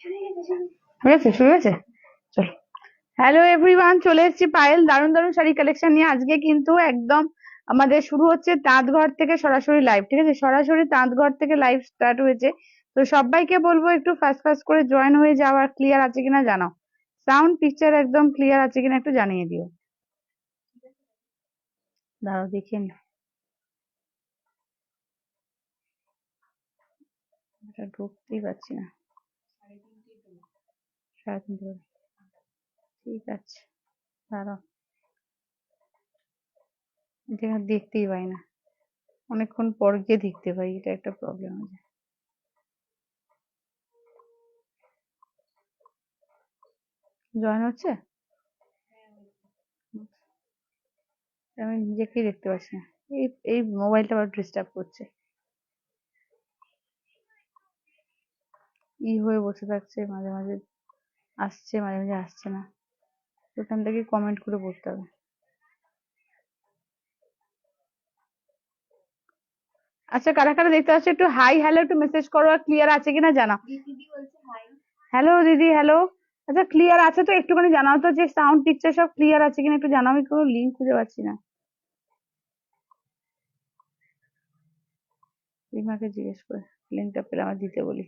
হয়ে গেছে, শুরু হয়েছে। চলো, হ্যালো এভরিওয়ান, চলে এসেছি পায়েল দারুণ দারুণ শাড়ি কালেকশন নিয়ে। আজকে কিন্তু একদম আমাদের শুরু হচ্ছে তাঁতঘর থেকে সরাসরি লাইভ, ঠিক আছে? সরাসরি তাঁতঘর থেকে লাইভ স্টার্ট হয়েছে। তো সবাইকে বলবো একটু ফাস্ট ফাস্ট করে জয়েন হয়ে যাও, আর ক্লিয়ার আছে কিনা জানাও, সাউন্ড পিকচার একদম ক্লিয়ার আছে কিনা একটু জানিয়ে দিও। দাঁড়াও দেখে নি, এটা ঢুকতেই পারছি না। 3:30 বাজে, ঠিক আছে দাঁড়াও, এটা দেখতেই পাই না, অনেকক্ষণ পর গিয়ে দেখতে পাই, এটা একটা প্রবলেম আছে। জয়েন হচ্ছে, আমি নিজেকেই দেখতে পাচ্ছি না। এই এই মোবাইলটা আবার ডিস্টার্ব করছে, হয়ে বসে থাকছে, মাঝে মাঝে আসছে, মাঝে মাঝে আসছে না। ওখান থেকে কমেন্ট করে বলতে হবে। আচ্ছা, কারা কারা দেখতে পাচ্ছ একটু হাই হ্যালো একটু মেসেজ করো, আর ক্লিয়ার আছে কিনা জানাও। হ্যালো দিদি, হ্যালো। আচ্ছা, ক্লিয়ার আছে তো একটুখানি জানাও তো, যে সাউন্ড পিকচার সব ক্লিয়ার আছে কিনা একটু জানাও, আমি কোনো লিঙ্ক খুঁজে পাচ্ছি না। রিমাকে জিজ্ঞেস করে লিঙ্কটা পেলে আমার দিতে বলি।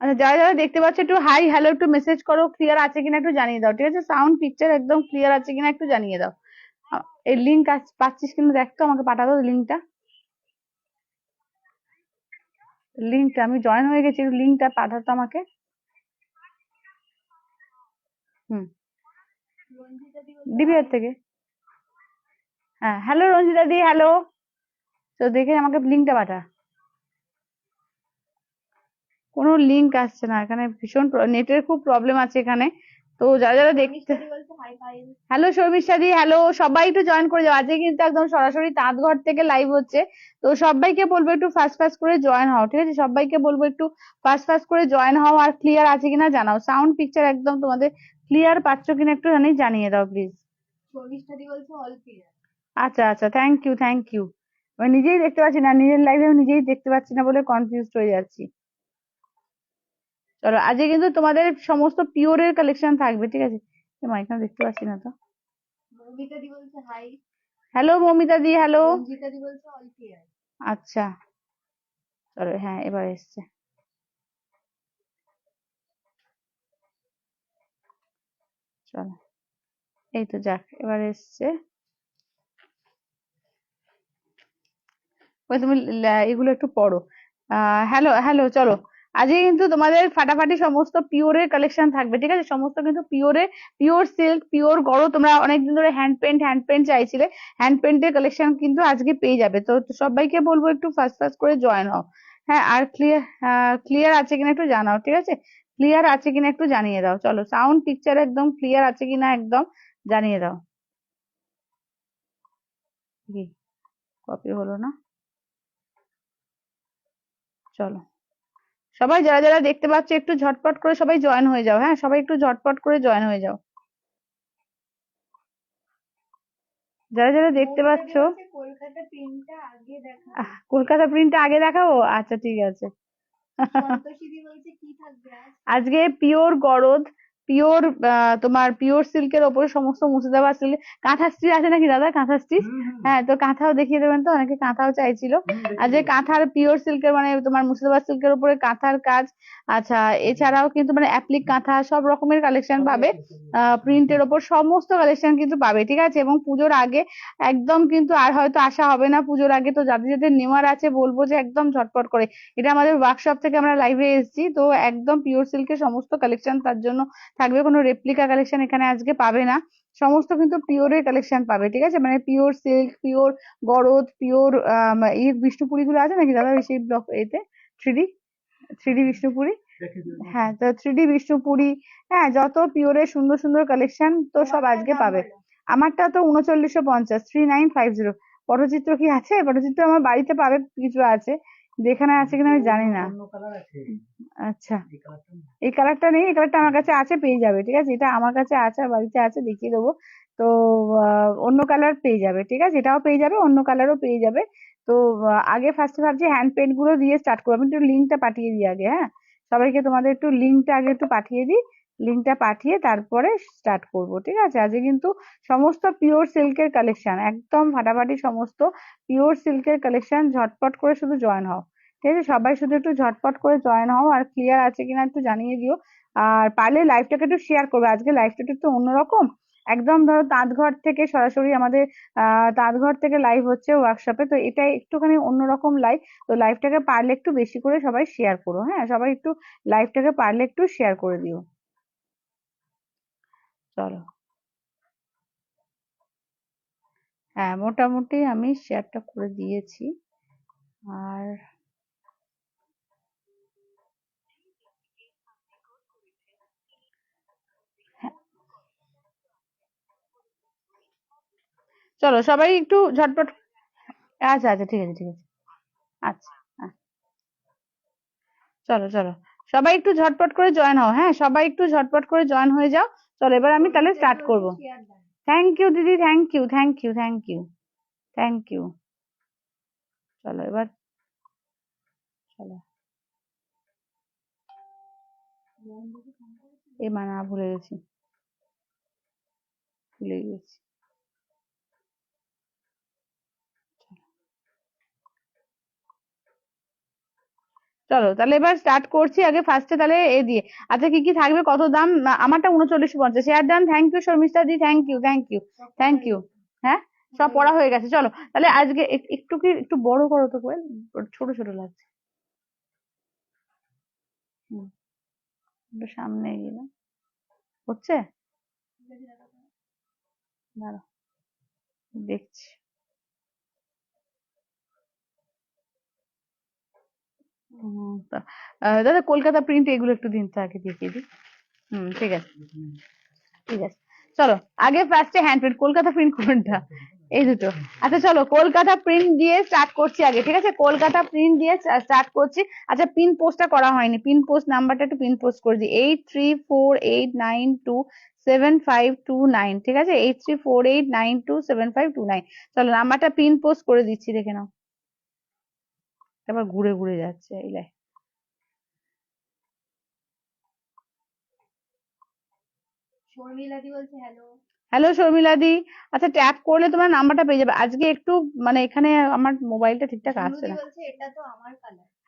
আচ্ছা, যারা যারা দেখতে পাচ্ছ একটু হাই হ্যালো একটু মেসেজ করো, ক্লিয়ার আছে কিনা একটু জানিয়ে দাও, ঠিক আছে? সাউন্ড পিকচার একদম ক্লিয়ার আছে কিনা একটু জানিয়ে দাও। এই লিঙ্ক পাচ্ছিস কিনা দেখ তো, আমাকে পাঠা দাও লিঙ্কটা। লিঙ্কটা আমি জয়েন হয়ে গেছি, লিঙ্কটা পাঠাতো আমাকে। হুম, ডিবিআর থেকে। হ্যাঁ, হ্যালো রঞ্জিতা দি, হ্যালো। তো দেখে আমাকে লিঙ্কটা পাঠা। কোনো লিঙ্ক আসছে না এখানে, ভীষণ নেটের খুব প্রবলেম আছে এখানে। তো যারা যারা দেখতে, হ্যালো শর্মিষ্ঠা দি, হ্যালো। সবাই একটু জয়েন করে যাও, আজকে কিন্তু একদম সরাসরি তাঁতঘর থেকে লাইভ হচ্ছে। তো সবাইকে বলবো একটু ফাস্ট ফাস্ট করে জয়েন হও, ঠিক আছে? সবাইকে বলবো একটু ফাস্ট ফাস্ট করে জয়েন হও, আর ক্লিয়ার আছে কিনা জানাও, সাউন্ড পিকচার একদম তোমাদের ক্লিয়ার পাচ্ছ কিনা একটু জানিয়ে দাও প্লিজ। আচ্ছা আচ্ছা, থ্যাংক ইউ থ্যাংক ইউ। আমি নিজেই দেখতে পাচ্ছি না, নিজের লাইভে আমি নিজেই দেখতে পাচ্ছি না বলে কনফিউজড হয়ে যাচ্ছি। চলো, আজকে কিন্তু তোমাদের সমস্ত পিওরের কালেকশন থাকবে, ঠিক আছে? এখানে দেখতে পাচ্ছি না তো। হ্যালো মমিতা দি, হ্যালো। আচ্ছা, চলো, হ্যাঁ এবার এসছে। চলো, এই তো যাক, এবার এসছে। ওই তুমি এগুলো একটু পড়ো। হ্যালো হ্যালো, চলো। আজকে কিন্তু তোমাদের ফাটাফাটি সমস্ত পিওরের কালেকশন থাকবে, ঠিক আছে? সমস্ত কিন্তু পিওরে, পিওর সিল্ক, পিওর গড়। তোমরা অনেকদিন ধরে হ্যান্ড পেন্ট চাইছিলে, হ্যান্ড পেন্টের কালেকশন কিন্তু আজকে পেয়ে যাবে। তো সবাইকে বলবো একটু ফাস্ট ফাস্ট করে জয়েন হও। হ্যাঁ, আর ক্লিয়ার আছে কিনা একটু জানাও, ঠিক আছে? ক্লিয়ার আছে কিনা একটু জানিয়ে দাও। চলো, সাউন্ড পিকচার একদম ক্লিয়ার আছে কিনা একদম জানিয়ে দাও। কি কপি হলো না? চলো, সবাই যারা যারা দেখতে পাচ্ছ একটু ঝটপট করে সবাই জয়েন হয়ে যাও। হ্যাঁ, সবাই একটু ঝটপট করে জয়েন হয়ে যাও, যারা যারা দেখতে পাচ্ছ। কলকাতা প্রিন্টটা আগে দেখাবো, আচ্ছা ঠিক আছে। আজকে পিওর গরদ, পিওর তোমার পিওর সিল্কের ওপরে সমস্ত মুর্শিদাবাদ সিল্ক। কাঁথা স্টিচ আছে নাকি দাদা, কাঁথা স্টিচ? হ্যাঁ, তো কাঁথাও দেখিয়ে দেবেন তো, অনেকে কাঁথাও চাইছিল। আজকে কাঁথার পিওর সিল্কের মানে তোমার মুর্শিদাবাদ সিল্কের উপরে কাঁথার কাজ। আচ্ছা, এছাড়াও কিন্তু মানে অ্যাপ্লিক কাঁথা সব রকমের কালেকশন পাবে। প্রিন্টের ওপর সমস্ত কালেকশন কিন্তু পাবে, ঠিক আছে? এবং পুজোর আগে একদম কিন্তু আর হয়তো আসা হবে না পুজোর আগে। তো যাদের যাদের নেওয়ার আছে বলবো যে একদম ঝটপট করে। এটা আমাদের ওয়ার্কশপ থেকে আমরা লাইভে এসেছি, তো একদম পিওর সিল্কের সমস্ত কালেকশন তার জন্য থাকবে। কোনো রেপ্লিকা কালেকশন এখানে আজকে পাবে না, সমস্ত কিন্তু পিওরের কালেকশন পাবে, ঠিক আছে? মানে পিওর সিল্ক, পিওর গরদ, পিওর বিষ্ণুপুরি গুলো আছে নাকি দাদা সেই ব্লক এতে? Three D, three D Bishnupuri. হ্যাঁ, তো থ্রিডি বিষ্ণুপুরি। হ্যাঁ, যত পিওরের সুন্দর সুন্দর কালেকশন তো সব আজকে পাবে। আমারটা তো 3950, 3950। পটচিত্র কি আছে? পটচিত্র আমার বাড়িতে পাবে, কিছু আছে, যেখানে আছে কিনা আমি জানি না। আচ্ছা, এই কালারটা নেই, এই কালারটা আমার কাছে আছে, পেয়ে যাবে, ঠিক আছে, এটা আমার কাছে আছে, বাড়িতে আছে, দেখিয়ে দেবো। তো অন্য কালার পেয়ে যাবে, ঠিক আছে, এটাও পেয়ে যাবে, অন্য কালারও পেয়ে যাবে। তো আগে ফার্স্টে ভাবছি হ্যান্ড পেন্ট গুলো দিয়ে স্টার্ট করবো। আমি একটু লিঙ্কটা পাঠিয়ে দিই আগে, হ্যাঁ, সবাইকে তোমাদের একটু লিঙ্কটা আগে একটু পাঠিয়ে দিই। লিঙ্কটা পাঠিয়ে তারপরে স্টার্ট করব, ঠিক আছে। আজকে কিন্তু সমস্ত পিওর সিল্কের কালেকশন, একদম ফাটাফাটি সমস্ত পিওর সিল্কের কালেকশন, ঝটপট করে শুধু জয়েন হও, ঠিক আছে, সবাই শুধু একটু ঝটপট করে জয়েন হও, আর ক্লিয়ার আছে কিনা একটু জানিয়ে দিও। আর পারলে লাইভটাকে একটু শেয়ার করবে, আজকে লাইভটা একটু অন্যরকম, একদম ধরো তাঁতঘর থেকে সরাসরি আমাদের তাঁতঘর থেকে লাইভ হচ্ছে ওয়ার্কশপে, তো এটা একটুখানি অন্যরকম লাইভ। তো লাইভটাকে পারলে একটু বেশি করে সবাই শেয়ার করো, হ্যাঁ, সবাই একটু লাইভটাকে পারলে একটু শেয়ার করে দিও। চলো, হ্যাঁ, মোটামুটি আমি শেয়ারটা করে দিয়েছি। আর হ্যাঁ, চলো সবাই একটু ঝটপট। আচ্ছা আচ্ছা, ঠিক আছে ঠিক আছে। আচ্ছা, চলো চলো, সবাই একটু ঝটপট করে জয়েন হও, হ্যাঁ, সবাই একটু ঝটপট করে জয়েন হয়ে যাও। চলো এবার আমি তাহলে স্টার্ট করব। থ্যাংক ইউ দিদি, thank you, thank you, thank you, thank you. চলো এবার, চলো, এ মানা ভুলে গেছি, ভুলে গেছি। চলো তাহলে এবার স্টার্ট করছি, আগে ফার্স্টে তাহলে এ দিয়ে। আচ্ছা, কি কি থাকবে, কত দাম? আমারটা 3950 share done, thank you Sharmishtha দি, thank you, thank you, thank you. হ্যাঁ, সব পড়া হয়ে গেছে, চলো তাহলে আজকে একটু কি একটু বড় করো তো কোয়েল, ছোট ছোট লাগছে। হুম, একটু সামনে এগিয়ে নাও। হচ্ছে, দাঁড়াও, দেখছি। দাদা কলকাতা প্রিন্ট এগুলো একটু দিন তো, আগে দেখিয়ে দিই। ঠিক আছে, ঠিক আছে। চলো, আগে ফার্স্টে হ্যান্ড প্রিন্ট, কলকাতা প্রিন্ট কোনটা? এই দুটো। আচ্ছা চলো, কলকাতা প্রিন্ট দিয়ে স্টার্ট করছি আগে, ঠিক আছে, কলকাতা প্রিন্ট দিয়ে স্টার্ট করছি। আচ্ছা, পিন পোস্টটা করা হয়নি, পিন পোস্ট নাম্বারটা একটু পিন পোস্ট করে দিই, 8348927529, ঠিক আছে, 8348927529। চলো নাম্বারটা পিন পোস্ট করে দিচ্ছি, দেখে নাও। আবার ঘুরে ঘুরে যাচ্ছে, এই লাই। হ্যালো শর্মিলা দি। আচ্ছা, ট্যাপ করলে তোমার নাম্বারটা পেয়ে যাবে। আজকে একটু মানে এখানে আমার মোবাইলটা ঠিকঠাক আসছে না।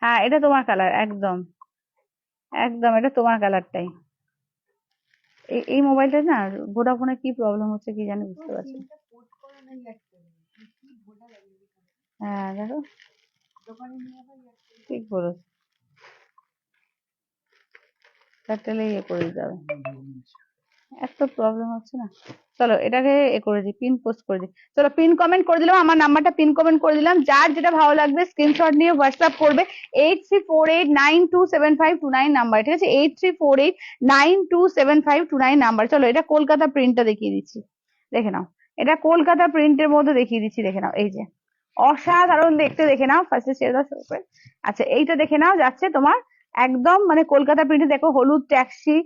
হ্যাঁ, এটা তোমার কালার, একদম একদম, এটা তোমার কালারটাই। এই মোবাইলটা না, ভোডাফোনে কি প্রবলেম হচ্ছে কি জানি, বুঝতে পারছি না। হ্যাঁ দেখো, ঠিক বলেছো, এয়ারটেলে ইয়ে করে দিতে হবে, এত প্রবলেম হচ্ছে না। চলো এটাকে এ করে দিই, পিন পোস্ট করে দিই। চলো পিন কমেন্ট করে দিলাম, আমার নাম্বারটা পিন কমেন্ট করে দিলাম, যার যেটা ভালো লাগবে স্ক্রিনশট নিয়ে হোয়াটসঅ্যাপ করবে 8348927529 নাম্বার, ঠিক আছে, 8348927529 নাম্বার। চলো এটা কলকাতা প্রিন্টটা দেখিয়ে দিচ্ছি, দেখে নাও, এটা কলকাতা প্রিন্টের মধ্যে দেখিয়ে দিচ্ছি, দেখে নাও, এই যে অসাধারণ দেখতে, দেখে নাও, ফার্স্টে ছেড়ে দাও শুরু করে। আচ্ছা, এইটা দেখে নাও, যাচ্ছে তোমার একদম মানে কলকাতা প্রিন্টে, দেখো হলুদ ট্যাক্সি,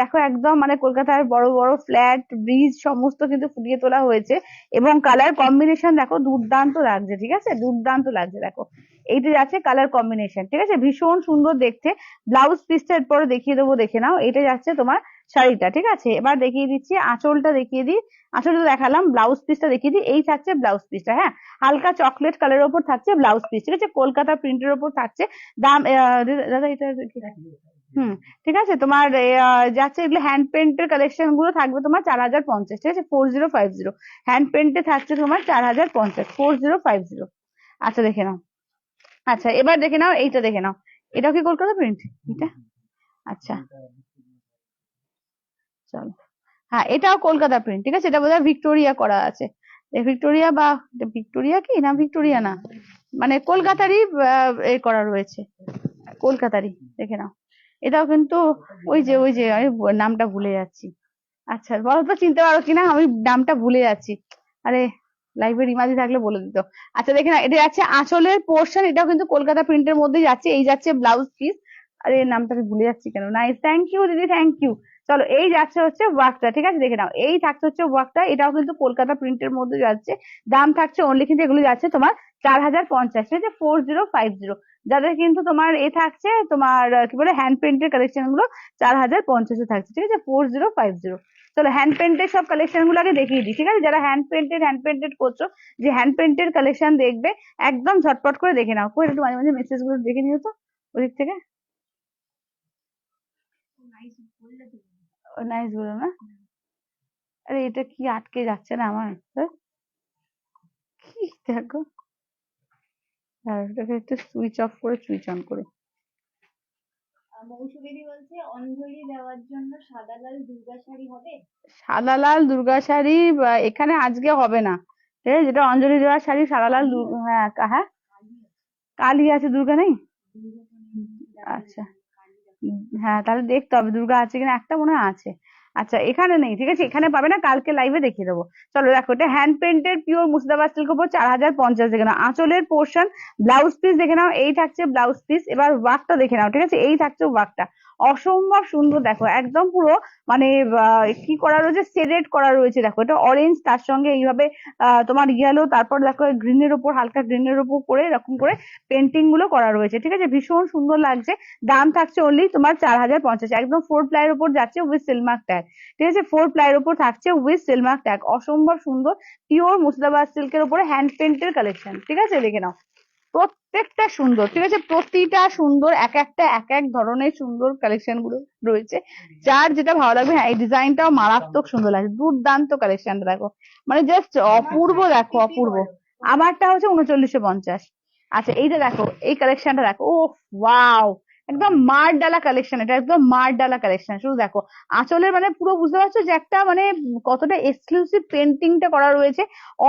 দেখো একদম মানে কলকাতার বড় বড় ফ্ল্যাট ব্রিজ সমস্ত কিন্তু ফুটিয়ে তোলা হয়েছে, এবং কালার কম্বিনেশন দেখো দুর্দান্ত লাগছে, ঠিক আছে, দুর্দান্ত লাগছে, দেখো এইটা যাচ্ছে কালার কম্বিনেশন, ঠিক আছে, ভীষণ সুন্দর দেখতে। ব্লাউজ পিসটা এরপরে দেখিয়ে দেবো, দেখে নাও, এটা যাচ্ছে তোমার শাড়িটা, ঠিক আছে, এবার দেখিয়ে দিচ্ছি আঁচলটা, দেখিয়ে দিই, আঁচলটা দেখালাম, ব্লাউজ পিসটা দেখিয়ে দিই, এই থাকছে ব্লাউজ পিসটা, হ্যাঁ, হালকা চকলেট কালারের ওপর থাকছে ব্লাউজ পিস, ঠিক আছে, কলকাতা প্রিন্টের ওপর থাকছে। দাম দাদা এটা হুম, ঠিক আছে, তোমার যাচ্ছে এগুলো হ্যান্ড পেন্টের কালেকশন গুলো থাকবে তোমার 4050, ঠিক আছে, 4050 হ্যান্ড পেন্টে থাকছে তোমার 4050, 4050। আচ্ছা দেখে নাও, আচ্ছা এবার দেখে নাও, এইটা দেখে নাও, এটাও কি কলকাতা প্রিন্ট এটা? আচ্ছা চলো, হ্যাঁ এটাও কলকাতা প্রিন্ট, ঠিক আছে, এটা বোধহয় ভিক্টোরিয়া করা আছে, ভিক্টোরিয়া বা ভিক্টোরিয়া কি না, ভিক্টোরিয়া না, মানে কলকাতারই এ করা রয়েছে, কলকাতারই, দেখে নাও, এটাও কিন্তু ওই যে আমি নামটা ভুলে যাচ্ছি। আচ্ছা বলো তো চিনতে পারো কিনা, আমি নামটা ভুলে যাচ্ছি, আরে লাইভে রিমাজি থাকলে বলে দিত। আচ্ছা দেখে না, এটা যাচ্ছে আঁচলের পোর্শন, এটাও কিন্তু কলকাতা প্রিন্টের মধ্যে যাচ্ছে। এই যাচ্ছে ব্লাউজ পিস, আরে এর নামটা আমি ভুলে যাচ্ছি কেন। নাইস, থ্যাংক ইউ দিদি, থ্যাংক ইউ। চলো এই যাচ্ছে হচ্ছে ওয়ার্কটা, ঠিক আছে দেখে নাও, এই থাকছে হচ্ছে ওয়ার্কটা, এটাও কিন্তু কলকাতা প্রিন্টের মধ্যে যাচ্ছে। দাম থাকছে অনলি কিন্তু এগুলো যাচ্ছে তোমার 4050, ঠিক আছে 4050। যাদের কিন্তু তোমার এ থাকছে তোমার কি বলে হ্যান্ড পেন্টের কালেকশন গুলো 4050 থাকছে, ঠিক আছে 4050। চলো হ্যান্ড পেন্টের সব কালেকশন গুলো আগে দেখিয়ে দিই, ঠিক আছে যারা হ্যান্ড পেন্টেড করছো, যে হ্যান্ড পেন্টের কালেকশন দেখবে একদম ঝটপট করে দেখে নাও। কই একটু মাঝে মাঝে মেসেজ গুলো দেখে নিও তো ওদিক থেকে। নাইস বলো না, আরে এটা কি আটকে যাচ্ছে না আমার, কি দেখো, আর এটাকে একটু সুইচ অফ করে সুইচ অন করে। মৌসুমী বলছে অঞ্জলি দেওয়ার জন্য সাদা লাল দুর্গা শাড়ি হবে। সাদা লাল দুর্গা শাড়ি এখানে আজকে হবে না, ঠিক আছে যেটা অঞ্জলি দেওয়ার শাড়ি সাদা লাল হ্যাঁ হ্যাঁ কালী আছে, দুর্গা নেই। আচ্ছা হ্যাঁ তাহলে দেখতে হবে দুর্গা আছে কিনা, একটা মনে হয় আছে। আচ্ছা এখানে নেই, ঠিক আছে এখানে পাবে না, কালকে লাইভে দেখিয়ে দেবো। চলো দেখো, এটা hand painted pure Murshidabad silk উপর 4050 দেখে নাও। আঁচলের পোর্শন ব্লাউজ পিস দেখে নাও, এই থাকছে ব্লাউজ পিস। এবার ওয়ার্কটা দেখে নাও, ঠিক আছে এই থাকছে ওয়ার্কটা, অসম্ভব সুন্দর দেখো, একদম পুরো মানে কি করা রয়েছে, সেডেড করা রয়েছে দেখো, এটা অরেঞ্জ তার সঙ্গে এইভাবে তোমার ইয়েলো, তারপর দেখো গ্রিনের উপর হালকা গ্রিনের উপর করে এরকম করে পেন্টিং গুলো করা রয়েছে, ঠিক আছে ভীষণ সুন্দর লাগছে। দাম থাকছে অনলি তোমার 4050, একদম 4 প্লাইয়ের উপর যাচ্ছে উইথ সিলমার্ক ট্যাগ, ঠিক আছে 4 প্লাইয়ের উপর থাকছে উইথ সিলমার্ক ট্যাগ, অসম্ভব সুন্দর পিওর মুর্শিদাবাদ সিল্কের উপরে হ্যান্ড পেন্টের কালেকশন, ঠিক আছে দেখে নাও প্রত্যেকটা সুন্দর, ঠিক আছে প্রতিটা সুন্দর, এক একটা এক এক ধরনের সুন্দর কালেকশন গুলো রয়েছে, যার যেটা ভালো লাগবে। হ্যাঁ এই ডিজাইনটাও মারাত্মক সুন্দর লাগছে, দুর্দান্ত কালেকশনটা দেখো, মানে জাস্ট অপূর্ব দেখো অপূর্ব। আমারটা হচ্ছে 3950। আচ্ছা এইটা দেখো, এই কালেকশনটা দেখো, ও ওয়াও, একদম মার ডালা কালেকশন, এটা একদম মার ডালা কালেকশন। শুধু দেখো আঁচলের মানে পুরো বুঝতে পারছো যে একটা মানে কতটা এক্সক্লুসিভ পেন্টিংটা করা রয়েছে,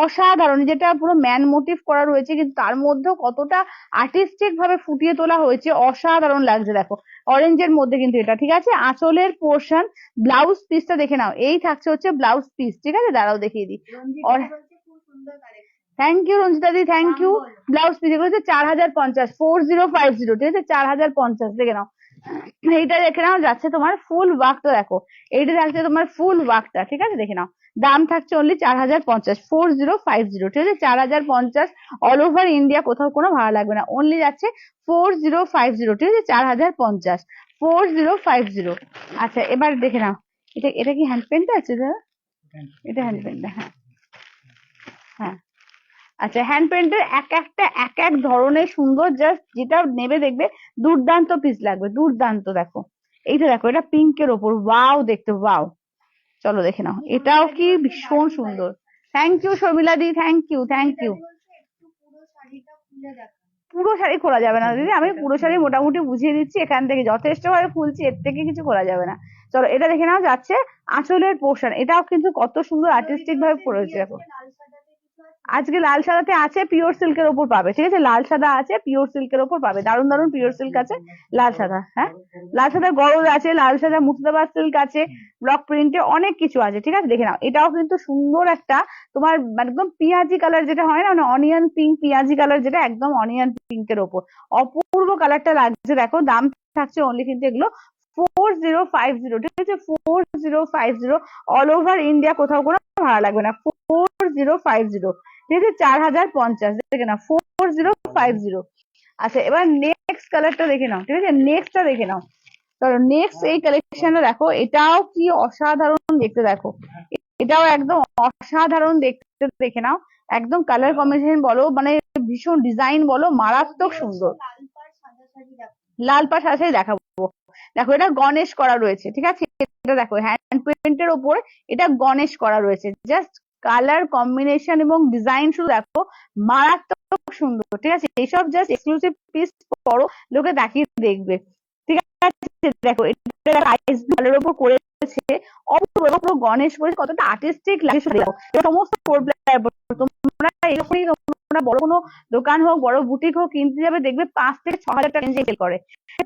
অসাধারণ, যেটা পুরো ম্যান মোটিভ করা রয়েছে কিন্তু তার মধ্যেও কতটা আর্টিস্টিক ভাবে ফুটিয়ে তোলা হয়েছে, অসাধারণ লাগছে দেখো। অরেঞ্জের মধ্যে কিন্তু এটা, ঠিক আছে আঁচলের পোর্শন, ব্লাউজ পিসটা দেখে নাও, এই থাকছে হচ্ছে ব্লাউজ পিস, ঠিক আছে দাঁড়াও দেখিয়ে দিই। থ্যাংক ইউ রঞ্জিতা দি, থ্যাংক ইউ। ব্লাউজ পিস এগুলো হচ্ছে 4050, 4050, ঠিক আছে 4050 দেখে নাও। এইটা দেখে নাও যাচ্ছে তোমার ফুল ওয়ার্কটা দেখো, এইটা যাচ্ছে তোমার ফুল ওয়ার্কটা, ঠিক আছে দেখে নাও। দাম থাকছে অনলি 4050, 4050, ঠিক আছে 4050, অল ওভার ইন্ডিয়া, কোথাও কোনো ভাড়া লাগবে না, অনলি যাচ্ছে 4050, ঠিক আছে 4050, 4050। আচ্ছা এবার দেখে নাও, এটা এটা কি হ্যান্ড পেন্ট আছে দাদা? এটা হ্যান্ড পেন্ট, হ্যাঁ হ্যাঁ। আচ্ছা হ্যান্ড পেন্টের এক একটা এক এক ধরনের সুন্দর, জাস্ট যেটা নেবে দেখবে দুর্দান্ত পিস লাগবে, দুর্দান্ত দেখো। এইটা দেখো, এটা পিঙ্কের ওপর, ওয়াও দেখতে ওয়াও। চলো দেখে নাও, এটাও কি ভীষণ সুন্দর। থ্যাংক ইউ শর্মিলা দি, থ্যাংক ইউ থ্যাংক ইউ। পুরো শাড়ি খোলা যাবে না দিদি, আমি পুরো শাড়ি মোটামুটি বুঝিয়ে দিচ্ছি, এখান থেকে যথেষ্ট ভাবে খুলছি, এর থেকে কিছু করা যাবে না। চলো এটা দেখে নাও যাচ্ছে আঁচলের পোর্শন, এটাও কিন্তু কত সুন্দর আর্টিস্টিক ভাবে করেছে দেখো। আজকে লাল সাদাতে আছে, পিওর সিল্কের ওপর পাবে, ঠিক আছে লাল সাদা আছে, পিওর সিল্কের ওপর পাবে, দারুন দারুন পিওর সিল্ক আছে, লাল সাদা, হ্যাঁ লাল সাদা গরজ আছে, লাল সাদা মুর্শিদাবাদ সিল্ক আছে, ব্লক প্রিন্টে অনেক কিছু আছে, ঠিক আছে দেখে নাও। এটাও কিন্তু সুন্দর একটা তোমার একদম পিঁয়াজি কালার যেটা হয় না, মানে অনিয়ন পিঙ্ক পিঁয়াজি কালার, যেটা একদম অনিয়ন পিঙ্কের ওপর অপূর্ব কালারটা লাগছে দেখো। দাম থাকছে অনলি কিন্তু এগুলো 4050, ঠিক আছে 4050, অল ওভার ইন্ডিয়া, কোথাও কোনো ভাড়া লাগবে না, 4050, ঠিক আছে 4050 দেখে নাও 4050। আচ্ছা এবার নেক্সট কালারটা দেখে নাও, ঠিক আছে নেক্সটটা দেখে নাও। চলো নেক্সট এই কালেকশনটা দেখো, এটাও কি অসাধারণ দেখতে দেখো, এটাও একদম অসাধারণ দেখতে দেখে নাও, একদম কালার কম্বিনেশন বলো মানে ভীষণ ডিজাইন বলো মারাত্মক সুন্দর। লাল পাড় সাথে দেখাবো, দেখো এটা গণেশ করা রয়েছে, ঠিক আছে এটা দেখো হ্যান্ড পেন্টের ওপর এটা গণেশ করা রয়েছে, জাস্ট কালার কম্বিনেশন এবং ডিজাইন শুধু দেখো মারাত্মক সুন্দর, ঠিক আছে এইসব জাস্ট এক্সক্লুসিভ পিস পরো, লোকে তাকিয়ে দেখবে, ঠিক আছে দেখো এটা আইস কালার উপর করেছে, অপূর্ব পুরো গণেশ করেছে, কতটা আর্টিস্টিক লাগে শুধু দেখো, সমস্ত তোমরা এরকমই তোমরা তোমরা বড় কোনো দোকান হোক, বড় বুটিক হোক কিনতে যাবে, দেখবে 5 থেকে 6 হাজার টাকা রেঞ্জে সেল করে।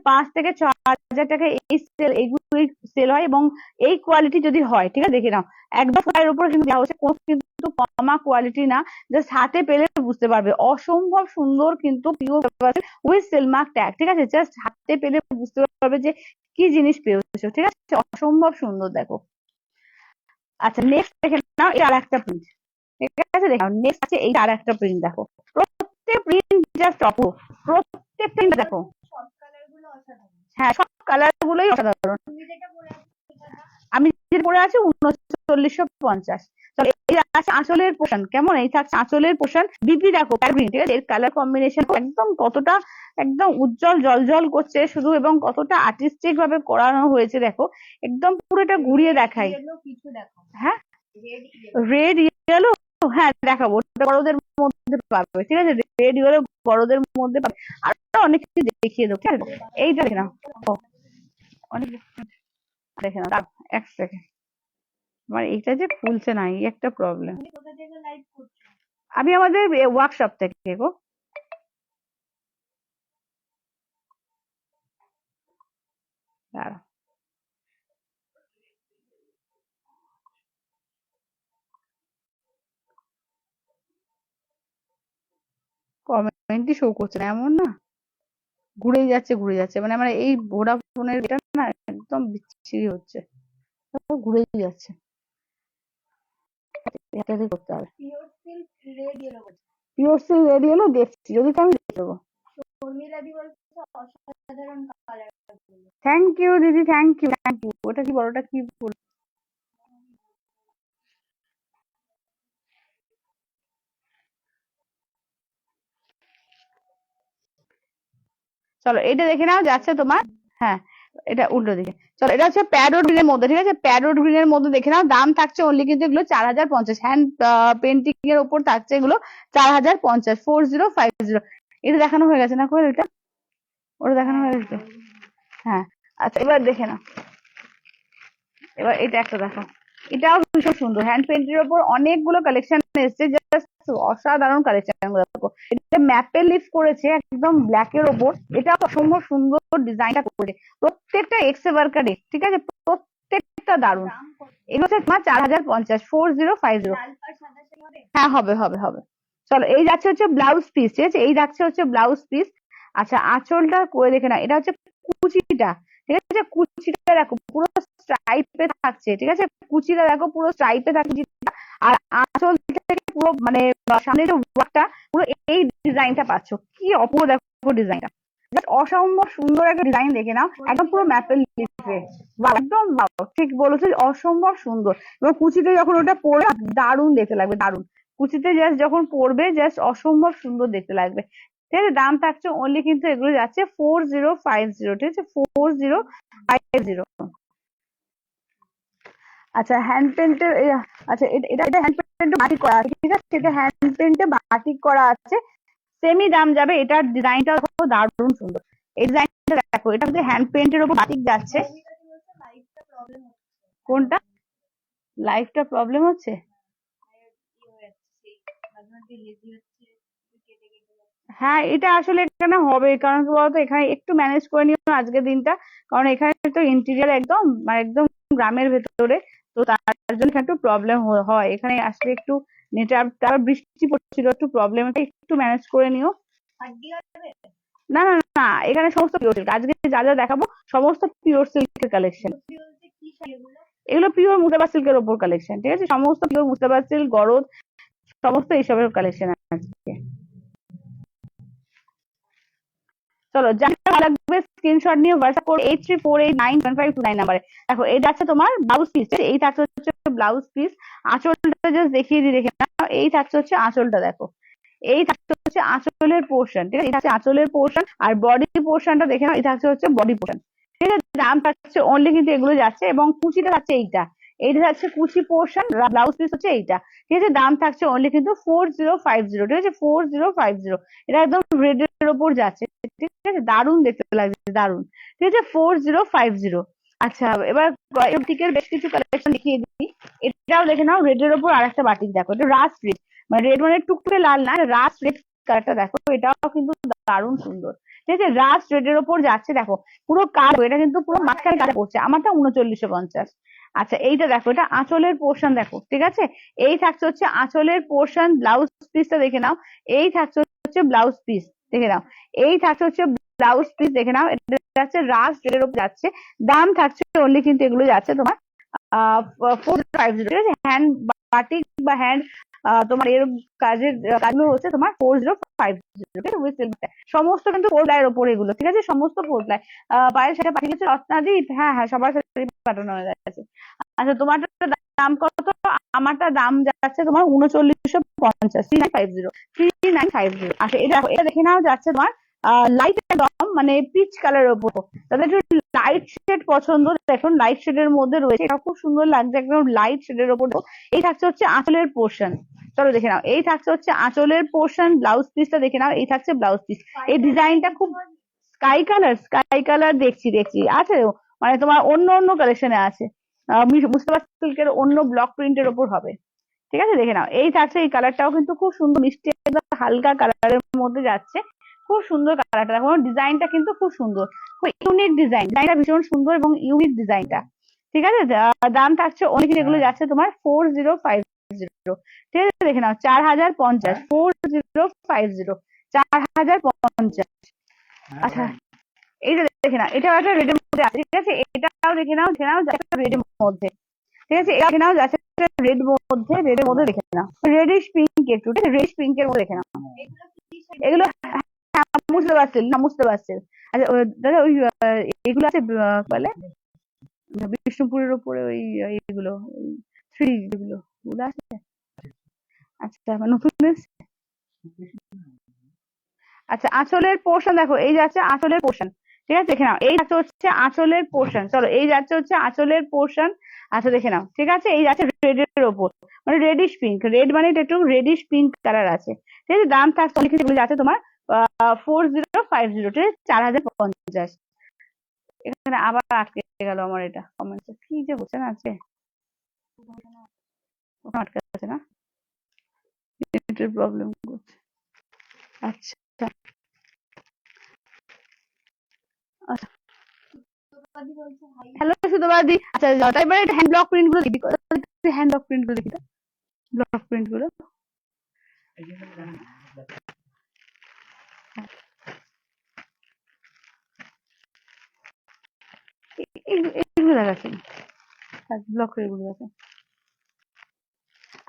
5 থেকে 6 হাজার টাকা এইগুলোই সেল হয়, এবং এই কোয়ালিটি যদি হয়, ঠিক আছে, দেখে নাও একদম এর উপর কিন্তু দেওয়া হচ্ছে, কোনো কিন্তু কমা কোয়ালিটি না, জাস্ট হাতে পেলে বুঝতে পারবে, অসম্ভব সুন্দর কিন্তু পিওর উইথ সিলমার্ক ট্যাগ, ঠিক আছে, জাস্ট হাতে পেলে বুঝতে পারবে যে কি জিনিস পেয়েছো, ঠিক আছে, অসম্ভব সুন্দর। দেখো, আচ্ছা নেক্সট দেখে নাও, এটা আর একটা প্রিন্ট, ঠিক আছে, দেখো নেক্সট আছে এইটা আর একটা প্রিন্ট। দেখো প্রত্যেক প্রিন্ট জাস্ট অপূর্ব, প্রত্যেক প্রিন্ট দেখো, সব কালার গুলো অসাধারণ। হ্যাঁ সব কালার গুলোই অসাধারণ। তুমি যেটা পরে আছো সেটা দাও। আমি যেটা পরে আছি 3950। চলো এই আছে আঁচলের পোর্শন, কেমন, এই থাকছে আঁচলের পোর্শন, বিপি দেখো প্যারগ্রিন, ঠিক আছে, এর কালার কম্বিনেশন একদম কতটা একদম উজ্জ্বল জলজল করছে শুধু, এবং কতটা আর্টিস্টিক ভাবে করানো হয়েছে, দেখো একদম পুরো এটা ঘুরিয়ে দেখাই। কিছু দেখো, হ্যাঁ রেড রেড ইয়েলো, হ্যাঁ দেখাবো, ওটা বড়দের মধ্যে পাবে, ঠিক আছে, রেড ইয়েলো বড়দের মধ্যে পাবে, আর অনেক কিছু দেখিয়ে দেবো, ঠিক আছে। এইটা দেখে নাও, অনেক দেখে নাও, এক সেকেন্ড, আমার এইটা যে খুলছে না, এই একটা প্রবলেম। তুমি কোথা থেকে লাইভ করছো? আমি আমাদের ওয়ার্কশপ থেকে গো, দাঁড়াও। কমেন্টই শো করছে না, এমন না, ঘুরেই যাচ্ছে ঘুরে যাচ্ছে, মানে আমার এই ভোডাফোনের এটা না একদম বিচ্ছিরি হচ্ছে, ঘুরেই যাচ্ছে, এটা করতে হবে। পিওর সিল্ক রেড ইয়েলো বলছো, পিওর সিল্ক রেড ইয়েলো দেখছি, যদি তো আমি দেখে দেবো। শর্মিলা দি বলছো অসাধারণ কালার গুলো। থ্যাংক ইউ দিদি, থ্যাংক ইউ থ্যাংক ইউ। ওটা কি বড়টা কি বল, চলো এইটা দেখে নাও, যাচ্ছে তোমার, হ্যাঁ এটা উল্টো দিকে। চলো এটা হচ্ছে প্যারোট গ্রিনের মধ্যে, ঠিক আছে, প্যারোট গ্রিনের মধ্যে দেখে নাও, দাম থাকছে অনলি কিন্তু এগুলো 4050, হ্যান্ড পেন্টিং এর উপর থাকছে এগুলো 4050, 4050। এটা দেখানো হয়ে গেছে না কোয়েল, এটা ওটা দেখানো হয়ে গেছে, হ্যাঁ। আচ্ছা এবার দেখে নাও, এবার এটা একটা দেখো, এটাও ভীষণ সুন্দর, হ্যান্ড পেন্টের ওপর অনেকগুলো কালেকশন এসেছে, জাস্ট অসাধারণ কালেকশন গুলো দেখো। এটা ম্যাপেল লিফ করেছে একদম ব্ল্যাক এর ওপর, এটা অসম্ভব সুন্দর ডিজাইনটা করেছে, প্রত্যেকটা এক্স ওয়ার্কারে, ঠিক আছে, প্রত্যেকটা দারুণ। দাম কত? এগুলো হচ্ছে তোমার 4050, 4050। লাল পাড় সাদা শাড়ি হবে? হ্যাঁ হবে হবে হবে। চলো এই যাচ্ছে হচ্ছে ব্লাউজ পিস, ঠিক আছে, এই যাচ্ছে হচ্ছে ব্লাউজ পিস। আচ্ছা আঁচলটা করে দেখে না, এটা হচ্ছে কুচিটা, ঠিক আছে, কুচিটা দেখো পুরো স্ট্রাইপে থাকছে, ঠিক আছে, কুচিটা দেখো পুরো স্ট্রাইপে থাকছে, আর আঁচল থেকে পুরো মানে সামনে যে ওয়ার্কটা পুরো এই ডিজাইনটা পাচ্ছ, কি অপূর্ব দেখো ডিজাইনটা, অসম্ভব সুন্দর একটা ডিজাইন, দেখে নাও একদম পুরো ম্যাপেল লিফে, একদম ঠিক বলেছো, অসম্ভব সুন্দর। এবার কুচিতে যখন ওটা পরে দারুণ দেখতে লাগবে, দারুণ, কুচিতে জাস্ট যখন পরবে জাস্ট অসম্ভব সুন্দর দেখতে লাগবে, ঠিক আছে। দাম থাকছে অনলি কিন্তু এগুলো যাচ্ছে 4050, ঠিক আছে, 4050। আচ্ছা হ্যান্ড পেন্টের, আচ্ছা এটা এটা এটা হ্যান্ড পেন্টে বাটিক করা আছে, ঠিক আছে, এটা হ্যান্ড পেন্টে বাটিক করা আছে, সেমই দাম যাবে। এটার ডিজাইনটা দেখো দারুণ সুন্দর, এই ডিজাইনটা দেখো, এটা হচ্ছে হ্যান্ড পেন্টের উপর বাটিক যাচ্ছে। শর্মিলা দি বলছো লাইটটা প্রবলেম হচ্ছে। কোনটা লাইফটা প্রবলেম হচ্ছে? হয়ে যাচ্ছে সেই মাঝে মাঝে লেজি হচ্ছে, কেটে কেটে যাচ্ছে। হ্যাঁ এটা আসলে এখানে হবে, কারণ কি বলতো, এখানে একটু ম্যানেজ করে নিও আজকের দিনটা, কারণ এখানে তো ইন্টেরিয়ার একদম মানে একদম গ্রামের ভেতরে, তো তার জন্য একটু প্রবলেম হয়, এখানে আসলে একটু নেটওয়ার্ক, বৃষ্টি পড়ছিল, একটু প্রবলেম, একটু ম্যানেজ করে নিও। হাড্ডি হবে? না না না, এখানে সমস্ত পিওর সিল্ক, আজকে যা যা দেখাবো সমস্ত পিওর সিল্কের কালেকশন, বলছি বলতে কি শাড়ি এগুলো? এগুলো পিওর মুস্তাবা সিল্কের ওপর কালেকশন, ঠিক আছে, সমস্ত পিওর মুস্তাবা সিল্ক, গরদ, সমস্ত এইসবের কালেকশন আজকে। চলো যার ভালো লাগবে স্ক্রিনশট নিয়ে হোয়াটসঅ্যাপ করো 83489752 নাম্বারে। দেখো এই যাচ্ছে তোমার ব্লাউজ পিস, এই থাকছে হচ্ছে ব্লাউজ পিস, আঁচলটা জাস্ট দেখিয়ে দিই, দেখে নাও, এই থাকছে হচ্ছে আঁচলটা, দেখো এই থাকছে হচ্ছে আঁচলের পোর্শন, ঠিক আছে, এই থাকছে আঁচলের পোর্শন, আর বডি পোর্শনটা দেখে নাও, এই থাকছে হচ্ছে বডি পোর্শন, ঠিক আছে। দাম থাকছে অনলি কিন্তু এগুলো যাচ্ছে, এবং কুচিটা থাকছে এইটা থাকছে কুচি পোর্শন, ব্লাউজ পিস হচ্ছে এইটা, ঠিক আছে। দাম থাকছে অনলি কিন্তু 4050, ঠিক আছে, 4050। এটা একদম রেডের ওপর যাচ্ছে, ঠিক আছে, দারুণ দেখতে লাগছে, দারুণ, ঠিক আছে, 4050। আচ্ছা এবার টিকের বেশ কিছু কালেকশন দেখিয়ে দিই, এটাও দেখে নাও, রেডের ওপর আর একটা বাটিক দেখো, এটা রাস্ট রেড, মানে রেড মানে টুকটুকে লাল না, রাস্ট রেড কালারটা দেখো, এটাও কিন্তু দারুণ সুন্দর। ঠিক আছে, রাস্ট রেডের ওপর যাচ্ছে দেখো, পুরো কালো, এটা কিন্তু পুরো মাঝখানে কাটা পড়ছে, আমারটা 3950। আচ্ছা এইটা দেখো, এটা আঁচলের পোর্শন দেখো, ঠিক আছে, এই থাকছে হচ্ছে আঁচলের পোর্শন, ব্লাউজ পিসটা দেখে নাও, এই থাকছে হচ্ছে ব্লাউজ পিস দেখে নাও, এই থাকছে হচ্ছে ব্লাউজ পিস দেখে নাও, এটা যাচ্ছে রাস্ট রেডের ওপর যাচ্ছে, দাম থাকছে অনলি কিন্তু এগুলো যাচ্ছে তোমার 4050। ঠিক আছে, হ্যান্ড বাটিক বা হ্যান্ড তোমার এর কাজের কাজগুলো হচ্ছে তোমার 4050। সমস্ত কিন্তু ফোর প্লাইয়ের ওপর এগুলো, ঠিক আছে, সমস্ত ফোর প্লাই। পায়ের সাথে পাঠিয়ে গেছে রত্নাদীপ, হ্যাঁ হ্যাঁ সবার সাথে পাঠানো হয়ে গেছে। আচ্ছা তোমারটা দাম কত? আমারটা দাম যাচ্ছে তোমার 3950, 3950। আচ্ছা এটা দেখো, এটা দেখে নাও যাচ্ছে তোমার লাইট একদম মানে পিচ কালারের ওপর, তাদের একটু লাইট শেড পছন্দ, দেখুন লাইট শেডের মধ্যে রয়েছে, এটা খুব সুন্দর লাগছে একদম লাইট শেডের ওপর। এই থাকছে হচ্ছে আঁচলের পোর্শন, চলো দেখে নাও, এই থাকছে হচ্ছে আঁচলের পোর্শন, ব্লাউজ পিসটা দেখে নাও, এই থাকছে ব্লাউজ পিস। এই ডিজাইনটা খুব স্কাই কালার দেখছি দেখছি আছে, মানে তোমার অন্য অন্য কালেকশনে আছে, বুঝতে পারছি সিল্কের অন্য ব্লক প্রিন্টের ওপর হবে। ঠিক আছে, দেখে নাও, এই থাকছে, এই কালারটাও কিন্তু খুব সুন্দর মিষ্টি একদম হালকা কালারের মধ্যে যাচ্ছে, খুব সুন্দর কালারটা দেখো, ডিজাইনটা কিন্তু খুব সুন্দর, খুব ইউনিক ডিজাইন, ডিজাইনটা ভীষণ সুন্দর এবং ইউনিক ডিজাইনটা। ঠিক আছে, দাম থাকছে অনেক, এগুলো যাচ্ছে তোমার 4050। ঠিক আছে, দেখে নাও 4050, 4050, 4050। আচ্ছা এইটা দেখে নাও, এটাও একটা রেডের মধ্যে আছে, ঠিক আছে, এটাও দেখে নাও, দেখে নাও যাচ্ছে রেডের মধ্যে। ঠিক আছে, এটা দেখে নাও যাচ্ছে রেড মধ্যে, রেডের মধ্যে দেখে নাও, রেডিশ পিঙ্ক একটু, ঠিক আছে, রেডিশ পিঙ্কের মধ্যে দেখে নাও। এগুলো হ্যাঁ, বুঝতে পারছি না, বুঝতে পারছি। আচ্ছা দাদা ওই এগুলো আছে বলে বিষ্ণুপুরের উপরে ওই এইগুলো থ্রি যেগুলো ওগুলো আছে। আচ্ছা নতুন এসেছে। আচ্ছা আঁচলের পোর্শন দেখো, এই যাচ্ছে আঁচলের পোর্শন, ঠিক আছে, দেখে নাও, এই যাচ্ছে হচ্ছে আঁচলের পোর্শন, চলো এই যাচ্ছে হচ্ছে আঁচলের পোর্শন। আচ্ছা দেখে নাও, ঠিক আছে, এই যাচ্ছে রেডের ওপর, মানে রেডিশ পিঙ্ক, রেড মানে এটা একটু রেডিশ পিঙ্ক কালার আছে। ঠিক আছে, দাম থাকছে অনেক কিছু যাচ্ছে তোমার 4050, ঠিক আছে, 4050। এখানে আবার আটকে গেল আমার, এটা কমেন্টে কি যে বলছে না আজকে, ওখানে আটকে আছে না, নেটের প্রবলেম করছে। আচ্ছা আচ্ছা হ্যালো সুতোবাদি, আচ্ছা এবার এটা হ্যান্ড ব্লক প্রিন্ট গুলো দেখি, হ্যান্ড ব্লক প্রিন্ট গুলো দেখি, ব্লক প্রিন্ট গুলো এগুলো দেখাচ্ছেন, ব্লক এগুলো দেখেন।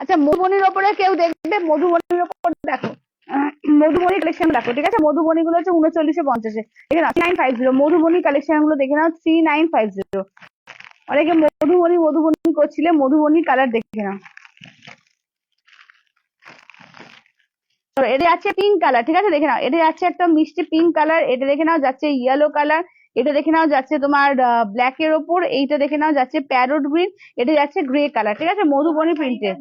আচ্ছা মধুবনির ওপরে কেউ দেখবে, মধুবনির ওপর দেখো, মধুবনী কালেকশন দেখো, ঠিক আছে, মধুবনী গুলো হচ্ছে 3950, দেখে নাও 3950, মধুবনী কালেকশন গুলো দেখে নাও 3950। অনেকে মধুবনী মধুবনী করছিলে, মধুবনী কালার দেখে নাও। এটা যাচ্ছে পিঙ্ক কালার, ঠিক আছে, দেখে নাও, এটা যাচ্ছে একটা মিষ্টি পিঙ্ক কালার, এটা দেখে নাও যাচ্ছে ইয়েলো কালার, এটা দেখে নাও যাচ্ছে তোমার ব্ল্যাক এর ওপর, এইটা দেখে নাও যাচ্ছে প্যারোট গ্রিন, এটা যাচ্ছে গ্রে কালার, ঠিক আছে, মধুবনী প্রিন্টের।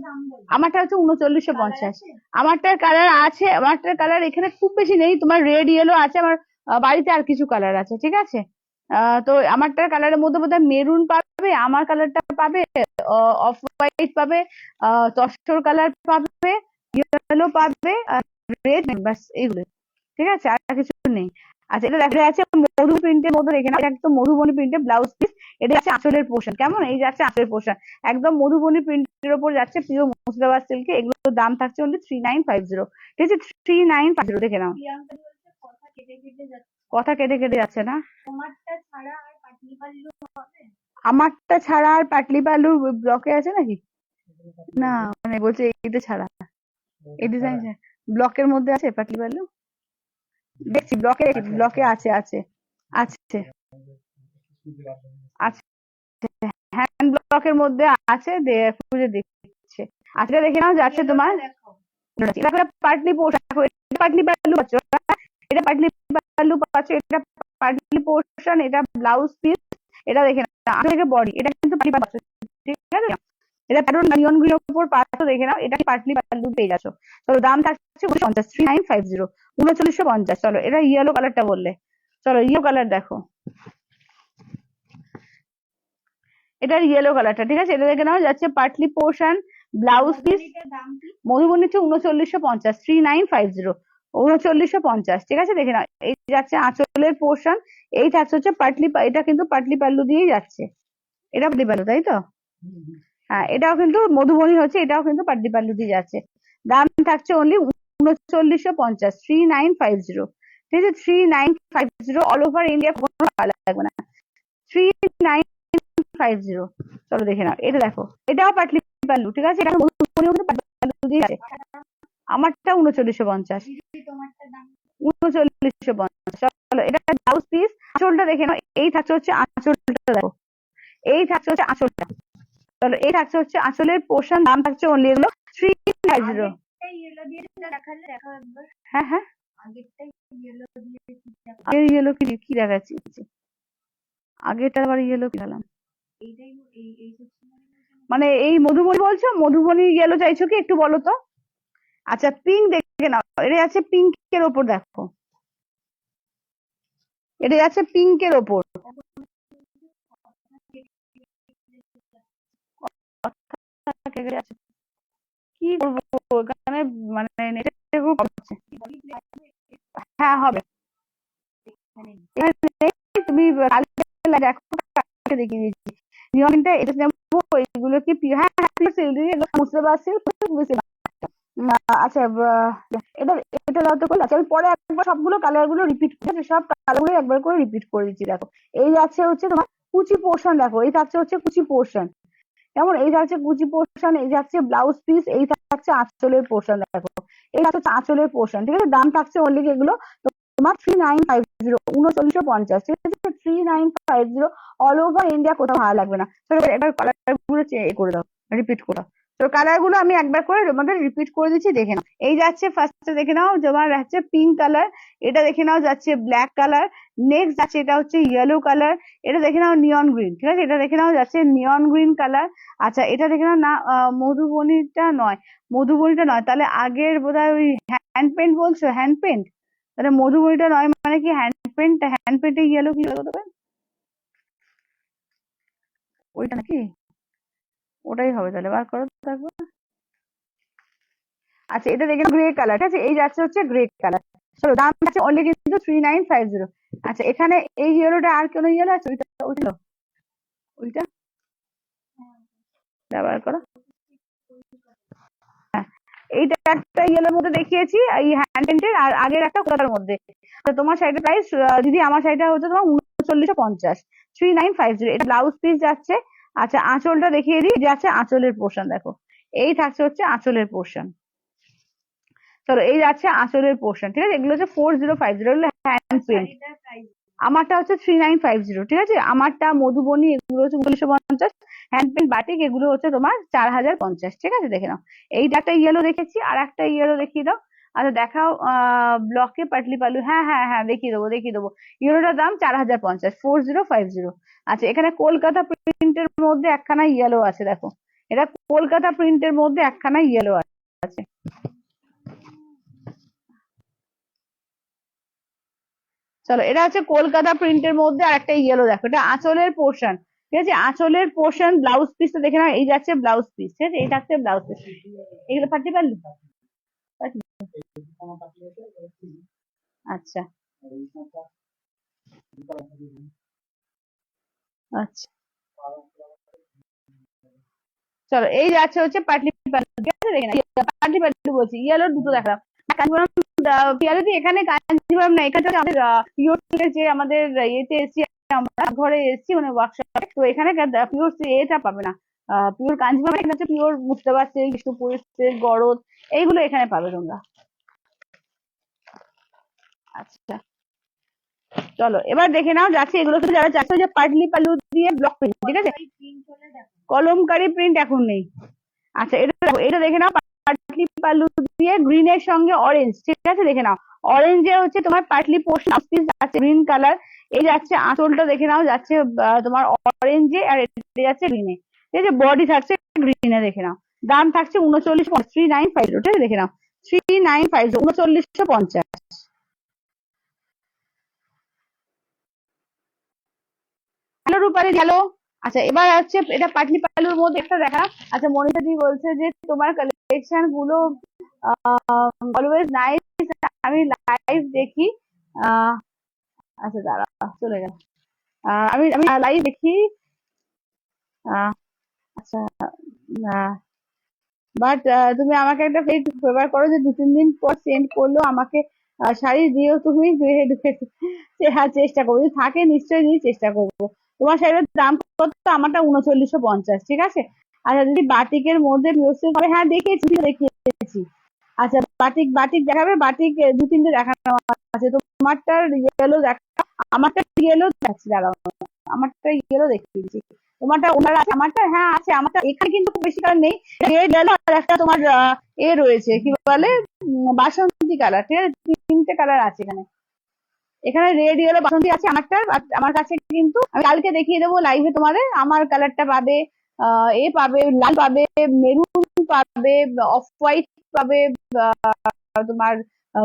আমারটা হচ্ছে 3950। আমারটার কালার আছে, আমারটার কালার এখানে খুব বেশি নেই, তোমার রেড ইয়েলো আছে, আমার বাড়িতে আর কিছু কালার আছে, ঠিক আছে। তো আমারটার কালারের মধ্যে বোধহয় মেরুন পাবে, আমার কালারটা পাবে, অফ হোয়াইট পাবে, তসর কালার পাবে, ইয়েলো পাবে, রেড, বাস এইগুলো, ঠিক আছে, আর কিছু নেই। আচ্ছা এটা দেখা যাচ্ছে মধু প্রিন্টের মধ্যে, দেখে না, এটা একদম মধুবনী প্রিন্টের ব্লাউজ পিস, এটা যাচ্ছে আঁচলের পোর্শন, কেমন, এই যাচ্ছে আঁচলের পোর্শন, একদম মধুবনী প্রিন্টের উপর যাচ্ছে পিওর মুর্শিদাবাদ সিল্কে, এগুলোর দাম থাকছে অনলি 3950। ঠিক আছে, 3950, দেখে নাও, কথা কেটে কেটে যাচ্ছে না, আমারটা ছাড়া আর পাটলি পালু ব্লকে আছে নাকি, না মানে বলছে এইটা ছাড়া, এই ডিজাইন ব্লকের মধ্যে আছে পাটলি পালু, দেখছি ব্লকে, ব্লকে আছে আছে আছে আছে, হ্যান্ড ব্লকের মধ্যে আছে, খুঁজে দেখছে। আচ্ছা দেখে নাও যাচ্ছে তোমার পাটলি পোর্শন, পাটলি পাল্লু পাচ্ছ, এটা পাটলি পাল্লু পাচ্ছ, এটা পাটলি পোর্শন, এটা ব্লাউজ পিস, এটা দেখে নাও, এটা বডি, এটা কিন্তু পাটলি পাচ্ছ, ঠিক আছে, এটা প্যাটার্ন নিয়ন গুলোর উপর পাচ্ছ, দেখে নাও, এটা পাটলি পাল্লু পেয়ে যাচ্ছ। চলো দাম থাকছে 50, 3950, 3950। চলো এটা ইয়েলো কালারটা বললে, চলো ইয়েলো কালার দেখো, এটার ইয়েলো কালারটা, ঠিক আছে, এটা দেখে নাও যাচ্ছে Patli portion, blouse piece, Madhubani হচ্ছে 3950, 3950, 3950, ঠিক আছে দেখে নাও। এই যাচ্ছে আঁচলের পোর্শন, এই থাকছে হচ্ছে পাটলি, এটা কিন্তু পাটলি পাল্লু দিয়েই যাচ্ছে, এটা পাটলি পাল্লু তাই তো? হ্যাঁ, এটাও কিন্তু মধুবনী হচ্ছে, এটাও কিন্তু পাটলি পাল্লু দিয়ে যাচ্ছে। দাম থাকছে অনলি 3950, 3950, ঠিক আছে 3950, অল ওভার ইন্ডিয়া, কোনো ভালো লাগবে না, 3950। চলো দেখে নাও, এটা দেখো, এটাও পাটলি পাল্লু, ঠিক আছে, এটা মধুবনী কিন্তু পাটলি পাল্লু দিয়ে যাচ্ছে। আমারটা 3950, তোমারটা দাম 3950। চলো, এটা ব্লাউজ পিস, আঁচলটা দেখে নাও, এই থাকছে হচ্ছে আঁচলটা দেখো, এই থাকছে হচ্ছে আঁচলটা। চলো, এই থাকছে হচ্ছে আঁচলের পোর্শন, দাম থাকছে অনলি এগুলো 350। ইয়েলো দিয়ে দেখালে দেখাও একবার। হ্যাঁ হ্যাঁ, আগেরটাই ইয়েলো দিয়ে দেখাও। আগের ইয়েলো কি দেখাচ্ছি, আগেরটা আবার ইয়েলো কি দিলাম? এইটাই এই সেকশনে মানে এই মধুবনী বলছো, মধুবনী ইয়েলো চাইছো কি একটু বলো তো? আচ্ছা, পিঙ্ক দেখে নাও, এটা আছে পিঙ্কের ওপর, দেখো এটা আছে পিঙ্কের ওপর। কি করবো এখানে, মানে নেটে খুব problem হচ্ছে। হ্যাঁ হবে, তুমি কালকে দেখো, কালকে দেখিয়ে দিচ্ছি নিয়মটা, এটা নেবো, এগুলো কি হ্যাঁ হ্যাঁ বুঝতে পারছি। আচ্ছা, এটা এটা দাও তো করলে। আচ্ছা, আমি পরে একবার সবগুলো কালার গুলো রিপিট করে, সব কালার গুলো একবার করে রিপিট করে দিচ্ছি। দেখো, এই যাচ্ছে হচ্ছে তোমার কুচি পোর্শন, দেখো এই থাকছে হচ্ছে কুচি পোর্শন, যেমন এই থাকছে কুচি পোর্শন, এই যাচ্ছে ব্লাউজ পিস, এই থাকছে আঁচলের পোর্শন, দেখো এই হচ্ছে আঁচলের পোর্শন, ঠিক আছে। দাম থাকছে অনলি এগুলো তোমার 3950, 3950, ঠিক আছে 3950, অল ওভার ইন্ডিয়া, কোথাও ভালো লাগবে না। এবার কালার গুলো করে দাও, রিপিট করে দাও। তো কালার গুলো আমি একবার করে তোমাদের রিপিট করে দিচ্ছি, দেখে নাও। এই যাচ্ছে ফার্স্টে দেখে নাও, তোমার যাচ্ছে পিঙ্ক কালার, এটা দেখে নাও যাচ্ছে ব্ল্যাক কালার, নেক্সট যাচ্ছে এটা হচ্ছে ইয়েলো কালার, এটা দেখে নাও নিয়ন গ্রিন, ঠিক আছে, এটা দেখে নাও যাচ্ছে নিয়ন গ্রিন কালার। আচ্ছা, এটা দেখে নাও না, মধুবনীটা নয়, মধুবনীটা নয়, তাহলে আগের বোধহয় ওই হ্যান্ড পেন্ট বলছো, হ্যান্ড পেন্ট, তাহলে মধুবনীটা নয়, মানে কি হ্যান্ড পেন্ট, হ্যান্ড পেন্টে ইয়েলো কি হতে পারে, ওইটা নাকি, ওটাই হবে তাহলে, বার করো দেখো। আচ্ছা, এটা দেখে গ্রে কালার, ঠিক আছে, এই যাচ্ছে হচ্ছে গ্রে কালার। চলো, দাম আছে অনলি কিন্তু 3950। আচ্ছা, এখানে এই ইয়েলোটা আর কোনো ইয়েলো আছে, ওইটা ওইটা ওইটা ব্যবহার করো। হ্যাঁ, এইটা একটা ইয়েলোর মধ্যে দেখিয়েছি, এই হ্যান্ড পেন্টের, আর আগের একটা কোটার মধ্যে। তো তোমার শাড়িটার প্রাইস, দিদি আমার শাড়িটা হচ্ছে তোমার 3950, 3950, এটা ব্লাউজ পিস যাচ্ছে। আচ্ছা, আঁচলটা দেখিয়ে দিই, যাচ্ছে আঁচলের পোর্শন, দেখো এই থাকছে হচ্ছে আঁচলের পোর্শন। চলো, এই যাচ্ছে আঁচলের পোর্শন, ঠিক আছে, এগুলো হচ্ছে 4050, হলো হ্যান্ড পেন্ট। শাড়িটার প্রাইস আমারটা হচ্ছে 3950, ঠিক আছে, আমারটা মধুবনী এগুলো হচ্ছে 3950, হ্যান্ড পেন্ট বাটিক এগুলো হচ্ছে তোমার 4050, ঠিক আছে দেখে নাও। এইটা একটা ইয়েলো দেখেছি, আর একটা ইয়েলো দেখিয়ে দাও। আচ্ছা দেখাও, ব্লকে পাটলি পালু, হ্যাঁ হ্যাঁ হ্যাঁ দেখিয়ে দেবো। ইয়েলোটার দাম 4050, 4050। আচ্ছা, এখানে কলকাতা প্রিন্টের মধ্যে একখানা ইয়েলো আছে, দেখো এটা কলকাতা প্রিন্টের মধ্যে একখানা ইয়েলো আছে। চলো, এটা হচ্ছে কলকাতা প্রিন্টের মধ্যে আর একটা ইয়েলো, দেখো এটা আঁচলের পোর্শন, ঠিক আছে, আঁচলের পোর্শন, ব্লাউজ পিসটা দেখে নাও, এই যাচ্ছে ব্লাউজ পিস, ঠিক আছে, এই থাকছে ব্লাউজ পিস। এগুলো পারতে পারলি? আচ্ছা আচ্ছা, চলো, এই যাচ্ছে হচ্ছে পাটলি পাটলি, ঠিক আছে দেখে নাও, পাটলি পাটলি বলছি, ইয়েলো দুটো দেখালাম। কাঞ্জিপুরম, পিয়ালিদি এখানে কাঞ্জিপুরম না, এখানে হচ্ছে আমাদের পিওর সিল্কের, যে আমাদের ইয়েতে এসছি, আমরা ঘরে এসছি, মানে ওয়ার্কশপে, তো এখানে পিওর এটা পাবে না, পিওর কাঞ্জিপুরম, এখানে হচ্ছে pure Murshidabad silk, Bishnupur silk, গরদ, এইগুলো এখানে পাবে তোমরা। আচ্ছা, চলো এবার দেখে নাও, যাচ্ছে এগুলো হচ্ছে যারা চাচ্ছে যে পাটলি পাল্লু দিয়ে ব্লক প্রিন্ট, ঠিক আছে, প্রিন্ট হলে দেখো। কলমকারি প্রিন্ট এখন নেই। আচ্ছা, এটা দেখে নাও, পাটলি পাল্লু দিয়ে গ্রিনের সঙ্গে অরেঞ্জ, ঠিক আছে দেখে নাও, অরেঞ্জে হচ্ছে তোমার পাটলি পোর্শন আছে, গ্রিন কালার, এই যাচ্ছে আঁচলটা দেখে নাও, যাচ্ছে তোমার অরেঞ্জে, আর এটা যাচ্ছে গ্রিনে, ঠিক আছে, বডি থাকছে গ্রিনে, দেখে নাও। দাম থাকছে 3950, 3950, ঠিক আছে দেখে নাও, 3950, 3950। হ্যালো রূপালি, হ্যালো। আচ্ছা, এবার হচ্ছে এটা পাটলি পালুর মধ্যে একটা দেখা। আচ্ছা, মনিষা দি বলছে যে তোমার কালেকশন গুলো অলওয়েজ নাইস, আমি লাইভ দেখি। আচ্ছা দাঁড়া, চলে গেল। আমি আমি লাইভ দেখি। আচ্ছা, বাট তুমি আমাকে একটা ফেভার করো, যে 2-3 দিন পর সেন্ড করলো আমাকে শাড়ি দিও তুমি। হ্যাঁ, চেষ্টা করবো, যদি থাকে নিশ্চয়ই দিয়ে চেষ্টা করবো। তোমার শাড়ির দাম কত? আমারটা 3950, ঠিক আছে। আচ্ছা, যদি বাটিকের মধ্যে হবে, হ্যাঁ দেখিয়েছি। আচ্ছা, বাটিক বাটিক দেখাবে, বাটিক 2-3টে দেখানো আছে। তোমারটার ইয়েলো দেখা, আমারটা ইয়েলো দেখাচ্ছি, দাঁড়াও। আমারটা ইয়েলো দেখিয়েছি, তোমারটা ওনার আছে, আমারটা হ্যাঁ আছে। আমারটা এখানে কিন্তু খুব বেশি কালার নেই, রেড ইয়েলো আর একটা তোমার এ রয়েছে, কি বলে, বাসন্তী কালার, ঠিক আছে। 3টে কালার আছে এখানে। এখানে রেড ইয়েলো বাসন্তী আছে আমারটা। আমার কাছে কিন্তু আমি কালকে দেখিয়ে দেবো লাইভে তোমাদের। আমার কালারটা পাবে, এ পাবে, লাল পাবে, মেরুন পাবে, অফ হোয়াইট পাবে, তোমার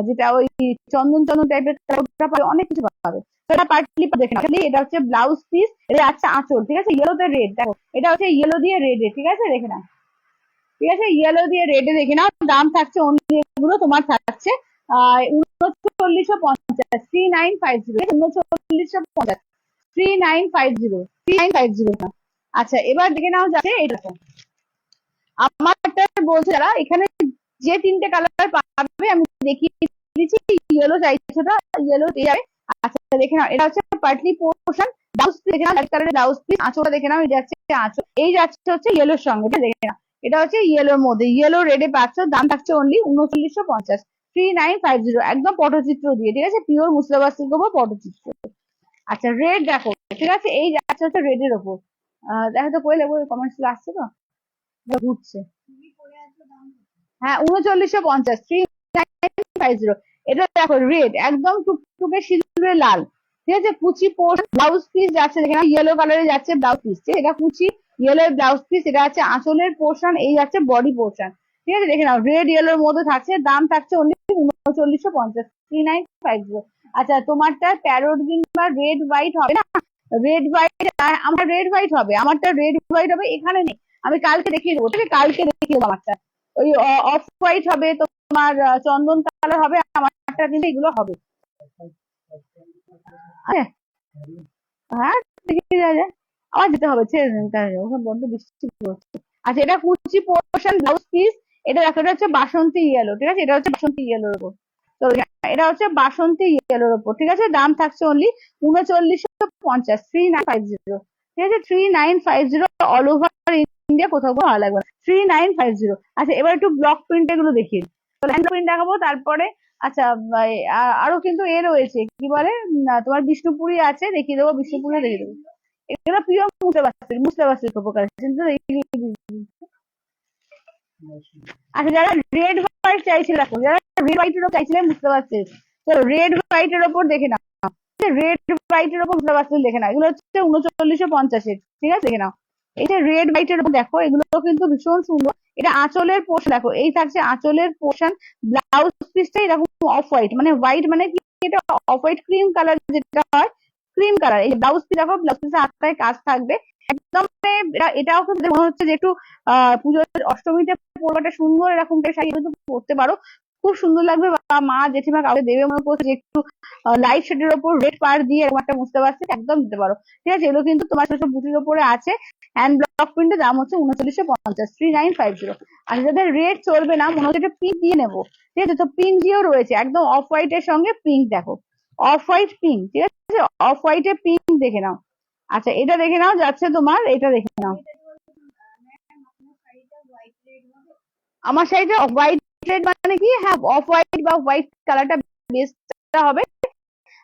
যেটা ওই চন্দন চন্দন টাইপের পাবে, অনেক কিছু পাবে। এটা পার্টলি দেখে নাও। এটা হচ্ছে ব্লাউজ পিস, এটা আছে আঁচল, ঠিক আছে। ইয়েলোতে রেড, দেখো এটা হচ্ছে ইয়েলো দিয়ে রেডে, ঠিক আছে, দেখে নাও। ঠিক আছে, ইয়েলো দিয়ে রেডে দেখে নাও। দাম থাকছে অনলি, এগুলো তোমার থাকছে 3950, 3950, 3950, 3950। আচ্ছা, এবার দেখে নাও যাচ্ছে এটা। আমারটা বলছে যারা, এখানে যে 3টে কালার পাবে আমি দেখিয়ে দিচ্ছি। ইয়েলো চাইছো না, ইয়েলো পেয়ে যাবে। আচ্ছা, দেখে নাও, এটা হচ্ছে পার্টলি পোর্শন। ব্লাউজ দেখে নাও, রেড কালারের ব্লাউজ পিস। আঁচলটা দেখে নাও, এই যাচ্ছে আঁচল, এই যাচ্ছে হচ্ছে ইয়েলোর সঙ্গে, এটা দেখে নাও। এটা হচ্ছে ইয়েলোর মধ্যে, ইয়েলো রেডে পাচ্ছ। দাম থাকছে অনলি 3950, 3950, একদম পটচিত্র দিয়ে, ঠিক আছে। পিওর মুসলাবাস সিল্ক উপর পটচিত্র। আচ্ছা, রেড দেখো, ঠিক আছে, এই যাচ্ছে হচ্ছে রেডের ওপর। দেখো তো, কইলে কমেন্টস আসছে তো, ঘুরছে। হ্যাঁ, 3950, 3950। এটা দেখো রেড, একদম টুকটুকে সিঁদুরে লাল, ঠিক আছে। কুচি পোর্শন, ব্লাউজ পিস যাচ্ছে, দেখে ইয়েলো কালারে যাচ্ছে ব্লাউজ পিস, এটা কুচি ইয়েলো ব্লাউজ পিস। এটা আছে আঁচলের পোর্শন, এই যাচ্ছে বডি পোর্শন, ঠিক আছে। দেখে নাও, রেড ইয়েলোর মধ্যে থাকছে। দাম থাকছে অনলি 3950, 3950। আচ্ছা, তোমারটা প্যারোট গ্রিন বা রেড হোয়াইট হবে না? রেড হোয়াইট, আমার রেড হোয়াইট হবে, আমারটা রেড হোয়াইট হবে, এখানে নেই। আমি কালকে দেখিয়ে দেবো, ঠিক আছে, কালকে দেখিয়ে দেবো। আমারটা ওই অফ হোয়াইট হবে, তোমার চন্দন কালার হবে, আমারটা কিন্তু এগুলো হবে। হ্যাঁ, দেখে যাওয়া যায়। আবার যেতে হবে, ছেড়ে দিন, ওখানে বড্ড বৃষ্টি পড়ছে। আচ্ছা, এটা কুচি পোর্শন, ব্লাউজ পিস। এটা দেখো, এটা হচ্ছে বাসন্তী ইয়েলো, ঠিক আছে। এটা হচ্ছে বাসন্তী ইয়েলোর উপর, তো এটা হচ্ছে বাসন্তী ইয়েলোর উপর, ঠিক আছে। দাম থাকছে অনলি 3950, 3950, ঠিক আছে। 3950, অল ওভার ইন্ডিয়া, কোথাও কোনো ভালো লাগবে না, 3950। আচ্ছা, এবার একটু ব্লক প্রিন্ট এগুলো দেখিয়ে, প্রিন্ট দেখাবো তারপরে। আচ্ছা, আরো কিন্তু এ রয়েছে, কি বলে, তোমার বিষ্ণুপুরি আছে, দেখিয়ে দেবো, বিষ্ণুপুরি দেখিয়ে দেবো। এগুলো প্রিয় মুসলাবাসের উপকার। আচ্ছা, যারা রেড হোয়াইট চাইছিল, দেখো, যারা রেড হোয়াইটেরও চাইছিলেন মুসলাবাসের, চলো রেড হোয়াইটের ওপর দেখে নাও। রেড হোয়াইটের ওপর মুসলাবাসের দেখে নাও, এগুলো হচ্ছে 3950, ঠিক আছে, দেখে নাও। এই যে রেড হোয়াইটের ওপর দেখো, এগুলো কিন্তু ভীষণ সুন্দর। এটা আঁচলের পোর্শন, দেখো এই থাকছে আঁচলের পোর্শন। ব্লাউজ পিসটা এরকম অফ হোয়াইট, মানে হোয়াইট মানে কি, এটা অফ হোয়াইট ক্রিম কালার যেটা হয়, ক্রিম কালার। এই ব্লাউজ পিস দেখো, ব্লাউজ পিসের হাতটায় কাজ থাকবে একদম। এটাও কিন্তু মনে হচ্ছে যে একটু পুজোর অষ্টমীতে পরবাটা সুন্দর, এরকম শাড়ি কিন্তু পরতে পারো, খুব সুন্দর লাগবে। বা মা জেঠিমা কাউকে দেবে মনে করছে যে একটু লাইট শেডের ওপর রেড পাড় দিয়ে এরকম একটা বুঝতে পারছি, একদম দিতে পারো, ঠিক আছে। এগুলো কিন্তু তোমার ছোট বুটির ওপরে আছে। হ্যান্ড ব্লক প্রিন্টের দাম হচ্ছে 3950, 3950। আর যাদের রেড চলবে না, মনে হচ্ছে এটা পিঙ্ক দিয়ে নেবো, ঠিক আছে, তো পিঙ্ক দিয়েও রয়েছে, একদম অফ হোয়াইট এর সঙ্গে পিঙ্ক, দেখো অফ হোয়াইট পিঙ্ক, ঠিক আছে, অফ হোয়াইট এ পিঙ্ক, দেখে নাও। আচ্ছা, এটা দেখে নাও, যাচ্ছে তোমার, এটা দেখে নাও। আমার শাড়িটা হোয়াইট রেড মানে কি, হ্যাঁ, অফ হোয়াইট বা হোয়াইট কালারটা বেস্ট হবে,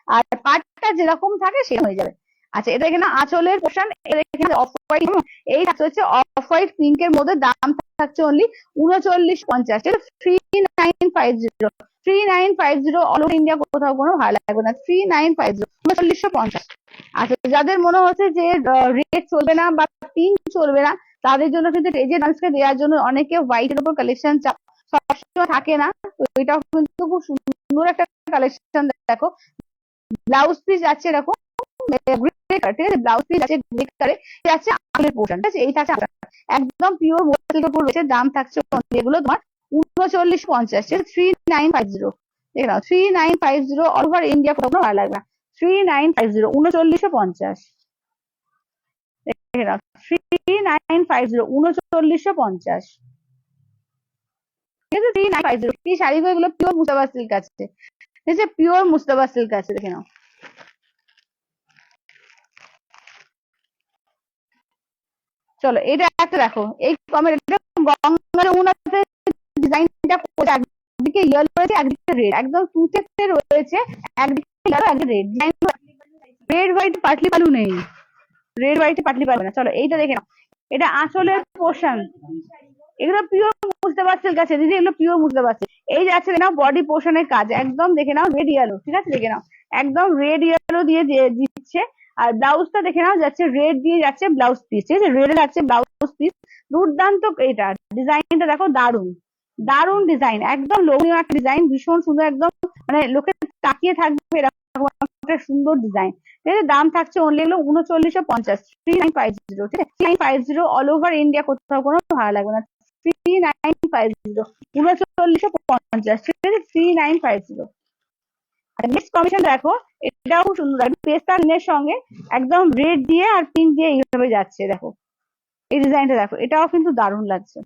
আর পাটটা যেরকম থাকে সেরকম হয়ে যাবে। আচ্ছা, এটা এখানে আঁচলের পোর্শন, এখানে অফ হোয়াইট, এই হচ্ছে অফ হোয়াইট পিঙ্কের মধ্যে। দাম থাকছে অনলি 3950, 3950, 3950, অল ওভার ইন্ডিয়া, কোথাও কোনো ভালো লাগবে না, 3950, 3950। আচ্ছা, যাদের মনে হচ্ছে যে রেড চলবে না বা পিঙ্ক চলবে না, তাদের জন্য কিন্তু রেজের ডান্সকে দেওয়ার জন্য অনেকে হোয়াইটের উপর কালেকশন সবসময় থাকে না, তো এটাও কিন্তু খুব সুন্দর একটা কালেকশন। দেখো, ব্লাউজ পিস আছে এরকম, ঠিক আছে, ব্লাউজ পিস আছে গ্রে কালারে, আছে আঁচলের পোর্শন, ঠিক আছে, এই থাকছে একদম পিওর মোটির উপর রয়েছে। দাম থাকছে এগুলো তোমার 3950, 3950, দেখে নাও 3950 অল ওভার ইন্ডিয়া, কোথাও কোনো ভালো লাগবে না। 3950 3950, দেখে নাও 3950 3950, ঠিক আছে 3950। কি শাড়িগুলো, এগুলো পিওর মুস্তাফা সিল্ক আছে, ঠিক আছে পিওর মুস্তাফা সিল্ক আছে, দেখে নাও। চলো এটা একটা দেখো, এই কমের গঙ্গা যমুনাতে ডিজাইনটা একদিকে ইয়েলো রয়েছে একদিকে রেড, একদম তুতে রয়েছে, একদিকে ইয়েলো একদিকে রেড ডিজাইন। রেড হোয়াইট পাটলি পালু নেই, রেড হোয়াইট পাটলি পালু না। চলো এইটা দেখে নাও, এটা আঁচলের পোর্শন, এগুলো পিওর মুস্তাফা সিল্ক আছে দিদি, এগুলো পিওর মুস্তাফা সিল্ক। এই যাচ্ছে দেখে নাও বডি পোর্শনের কাজ, একদম দেখে নাও রেড ইয়েলো, ঠিক আছে দেখে নাও একদম রেড ইয়েলো দিয়ে দিচ্ছে। আর ব্লাউজটা দেখে নাও যাচ্ছে রেড দিয়ে যাচ্ছে ব্লাউজ পিস, ঠিক আছে রেড যাচ্ছে ব্লাউজ পিস। দুর্দান্ত এটা ডিজাইনটা দেখো, দারুন দারুন ডিজাইন, একদম লোভনীয় একটা ডিজাইন, ভীষণ সুন্দর, একদম মানে লোকে তাকিয়ে থাকবে এরকম একটা সুন্দর ডিজাইন। ঠিক আছে, দাম থাকছে অনলি এগুলো 3950, 3950, ঠিক আছে 3950 অল ওভার ইন্ডিয়া, কোথাও কোনো ভালো লাগবে না। 3950 3950, ঠিক আছে 3950। আর নেক্সট কমিশন দেখো, এটাও খুব সুন্দর, পেস্তা গ্রিনের সঙ্গে একদম রেড দিয়ে আর পিঙ্ক দিয়ে এইভাবে যাচ্ছে, দেখো এই ডিজাইনটা দেখো, এটাও কিন্তু দারুণ লাগছে।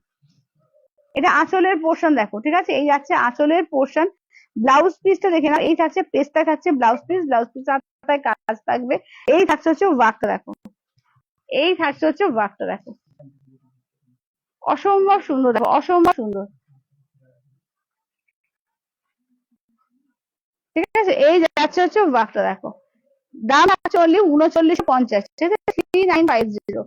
এটা আঁচলের পোর্শন দেখো, ঠিক আছে এই যাচ্ছে আঁচলের পোর্শন। ব্লাউজ পিসটা দেখে নাও, এই থাকছে পেস্তা থাকছে ব্লাউজ পিস, ব্লাউজ পিস কাজ থাকবে। এই থাকছে হচ্ছে ওয়ার্কটা দেখো, এই থাকছে হচ্ছে ওয়ার্কটা দেখো, অসম্ভব সুন্দর দেখো, অসম্ভব সুন্দর, ঠিক আছে এই যাচ্ছে হচ্ছে ওয়ার্কটা দেখো। দাম আছে অনলি 3950, ঠিক আছে 3950।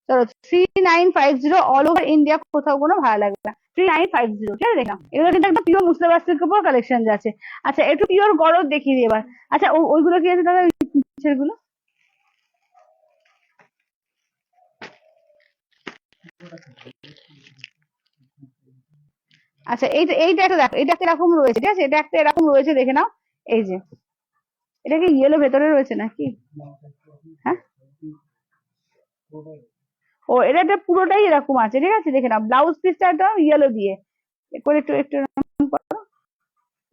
চলো 3950 অল ওভার ইন্ডিয়া, কোথাও কোনো ভালো লাগবে না। 3950, ঠিক আছে দেখলাম, এগুলো কিন্তু একটা পিওর মুসলিম সিল্কের উপর কালেকশন যাচ্ছে। আচ্ছা একটু পিওর গরজ দেখিয়ে দিই এবার। আচ্ছা ওইগুলো কি আছে দাদা, সেগুলো আচ্ছা এইটা এইটা একটা দেখো, এটা একটা এরকম রয়েছে, ঠিক আছে এটা একটা এরকম রয়েছে, দেখে নাও এই যে, এটা কি ইয়েলো ভেতরে রয়েছে নাকি? হ্যাঁ ও, এটা পুরোটাই এরকম আছে, ঠিক আছে দেখে নাও ব্লাউজ পিসটা একদম ইয়েলো দিয়ে করে, একটু একটু এরকম করো।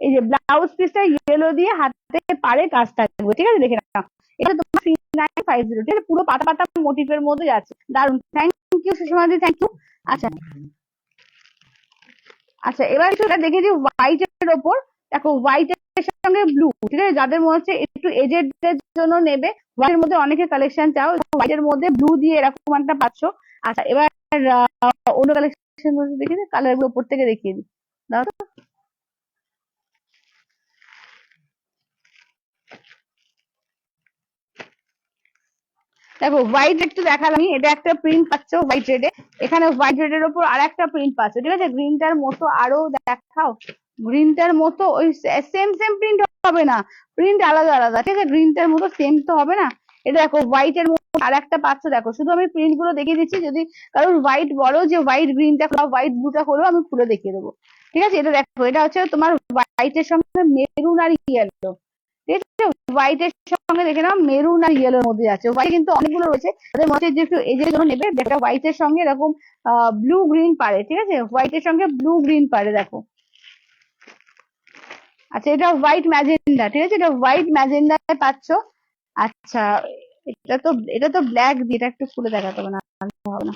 এই যে ব্লাউজ পিসটা ইয়েলো দিয়ে হাতে পারে কাজ থাকবে, ঠিক আছে দেখে নাও। এটা তোমার 3950, ঠিক আছে পুরো পাতা পাতা মোটিভের মধ্যে যাচ্ছে, দারুন। থ্যাংক ইউ সুষমা দি, থ্যাংক ইউ। আচ্ছা আচ্ছা এবার সেটা দেখে দিই হোয়াইট এর ওপর, দেখো হোয়াইট এর সঙ্গে ব্লু, ঠিক আছে যাদের মনে হচ্ছে একটু এজেড এর জন্য নেবে, হোয়াইট এর মধ্যে অনেকে কালেকশন চাও, হোয়াইট এর মধ্যে ব্লু দিয়ে এরকম একটা পাচ্ছ। আচ্ছা এবার অন্য কালেকশন দেখে দিই, কালার গুলো উপর থেকে দেখিয়ে দিই, দাও তো। দেখো হোয়াইট একটু দেখালাম, এটা একটা প্রিন্ট পাচ্ছ হোয়াইট রেডে, এখানে হোয়াইট রেডের উপর আর একটা প্রিন্ট পাচ্ছ, ঠিক আছে গ্রিনটার মতো আরো দেখাও, গ্রিনটার মতো ওই সেম সেম প্রিন্ট হবে না, প্রিন্ট আলাদা আলাদা, ঠিক আছে গ্রিনটার মতো সেম তো হবে না। এটা দেখো হোয়াইট এর মতো আর একটা পাচ্ছ, দেখো শুধু আমি প্রিন্ট গুলো দেখিয়ে দিচ্ছি, যদি কারণ হোয়াইট বলো যে হোয়াইট গ্রিনটা খোলা, হোয়াইট ব্লুটা খোলো, আমি খুলে দেখিয়ে দেবো, ঠিক আছে। এটা দেখো, এটা হচ্ছে তোমার হোয়াইটের সঙ্গে মেরুন আর ইয়েলো, ঠিক আছে হোয়াইট এর সঙ্গে দেখে নাও মেরুন আর ইয়েলোর মধ্যে আছে, হোয়াইট কিন্তু অনেকগুলো রয়েছে, তাদের মধ্যে যে একটু এজের জন্য নেবে, একটা হোয়াইট এর সঙ্গে এরকম ব্লু গ্রিন পারে, ঠিক আছে হোয়াইট এর সঙ্গে ব্লু গ্রিন পারে দেখো। আচ্ছা এটা হোয়াইট ম্যাজেন্ডা, ঠিক আছে এটা হোয়াইট ম্যাজেন্ডা পাচ্ছ। আচ্ছা এটা তো ব্ল্যাক দিয়ে, এটা একটু খুলে দেখাতে হবে না, হবে না।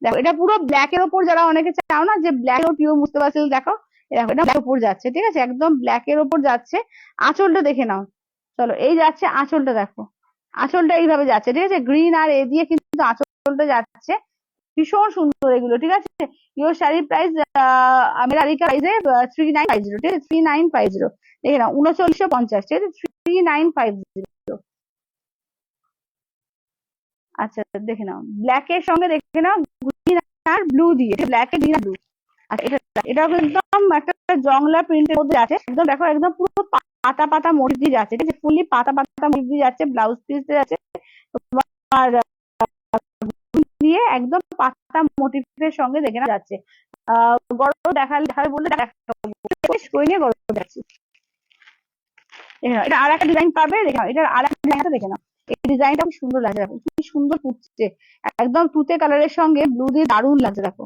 দেখো এটা পুরো ব্ল্যাক এর ওপর, যারা অনেকে চাও না যে ব্ল্যাক এর পিওর মুস্তাফা সিল্ক, দেখো দেখো এটা ব্ল্যাক উপর যাচ্ছে, ঠিক আছে একদম ব্ল্যাক এর ওপর যাচ্ছে। আঁচলটা দেখে নাও, চলো এই যাচ্ছে আঁচলটা দেখো, আঁচলটা এইভাবে যাচ্ছে, ঠিক আছে গ্রিন আর এ দিয়ে কিন্তু আঁচলটা যাচ্ছে, ভীষণ সুন্দর এগুলো, ঠিক আছে। ইওর শাড়ির প্রাইস আমেরিকা প্রাইসে 3950, ঠিক আছে 3950, দেখে নাও 3950, ঠিক আছে 3950। আচ্ছা দেখে নাও ব্ল্যাক এর সঙ্গে দেখে নাও গ্রিন আর ব্লু দিয়ে, ব্ল্যাক এর গ্রিন আর ব্লু। আচ্ছা এটা একদম একটা জংলা প্রিন্টের মধ্যে আছে, একদম দেখো একদম পুরো পাতা পাতা মোটিভ দিয়ে যাচ্ছে, ঠিক আছে ফুললি পাতা পাতা মোটিভ দিয়ে যাচ্ছে, ব্লাউজ পিস দিয়ে যাচ্ছে আর দিয়ে একদম পাতা মোটিভের সঙ্গে দেখে না যাচ্ছে। গরম দেখাবে বললে করে নিয়ে গরম যাচ্ছে। এটা আর একটা ডিজাইন পাবে, দেখে নাও এটার আর একটা ডিজাইনটা দেখে নাও, এই ডিজাইনটা খুব সুন্দর লাগছে, দেখো কি সুন্দর ফুটছে, একদম তুতে কালারের সঙ্গে ব্লু দিয়ে দারুণ লাগছে দেখো।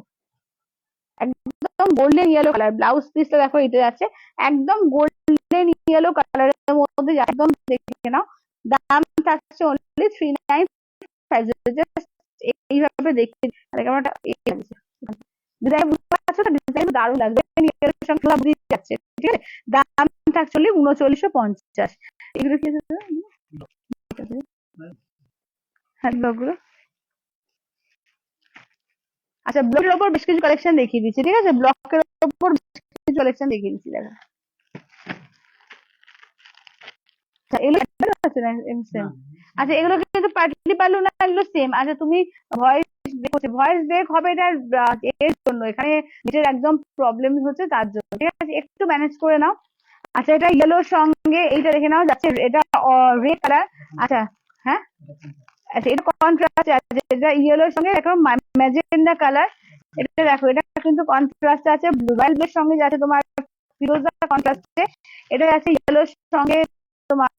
একদম গোল্ডেন ইয়েলো কালার। ব্লাউজ পিসটা দেখো এটা যাচ্ছে একদম গোল্ডেন ইয়েলো কালারের মধ্যে, একদম দেখে নাও। দাম থাকছে অনলি 3950। এইভাবে দেখতে ক্যামেরাটা ডিজাইন বুঝতে পারছো তো? ডিজাইন দারুণ লাগবে, যাচ্ছে ঠিক আছে। দাম থাকছে 3950। এগুলো কি হ্যাঁ ব্লগগুলো? আচ্ছা, ব্লকের ওপর বেশ কিছু কালেকশন দেখিয়ে দিচ্ছি, ঠিক আছে? ব্লকের ওপর বেশ কিছু কালেকশন দেখিয়ে দিচ্ছি, দেখো। আচ্ছা এগুলো আছে না সেম? আচ্ছা এগুলো কিন্তু পার্টলি পারলো না, এগুলো সেম। আচ্ছা তুমি ভয়েস ভয়েস ব্রেক হবে এটার এর জন্য, এখানে নেটের একদম প্রবলেম হচ্ছে তার জন্য, ঠিক আছে? একটু ম্যানেজ করে নাও। আচ্ছা এটা ইয়েলোর সঙ্গে এইটা দেখে নাও যাচ্ছে, এটা রেড কালার। আচ্ছা হ্যাঁ, আচ্ছা এটা কন্ট্রাস্ট আছে, এটা ইয়েলোর সঙ্গে এখন ম্যাজেন্ডা কালার। এটা দেখো, এটা কিন্তু কন্ট্রাস্ট আছে, ব্লু এর সঙ্গে যাচ্ছে তোমার ফিরোজা কন্ট্রাস্টে। এটা যাচ্ছে ইয়েলোর সঙ্গে তোমার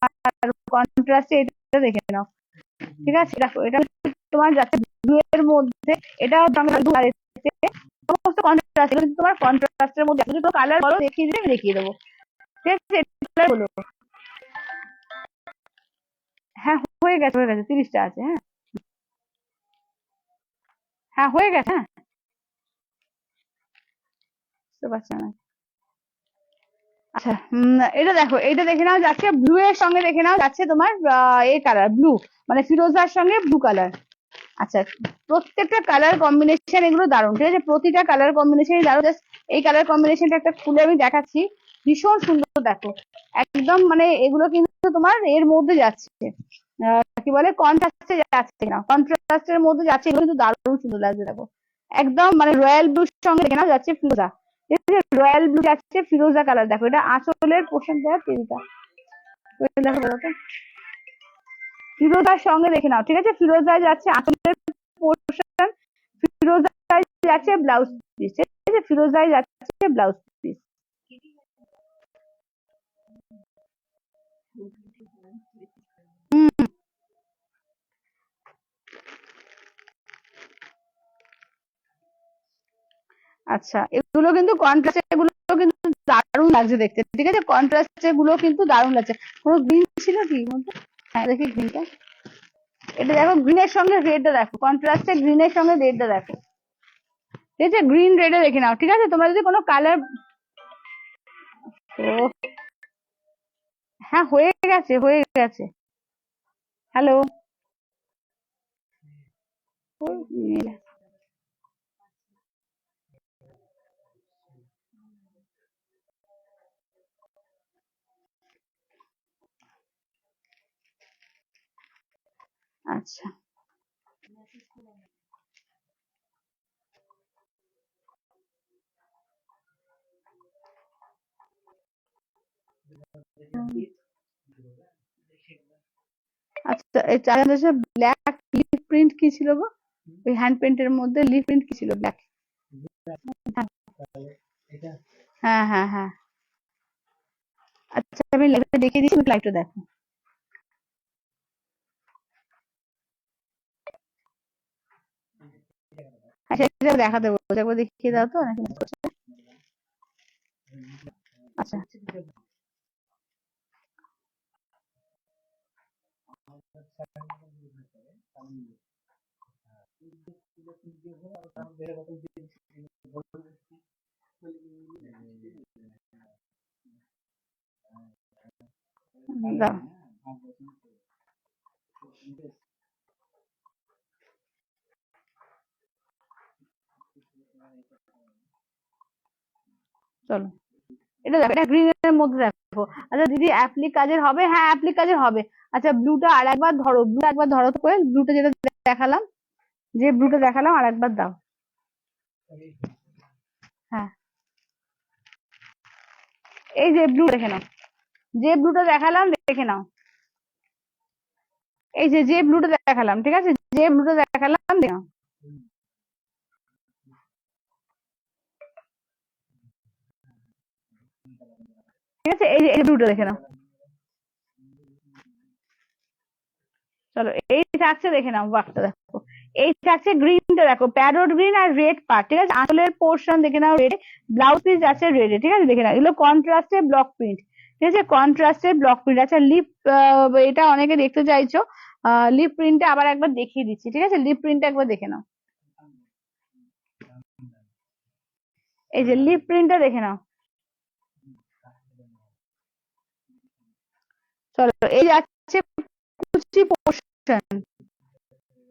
কন্ট্রাস্টে, এটা দেখে নাও, ঠিক আছে? দেখো এটা তোমার যাচ্ছে ব্লু এর মধ্যে, এটাও সমস্ত কন্ট্রাস্ট, এগুলো কিন্তু তোমার কন্ট্রাস্টের মধ্যে। যদি তো কালার বলো দেখিয়ে দিলে আমি দেখিয়ে দেবো, ঠিক আছে? কালার বলো। হ্যাঁ হয়ে গেছে, হয়ে গেছে, 30টা আছে। হ্যাঁ হ্যাঁ হয়ে গেছে। হ্যাঁ বুঝতে পারছি না। আচ্ছা এটা দেখো, এটা দেখে নাও যাচ্ছে ব্লু এর সঙ্গে, দেখে নাও যাচ্ছে তোমার এই কালার ব্লু, মানে ফিরোজার সঙ্গে ব্লু কালার। আচ্ছা প্রত্যেকটা কালার কম্বিনেশন এগুলো দারুণ, ঠিক আছে? প্রতিটা কালার কম্বিনেশনই দারুণ। জাস্ট এই কালার কম্বিনেশনটা একটা খুলে আমি দেখাচ্ছি, ভীষণ সুন্দর দেখো। একদম মানে এগুলো কিন্তু তোমার এর মধ্যে যাচ্ছে, কি বলে, কন্ট্রাস্টে যাচ্ছে না, কন্ট্রাস্টের মধ্যে যাচ্ছে, এগুলো কিন্তু দারুণ সুন্দর লাগছে দেখো। একদম মানে রয়্যাল ব্লুর সঙ্গে দেখে নাও যাচ্ছে ফিরোজা, রয়্যাল ব্লু যাচ্ছে ফিরোজা কালার। দেখো এটা আঁচলের পোর্শন দেওয়া তেলটা, দেখো বলো তো। ফিরোজার সঙ্গে দেখে নাও, ঠিক আছে? ফিরোজায় যাচ্ছে আঁচলের পোর্শন, ফিরোজায় যাচ্ছে ব্লাউজ পিস, ঠিক আছে? ফিরোজায় যাচ্ছে ব্লাউজ পিস। হুম আচ্ছা এগুলো কিন্তু কন্ট্রাস্ট, এগুলো কিন্তু দারুণ লাগছে দেখতে, ঠিক আছে? কন্ট্রাস্ট এগুলো কিন্তু দারুণ লাগছে। কোনো গ্রিন ছিল কি মধ্যে? হ্যাঁ দেখি গ্রিনটা, এটা দেখো গ্রিনের সঙ্গে রেডটা দেখো, কন্ট্রাস্টে গ্রিনের সঙ্গে রেডটা দেখো, ঠিক আছে? গ্রিন রেডে দেখে নাও, ঠিক আছে? তোমরা যদি কোনো কালার, ও হ্যাঁ হয়ে গেছে, হয়ে গেছে। হ্যালো, আচ্ছা আচ্ছা এই চার ব্ল্যাক লিফ প্রিন্ট কি ছিল গো? ওই হ্যান্ড পেন্টের মধ্যে লিফ প্রিন্ট কি ছিল? ব্ল্যাক। হ্যাঁ হ্যাঁ হ্যাঁ। আচ্ছা আমি লাইভটা দেখিয়ে দিচ্ছি, তুমি লাইভটা দেখো। আচ্ছা এটা দেখাতে বলবো, একবার দেখিয়ে দাও তো নাকি miss করছে? আচ্ছা দাও, চলো এটা দেখো, এটা গ্রিন এর মধ্যে দেখো। আচ্ছা দিদি অ্যাপ্লিক কাজের হবে? হ্যাঁ অ্যাপ্লিক কাজের হবে। আচ্ছা ব্লুটা আর একবার ধরো, ব্লু একবার ধরো তো করে, ব্লুটা যেটা দেখালাম, যে ব্লুটা দেখালাম আর একবার দাও। হ্যাঁ এই যে ব্লু দেখে নাও, যে ব্লুটা দেখালাম দেখে নাও, এই যে যে ব্লুটা দেখালাম, ঠিক আছে? যে ব্লুটা দেখালাম দেখে নাও, ঠিক আছে? এই যে এই ব্লুটা দেখে নাও, চলো এই থাকছে দেখে নাও, বাঘটা দেখো। এই থাকছে গ্রিনটা দেখো, প্যারোট গ্রিন আর রেড পার্ট, ঠিক আছে। আঁচলের পোর্শন দেখে নাও রেড, ব্লাউজ পিস আছে রেড, ঠিক আছে, দেখে নাও। এগুলো কন্ট্রাস্টে ব্লক প্রিন্ট, ঠিক আছে, কন্ট্রাস্টের ব্লক প্রিন্ট। আচ্ছা লিপ, এটা অনেকে দেখতে চাইছো, লিপ প্রিন্টটা আবার একবার দেখিয়ে দিচ্ছি, ঠিক আছে। লিপ প্রিন্টটা একবার দেখে নাও, এই যে লিপ প্রিন্টটা দেখে নাও। চলো এই যাচ্ছে কুচি পোর্শন,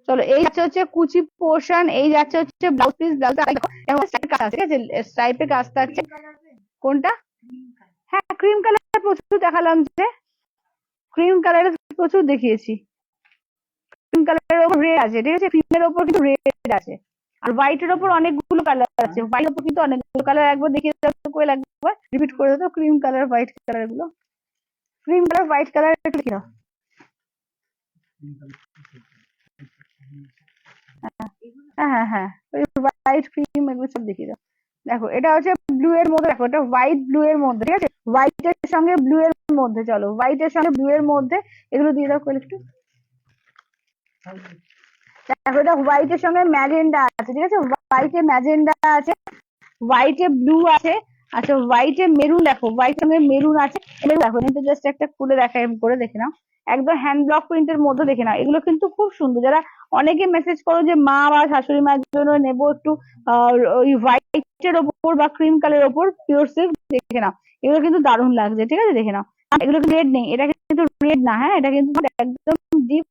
চলো এই যাচ্ছে হচ্ছে কুচি পোর্শন, এই যাচ্ছে হচ্ছে ব্লাউজ পিস। ব্লাউজটা দেখো এখন স্ট্রাইপের কাজ আছে, ঠিক আছে, স্ট্রাইপের কাজ থাকছে। কোনটা? হ্যাঁ ক্রিম কালার প্রচুর দেখালাম, যে ক্রিম কালারের প্রচুর দেখিয়েছি। ক্রিম কালারের ওপর রেড আছে, ঠিক আছে, ক্রিমের ওপর কিন্তু রেড আছে। আর হোয়াইটের ওপর অনেকগুলো কালার আছে, হোয়াইটের ওপর কিন্তু অনেকগুলো কালার। একবার দেখিয়ে দাও তো, কোয়েল একবার রিপিট করে দাও তো, ক্রিম কালার হোয়াইট কালার গুলো, ক্রিম কালার হোয়াইট কালার একটু লিখে দাও। হ্যাঁ হ্যাঁ হ্যাঁ, ওই হোয়াইট ক্রিম এগুলো সব দেখিয়ে দাও। দেখো এটা হচ্ছে ব্লু এর মধ্যে, দেখো এটা হোয়াইট ব্লু এর মধ্যে, ঠিক আছে, হোয়াইটের সঙ্গে ব্লু এর মধ্যে। চলো হোয়াইটের সঙ্গে ব্লু এর মধ্যে এগুলো দিয়ে দাও কোয়েল একটু। দেখো এটা হোয়াইটের সঙ্গে ম্যাজেন্ডা আছে, ঠিক আছে, হোয়াইটে ম্যাজেন্ডা আছে, হোয়াইটে ব্লু আছে। আচ্ছা হোয়াইটে মেরুন, দেখো হোয়াইটের সঙ্গে মেরুন আছে। এগুলো দেখো, কিন্তু জাস্ট একটা খুলে দেখা করে দেখে নাও, একদম হ্যান্ড ব্লক প্রিন্টের মধ্যে দেখে নাও। এগুলো কিন্তু খুব সুন্দর। যারা অনেকে মেসেজ করো যে মা বা শাশুড়ি মার জন্য নেবো একটু ওই হোয়াইটের ওপর বা ক্রিম কালারের ওপর পিওর সিল্ক, দেখে নাও এগুলো কিন্তু দারুণ লাগছে, ঠিক আছে, দেখে নাও। এগুলো কিন্তু রেড নেই, এটা কিন্তু রেড না, হ্যাঁ এটা কিন্তু একদম ডিপ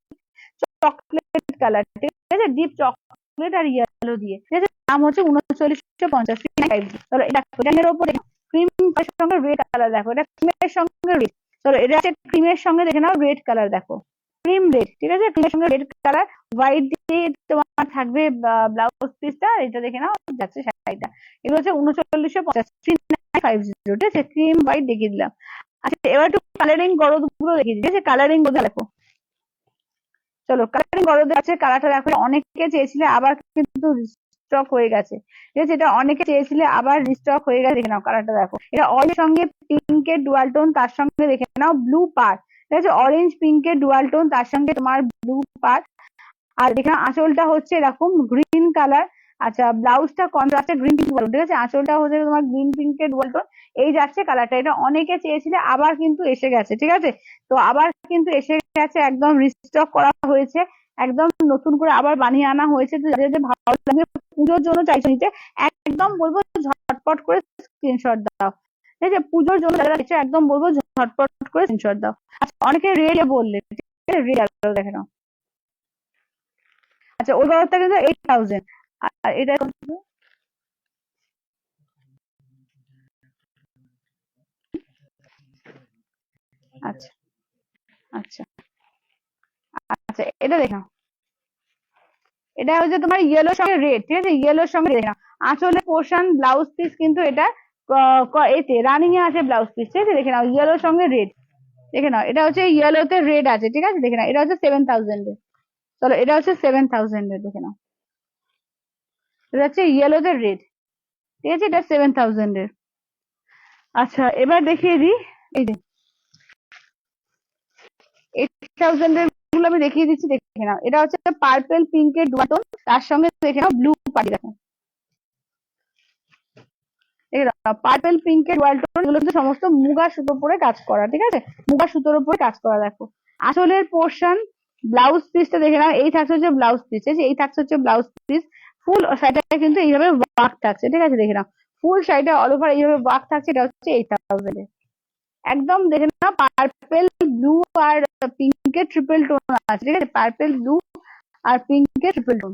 চকলেট কালার, ঠিক আছে, ডিপ চকলেট আর ইয়েলো দিয়ে, ঠিক আছে। দাম হচ্ছে 3950। চলো এটা এর উপরে ক্রিম সঙ্গে রেড কালার, দেখো এটা ক্রিমের সঙ্গে রেড। চলো এটা হচ্ছে ক্রিমের সঙ্গে দেখে নাও রেড কালার, দেখো ক্রিম রেড, ঠিক আছে, ক্রিমের সঙ্গে রেড কালার, হোয়াইট দিয়ে তোমার থাকবে ব্লাউজ পিসটা। এটা দেখে নাও যাচ্ছে শাড়িটা। এগুলো হচ্ছে 3950, 3950, ঠিক আছে, ক্রিম হোয়াইট দেখিয়ে দিলাম। আচ্ছা এবার একটু কালারিং গরদ গুলো দেখিয়ে দিই, ঠিক আছে, কালারিং বোঝা দেখো। চলো কালারিং গরদে আছে, কালারটা দেখো অনেকে চেয়েছিলে, আবার কিন্তু স্টক হয়ে গেছে, ঠিক আছে, এটা অনেকে চেয়েছিলে আবার রিস্টক হয়ে গেছে। দেখে নাও কালারটা দেখো, এটা অরেঞ্জ সঙ্গে পিঙ্কের ডুয়াল টোন, তার সঙ্গে দেখে নাও ব্লু পার্ট, ঠিক আছে, অরেঞ্জ পিঙ্কের ডুয়াল টোন, তার সঙ্গে তোমার ব্লু পার্ট। আর দেখে নাও আঁচলটা হচ্ছে এরকম গ্রিন কালার। আচ্ছা ব্লাউজটা কন্ট্রাস্টে গ্রিন পিঙ্ক বলুন, ঠিক আছে, আঁচলটা হচ্ছে তোমার গ্রিন পিঙ্কের ডুয়াল টোন। এই যাচ্ছে কালারটা, এটা অনেকে চেয়েছিলে, আবার কিন্তু এসে গেছে, ঠিক আছে। তো আবার কিন্তু এসে গেছে, একদম রিস্টক করা হয়েছে, একদম নতুন করে আবার বানিয়ে আনা হয়েছে। তো যাদের ভালো লাগে পুজোর জন্য চাইছো নিতে, একদম বলবো ঝটপট করে স্ক্রিনশট দাও, ঠিক আছে, পুজোর জন্য যারা চাইছো একদম বলবো ঝটপট করে স্ক্রিনশট দাও। আচ্ছা অনেকে রেড বললে, রেড দেখে নাও। আচ্ছা ওই গড়টা কিন্তু 8000, আর এটা আচ্ছা আচ্ছা আচ্ছা এটা দেখো, এটা হচ্ছে তোমার ইয়েলোর সঙ্গে রেড, ঠিক আছে, ইয়েলোর সঙ্গে দেখে নাও। আঁচলের পোর্শন ব্লাউজ পিস কিন্তু এটা এতে রানিং এ আছে ব্লাউজ পিস, ঠিক আছে, দেখে নাও ইয়েলোর সঙ্গে রেড, দেখে নাও এটা হচ্ছে ইয়েলোতে রেড আছে, ঠিক আছে, দেখে নাও এটা হচ্ছে 7000 এর। চলো এটা হচ্ছে 7000 এর, দেখে নাও এটা হচ্ছে ইয়েলোতে রেড, ঠিক আছে, এটা 7000 এর। আচ্ছা এবার দেখিয়ে দিই, এই যে 8000 এর গুলো আমি দেখিয়ে দিচ্ছি, দেখে নাও। এটা হচ্ছে পার্পল পিঙ্কের ডুয়াল, তার সঙ্গে দেখে নাও ব্লু পাড়ি, দেখো পার্পল পিঙ্কের ডুয়াল টোন, এগুলো কিন্তু সমস্ত মুগা সুতো পরে কাজ করা, ঠিক আছে, মুগা সুতোর উপরে কাজ করা। দেখো আসলের পোর্শন ব্লাউজ পিসটা দেখে নাও, এই থাকছে হচ্ছে ব্লাউজ পিস, ঠিক আছে, এই থাকছে হচ্ছে ব্লাউজ পিস। ফুল শাড়িটা কিন্তু এইভাবে ওয়ার্ক থাকছে, ঠিক আছে, দেখে নাও ফুল শাড়িটা অল ওভার এইভাবে ওয়ার্ক থাকছে। এটা হচ্ছে 8000 এর। একদম দেখে নাও পার্পল ব্লু আর পিঙ্কের ট্রিপল টোন আছে, ঠিক আছে, পার্পল ব্লু আর পিঙ্কের ট্রিপল টোন।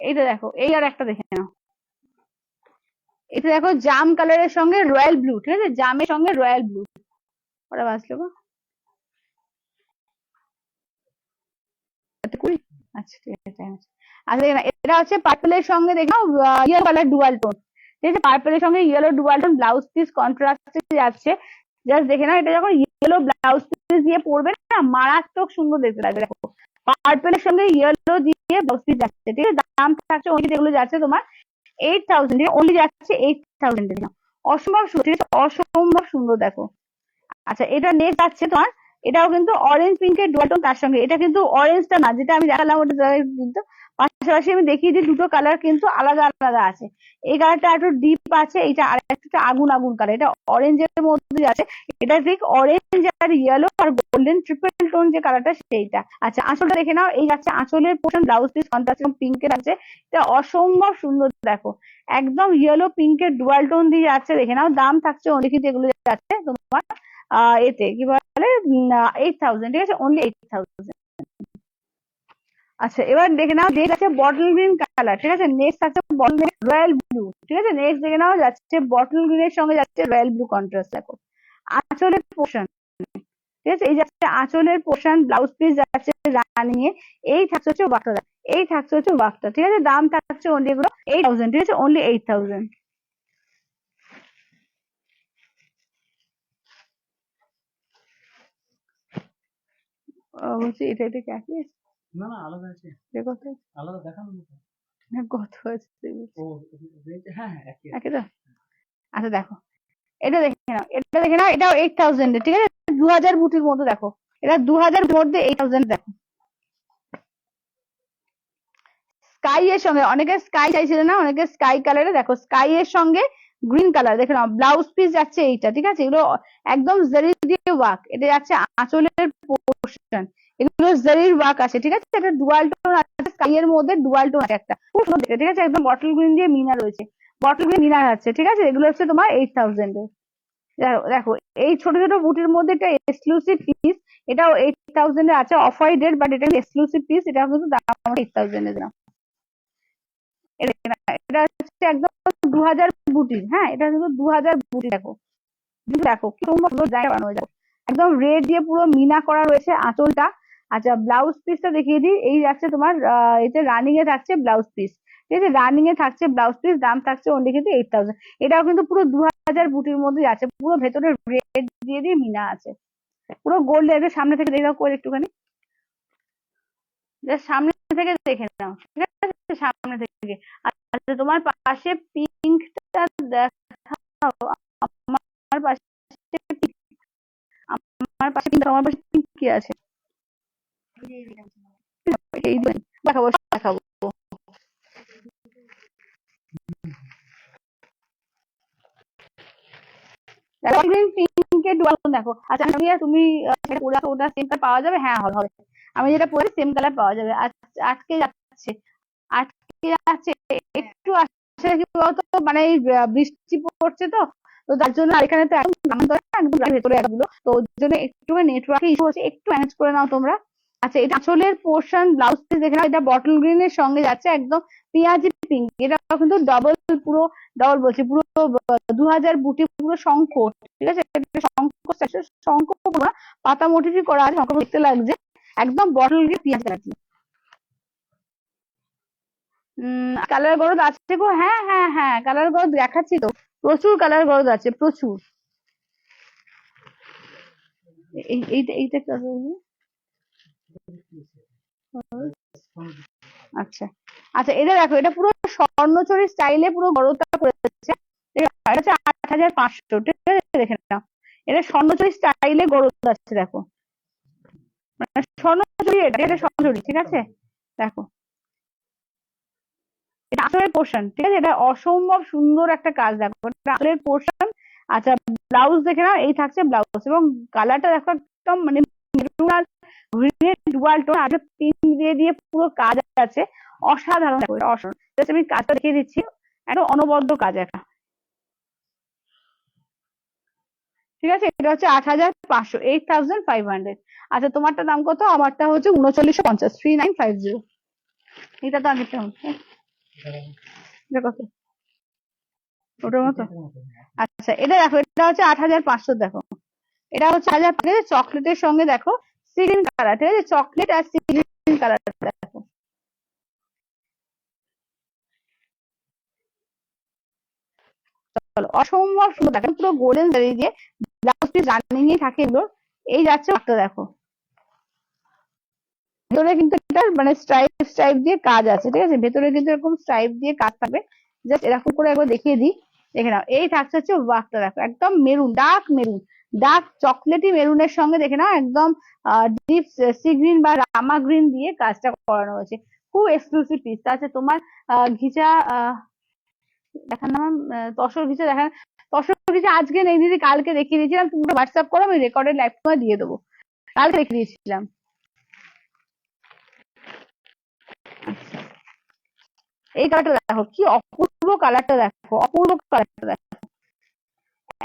এইটা দেখো, এই আর একটা দেখে নাও, এটা দেখো জাম কালারের সঙ্গে রয়্যাল ব্লু, ঠিক আছে, জামের সঙ্গে রয়্যাল ব্লু। ওরা বাঁচলো গো, একটা কুড়ি, আচ্ছা ঠিক আছে। আচ্ছা দেখে নাও, এটা হচ্ছে পার্পলের সঙ্গে দেখো ইয়েলো কালার ডুয়াল টোন, ঠিক আছে, পার্পলের সঙ্গে yellow dual tone, blouse piece কন্ট্রাস্টে যাচ্ছে। জাস্ট দেখে নাও এটা যখন ইয়েলো ব্লাউজ পিস দিয়ে পরবে না, মারাত্মক সুন্দর দেখতে লাগবে। দেখো পার্পলের সঙ্গে ইয়েলো দিয়ে ব্লাউজ পিস যাচ্ছে, ঠিক আছে, দাম থাকছে ওই যেগুলো যাচ্ছে তোমার 8000 এ, অনলি যাচ্ছে 8000 এ। অসম্ভব সুন্দর, ঠিক আছে, অসম্ভব সুন্দর দেখো। আচ্ছা এটা নেক্সট আছে তোমার, এটাও কিন্তু অরেঞ্জ পিঙ্কের ডুয়াল টোন, তার সঙ্গে এটা কিন্তু অরেঞ্জটা না যেটা আমি দেখালাম ওটা কিন্তু পাশাপাশি আমি দেখিয়ে দিই, দুটো কালার কিন্তু আলাদা আলাদা আছে। এই কালারটা একটু ডিপ আছে, এটা আর একটা আগুন আগুন কালার, এটা অরেঞ্জের মধ্যে আছে। এটা ঠিক অরেঞ্জ আর ইয়েলো আর গোল্ডেন ট্রিপল টোন যে কালারটা সেইটা। আচ্ছা আঁচলটা দেখে নাও, এই যাচ্ছে আঁচলের পোর্শন, ব্লাউজ পিস কন্ট্রাস্ট পিঙ্কের আছে, এটা অসম্ভব সুন্দর দেখো, একদম ইয়েলো পিঙ্কের ডুয়াল টোন দিয়ে যাচ্ছে। দেখে নাও দাম থাকছে অনেক, কিন্তু এগুলো যাচ্ছে তোমার এতে কি বলে 8,000, ঠিক আছে, অনলি 8,000। আচ্ছা এবার দেখে নাও, নেক্সট আছে বটল গ্রিন কালার, ঠিক আছে, নেক্সট আছে বটল গ্রিন রয়্যাল ব্লু, ঠিক আছে, নেক্সট দেখে নাও যাচ্ছে বটল গ্রিনের সঙ্গে যাচ্ছে রয়্যাল ব্লু কন্ট্রাস্ট দেখো। আঁচলের পোর্শন, ঠিক আছে, এই যাচ্ছে আঁচলের পোর্শন, ব্লাউজ পিস যাচ্ছে রানিং এ, এই থাকছে হচ্ছে ওয়ার্কটা, এই থাকছে হচ্ছে ওয়ার্কটা, ঠিক আছে, দাম থাকছে অনলি এগুলো 8,000, ঠিক আছে, অনলি 8,000। বলছি এটা এটা কি একই আছে? না না আলাদা আছে, এটা কত? আলাদা দেখানো না তো। না কত আছে? ও হ্যাঁ হ্যাঁ একই একই তো? আচ্ছা দেখো, এটা দেখে নাও, এটা দেখে নাও, এটাও 8,000, ঠিক আছে, 2,000 বুটির মধ্যে দেখো, এটা 2,000 মধ্যে 8,000 দেখো। স্কাই এর সঙ্গে, অনেকে স্কাই চাইছিল না, অনেকে স্কাই কালারে, দেখো স্কাই এর সঙ্গে গ্রিন কালার, দেখে নাও ব্লাউজ পিস যাচ্ছে এইটা, ঠিক আছে, এগুলো একদম জারি দিয়ে ওয়ার্ক, এটা যাচ্ছে আঁচলের পোর্শন, এগুলো জারির ওয়ার্ক আছে, ঠিক আছে, এটা ডুয়াল টোন আছে, স্কাই এর মধ্যে ডুয়াল টোন আছে একটা, খুব সুন্দর দেখতে, ঠিক আছে, একদম বটল গ্রিন দিয়ে মিনা রয়েছে, বটল গ্রিন মিনা আছে, ঠিক আছে, এগুলো হচ্ছে তোমার 8,000 এর। দেখো এই ছোট ছোট বুটির মধ্যে একটা এক্সক্লুসিভ পিস, এটাও 8,000 এ আছে, অফ হোয়াইট রেড, বাট এটা এক্সক্লুসিভ পিস, এটা কিন্তু দাম 8,000 এর দাম। এটা হচ্ছে একদম 2,000 বুটির, হ্যাঁ এটা কিন্তু 2,000 বুটি দেখো, কিন্তু দেখো কি সুন্দর জায়গা বানানো যায়, একদম রেড দিয়ে পুরো মিনা করা রয়েছে আঁচলটা। আচ্ছা ব্লাউজ পিসটা দেখিয়ে দিই, এই যাচ্ছে তোমার এতে রানিং এ থাকছে ব্লাউজ পিস, ঠিক আছে, রানিং এ থাকছে ব্লাউজ পিস, দাম থাকছে অনলি কিন্তু 8,000। এটাও কিন্তু পুরো 2,000 বুটির মধ্যে আছে, পুরো ভেতরে রেড দিয়ে দিয়ে মিনা আছে, পুরো গোল্ড, এর সামনে থেকে দেখে দাও করে একটুখানি, জাস্ট সামনে থেকে দেখে নাও, ঠিক আছে, সামনে থেকে। আচ্ছা তোমার পাশে পিঙ্কটা দেখাও, আমার পাশে pink, আমার পাশে পিঙ্ক, আমার পাশে পিঙ্ক কি আছে, এই দেখাবো দেখাবো। গ্রিন পিঙ্কের ডুয়াল দেখো। আচ্ছা আমি আর তুমি ওটা ওটা সেম কালার পাওয়া যাবে, হ্যাঁ হবে হবে, আমি যেটা পরে সেম কালার পাওয়া যাবে। আজকে যাচ্ছে, আজকে যাচ্ছে, একটু আসছে কি বলতো, মানে এই বৃষ্টি পড়ছে তো, তো তার জন্য আর এখানে তো একদম একদম ভেতরে এগুলো, তো ওর জন্য একটু নেটওয়ার্কের ইস্যু হচ্ছে, একটু ম্যানেজ করে নাও তোমরা। আচ্ছা এটা আসলের পোর্শন, ব্লাউজ পিস দেখে নাও, এটা বটল গ্রিনের সঙ্গে যাচ্ছে একদম পেঁয়াজি পিঙ্ক, এটা কিন্তু ডবল, পুরো ডবল বলছি, পুরো 2,000 বুটি, পুরো শঙ্খ, ঠিক আছে, শঙ্খ পুরো পাতা মোটিফি করা আছে, শঙ্খ দেখতে লাগছে, একদম বটল গ্রিন পেঁয়াজ কালার। কালার গরদ আছে গো, হ্যাঁ হ্যাঁ হ্যাঁ কালার গরদ দেখাচ্ছি তো, প্রচুর কালার গরদ আছে, প্রচুর। এইটা এইটা আচ্ছা আচ্ছা এটা দেখো, এটা পুরো স্বর্ণচরী স্টাইলে পুরো গরদটা করেছে, এটা হচ্ছে 8,500, ঠিক আছে, দেখে নাও, এটা স্বর্ণচরী স্টাইলে গরদ আছে দেখো, মানে স্বর্ণচরী, এটা এটা স্বর্ণচরী, ঠিক আছে, দেখো এটা আসলের পোর্শন, ঠিক আছে, এটা অসম্ভব সুন্দর একটা কাজ দেখো, এটা আসলের পোর্শন। আচ্ছা ব্লাউজ দেখে নাও, এই থাকছে ব্লাউজ, এবং কালারটা দেখো একদম মানে ডুয়াল টোন, আর পিঙ্ক দিয়ে দিয়ে পুরো কাজ আছে, অসাধারণ দেখো, এটা অসাধারণ, আমি কাজটা দেখিয়ে দিচ্ছি, একটা অনবদ্য কাজ একটা, ঠিক আছে, এটা হচ্ছে 8,500, 8,500। আচ্ছা তোমারটা দাম কত? আমারটা হচ্ছে 3950, 3950, এটা তো আগেরটা হচ্ছে, এটা কত? ওটার মতো। আচ্ছা এটা দেখো, এটা হচ্ছে 8,500 দেখো, এটা হচ্ছে 1,500 চকলেটের সঙ্গে দেখো সিলিন কালার, ঠিক আছে, চকলেট আর সিলিন কালার দেখো, চলো অসম্ভব সুন্দর দেখো, পুরো গোল্ডেন জারি দিয়ে ব্লাউজ পিস রানিং এ থাকে এগুলো। এই যাচ্ছে একটা দেখো, ভেতরে কিন্তু এটা মানে স্ট্রাইপ স্ট্রাইপ দিয়ে কাজ আছে, ঠিক আছে, ভেতরে কিন্তু এরকম স্ট্রাইপ দিয়ে কাজ থাকবে, জাস্ট এরকম করে একবার দেখিয়ে দিই, দেখে নাও, এই থাকছে হচ্ছে ওয়ার্কটা দেখো, একদম মেরুন, ডার্ক চকলেটি মেরুনের সঙ্গে দেখে নাও একদম ডিপ সি গ্রিন বা রামা গ্রিন দিয়ে কাজটা করানো হয়েছে। খুব এক্সক্লুসিভ পিস। আছে তোমার ঘিচা দেখান না ম্যাম, তসর ঘিচা দেখান। তসর ঘিচা আজকে নেই দিদি, কালকে দেখিয়ে দিয়েছিলাম, তুমি হোয়াটসঅ্যাপ করো, আমি রেকর্ডেড লাইভ তোমায় দিয়ে দেবো, কালকে দেখিয়ে দিয়েছিলাম। এই কালারটা দেখো, কি অপূর্ব কালারটা দেখো, অপূর্ব কালারটা দেখো,